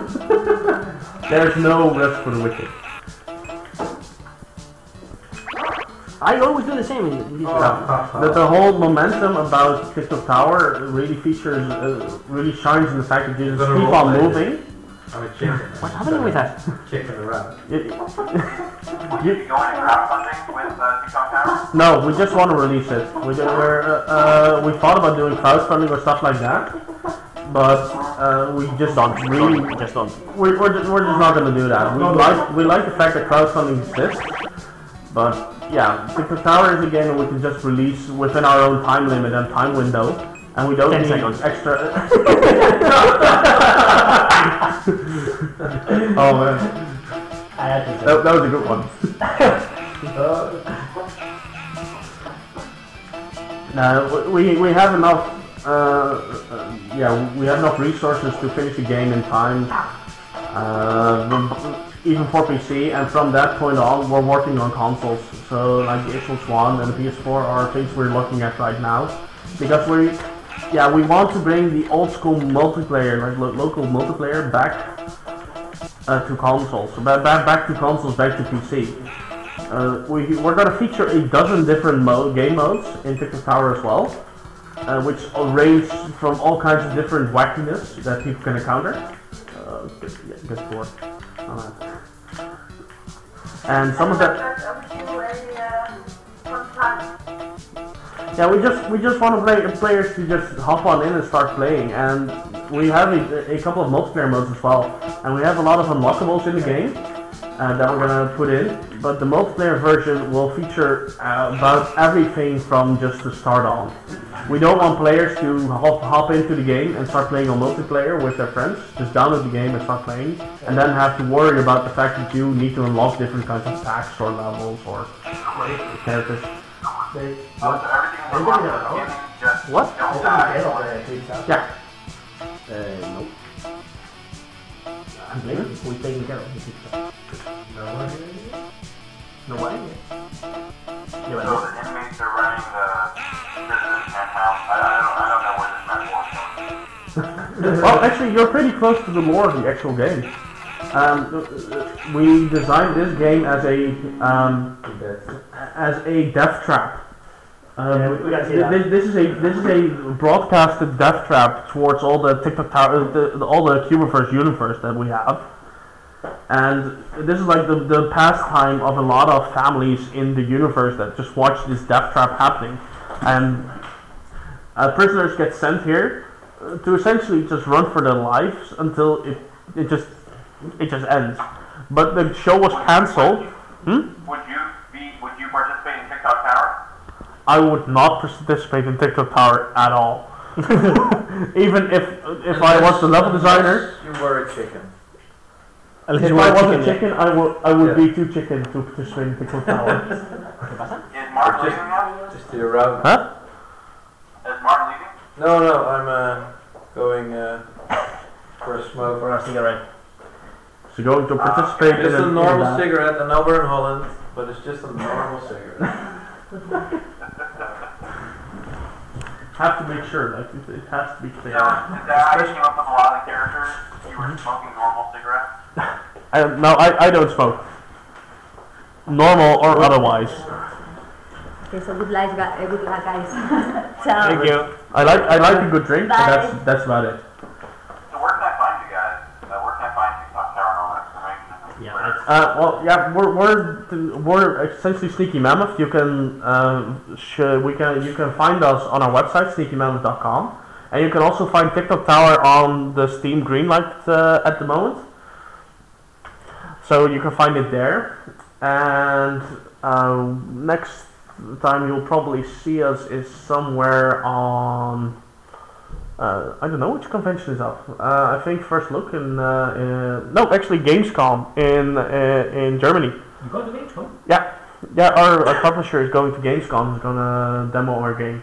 S10: There's no rest for the wicked.
S2: I always do the same in this round.
S10: The whole momentum about TikTok Tower really features, really shines in the fact that you just keep on moving.
S7: I'm a chicken.
S2: What's happening with that?
S7: Chicken around.
S5: Will you be going to crowdfunding with TikTok Tower?
S10: No, we just want to release it. We thought about doing crowdfunding or stuff like that, but we just don't. We're just not going to do that. We like the fact that crowdfunding exists, but yeah, TikTok Tower is a game that we can just release within our own time limit and time window, and we don't
S2: 10
S10: need
S2: seconds.
S10: extra. Oh man, that was a good one. We have enough. We have enough resources to finish the game in time, even for PC. And from that point on, we're working on consoles. So like the Xbox One and the PS4 are things we're looking at right now, because we want to bring the old school multiplayer, like local multiplayer, back to consoles. So back to consoles, back to PC. we're gonna feature a dozen different game modes in TikTok Tower as well, which range from all kinds of different wackiness that people can encounter. Good for. And some of that. Yeah, we just want players to just hop on in and start playing, and we have a couple of multiplayer modes as well, and we have a lot of unlockables in the game that we're gonna put in. But the multiplayer version will feature about everything from just the start on. We don't want players to hop into the game and start playing on multiplayer with their friends. Just download the game and start playing, and then have to worry about the fact that you need to unlock different kinds of packs or levels or characters. What? Yeah.
S2: Nope. We're taking care of the No way.
S5: So the inmates are running the prisoner's penthouse. I don't know where this metaphor is going.
S10: Well, actually, you're pretty close to the lore of the actual game. We designed this game as a death trap. This is a broadcasted death trap towards all the TikTok Tower, all the Cubiverse universe that we have, and this is like the pastime of a lot of families in the universe that just watch this death trap happening, and prisoners get sent here to essentially just run for their lives until it just ends. But the show was cancelled.
S5: Would you participate in TikTok Tower?
S10: I would not participate in TikTok Tower at all. Even if I was the level designer.
S3: You were a chicken.
S10: If I was a chicken, I would be too chicken to participate in TikTok Tower.
S5: Is Mark leaving now?
S3: Just to your route.
S10: Huh?
S5: Is Mark leaving?
S3: No, I'm going for a smoke.
S2: For a cigarette.
S10: So going to participate in
S3: just a normal cigarette. I know we're in Holland, but it's just a normal cigarette.
S10: Have to make sure, like it has to be clear.
S5: Is that how you came up with a lot of the characters? You were smoking normal cigarettes?
S10: No, I don't smoke. Normal or otherwise.
S8: Okay, so good luck, guys. Ciao.
S10: Thank you. I like a good drink, but that's about it.
S5: So where can I find you guys? Where can I find TikTok Tower and all that information?
S10: We're essentially Sneaky Mammoth. You can you can find us on our website sneakymammoth.com, and you can also find TikTok Tower on the Steam Greenlight at the moment. So you can find it there, and next time you'll probably see us is somewhere on. I don't know which convention is up. I think First Look no, actually Gamescom in Germany.
S2: You go to Gamescom?
S10: Yeah. Our publisher is going to Gamescom. He's gonna demo our game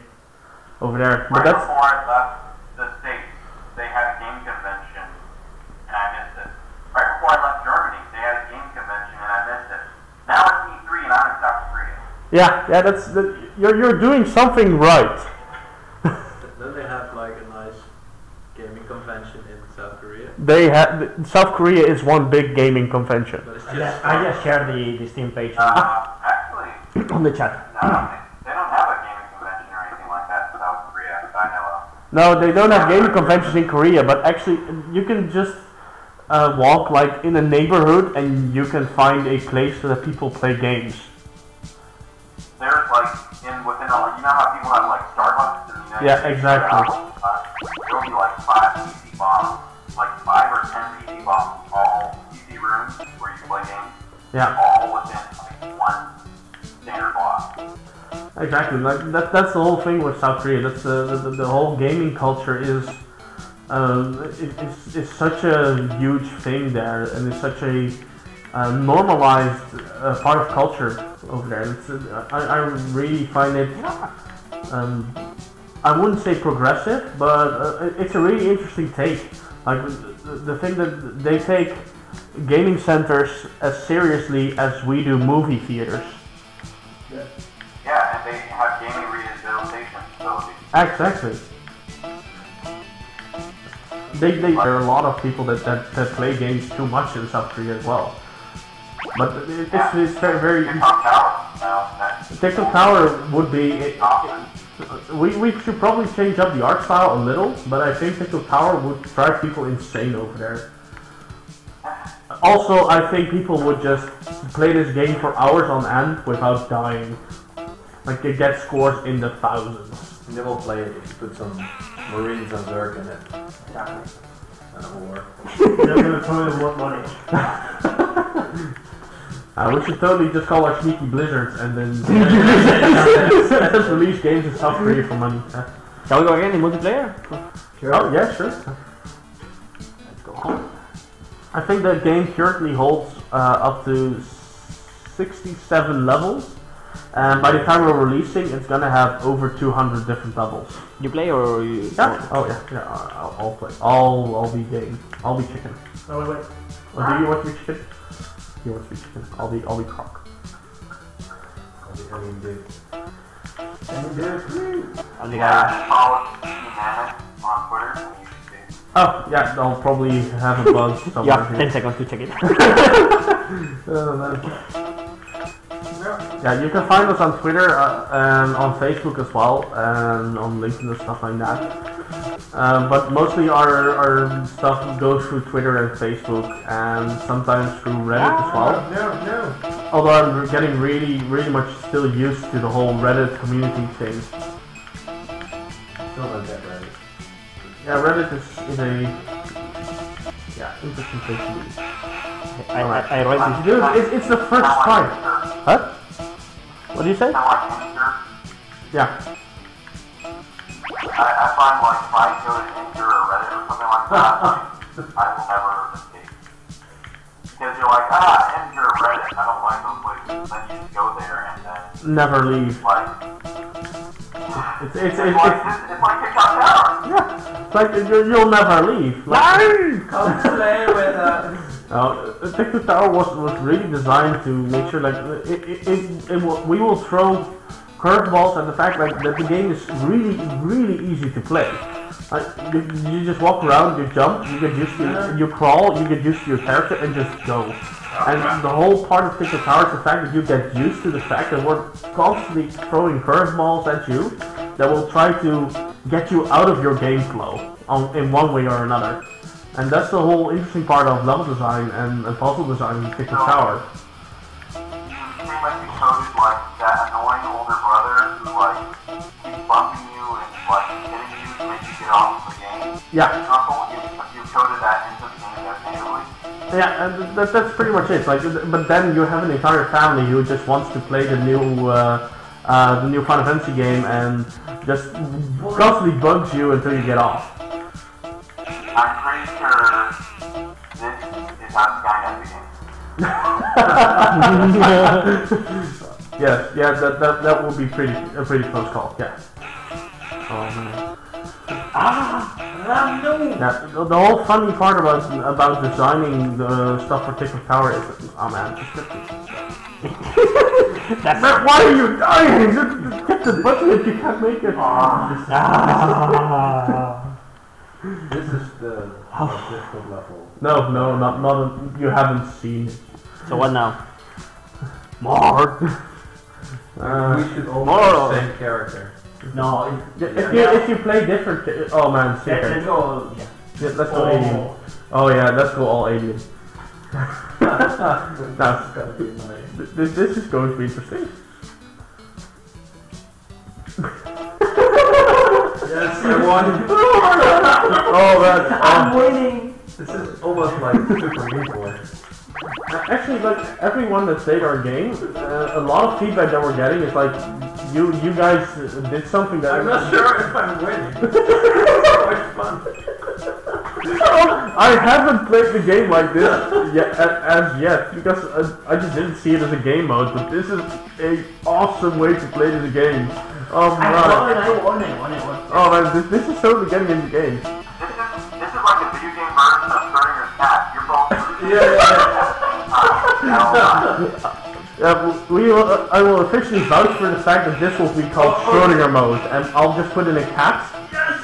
S10: over there. But
S5: Right before I left the States, they had a game convention, and I missed it. Right before I left Germany, they had a game convention, and I missed it. Now it's E3, and I'm in South Korea.
S10: Yeah. You're doing something right.
S3: Don't they have like a nice gaming convention in South Korea?
S10: South Korea is one big gaming convention.
S3: But it's
S2: I just shared the Steam page
S5: Actually,
S2: on the chat.
S5: no, they don't have a gaming convention or anything like that in South Korea that I know of.
S10: No, they don't have gaming conventions in Korea, but actually you can just walk like in a neighborhood and you can find a place where people play games.
S5: There's like within all, you know how people have like Starbucks in the United States?
S10: Yeah, exactly.
S5: There'll be like 5 PC bombs, like 5 or 10 PC bombs, all PC rooms where you can play games.
S10: Yeah.
S5: All within like one standard block.
S10: Exactly. Like that's the whole thing with South Korea. That's the whole gaming culture is it's such a huge thing there, and it's such a normalized part of culture over there. I really find it. I wouldn't say progressive, but it's a really interesting take. Like the thing that they take gaming centers as seriously as we do movie theaters.
S5: Yeah, and they have gaming rehabilitation facilities.
S10: Exactly. There are a lot of people that play games too much in South Korea as well. But it's very.
S5: TikTok Tower now.
S10: TikTok Tower would be. We should probably change up the art style a little, but I think TikTok Tower would drive people insane over there. Also, I think people would just play this game for hours on end without dying. Like they get scores in the thousands.
S7: And they will play it if you put some Marines and Zerg in it.
S6: Exactly.
S7: And it will work.
S9: They're gonna throw in more money.
S10: We should totally just call our sneaky blizzards and then just release games and stuff for you for money.
S2: Shall we go again in multiplayer?
S10: Sure. Oh yeah, sure.
S2: Let's go.
S10: I think the game currently holds up to 67 levels, and by the time we're releasing, it's gonna have over 200 different levels.
S2: You play or you?
S10: Yeah. Oh yeah. I'll play. I'll be game. I'll be chicken.
S9: Oh wait.
S10: Or do you want to be chicken? You want to be chicken? I'll be croc.
S7: I'll be alien dude.
S5: Yeah, follow Team Mammoth on Twitter. And you should see.
S10: Oh yeah, I'll probably have a bug somewhere.
S2: Yeah,
S10: here.
S2: 10 seconds to check it.
S10: Yeah, you can find us on Twitter and on Facebook as well, and on LinkedIn and stuff like that. But mostly our stuff goes through Twitter and Facebook, and sometimes through Reddit as well.
S7: No.
S10: Although I'm getting really much still used to the whole Reddit community thing.
S7: Still don't get ready.
S10: Yeah, Reddit is a interesting place to be.
S2: I read this.
S10: Dude, it's the first time. Huh? What do you say?
S5: Kind of like Inter.
S10: Yeah.
S5: I find like if I go to Inter or Reddit or something like that, I will never escape. Because you're like, Inter or Reddit, I don't like those places. Then you just go there and then
S10: Never leave.
S5: like
S10: It's
S5: like TikTok Tower.
S10: yeah. It's like you'll never leave. Like,
S3: Come play with us.
S10: TikTok Tower was really designed to make sure like we will throw curveballs at the fact like that the game is really easy to play. Like you just walk around, you jump, you get used to you crawl, you get used to your character and just go. And the whole part of TikTok Tower is the fact that you get used to the fact that we're constantly throwing curveballs at you that will try to get you out of your game flow in one way or another. And that's the whole interesting part of level design and puzzle design in TikTok Tower.
S5: You pretty much encoded like that annoying older brother who like keeps bumping you and like hitting you to make you get off the game.
S10: Yeah.
S5: You coded that into the game natively.
S10: Yeah, and that's pretty much it. Like, but then you have an entire family who just wants to play the new Final Fantasy game and just constantly bugs you until you get off.
S5: I'm pretty sure this is how Skynet begins.
S10: Yes, yeah, that will be a pretty close call. Yeah. Oh man. Yeah, the whole funny part about designing the stuff for TikTok Tower is, oh man, man, why are you dying? Just hit the button if you can't make it.
S7: This is the most difficult level.
S10: No, not you haven't seen it.
S2: So what now?
S10: More.
S7: We should all
S2: more.
S7: be the same character.
S6: No,
S10: If you play different, oh man,
S6: let's go. Yeah.
S10: let's go alien. Oh yeah, let's go all alien.
S7: That's gonna be nice.
S10: This is going to be interesting.
S7: Yes, I won.
S10: Oh man,
S6: I'm winning.
S7: This is almost like Super Meat Boy.
S10: actually, like everyone that played our game, a lot of feedback that we're getting is like, you guys did something that
S7: I'm not sure if I'm winning. It's so much fun.
S10: I haven't played the game like this as yet because I just didn't see it as a game mode. But this is an awesome way to play this game. Oh man!
S6: I won it.
S10: Oh man, this is totally getting in the game.
S5: This is like a video game version of starting your cat. You're both
S10: I will officially vouch for the fact that this will be called Schrödinger mode, and I'll just put in a cat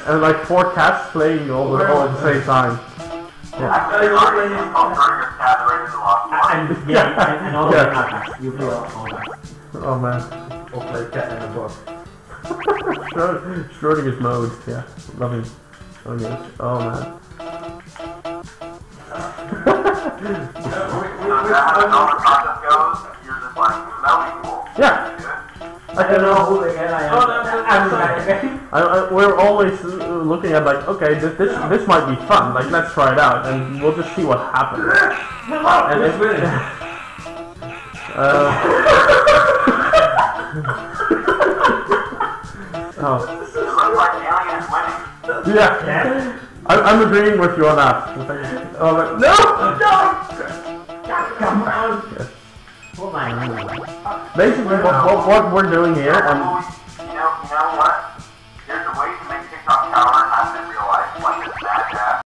S10: and like 4 cats playing all at the same time.
S5: Actually, it's called Turning Your Cat right into the Lost Box.
S6: And all the attacks. You play all that.
S10: Oh man.
S7: Or play cat in a box.
S10: Schrodinger's mode, yeah. Loving. Oh yes. Oh man.
S5: How the process goes, you're just like, that'll be cool.
S10: Yeah.
S6: I don't know who the hell I am.
S10: We're always looking at like, okay, this might be fun. Like, let's try it out, and we'll just see what happens. And it's really. Oh.
S5: It looks like Alien is winning.
S10: Yeah. I'm agreeing with you on that. Oh, but no!
S6: Come on. Oh my God.
S10: Basically, what we're doing here, and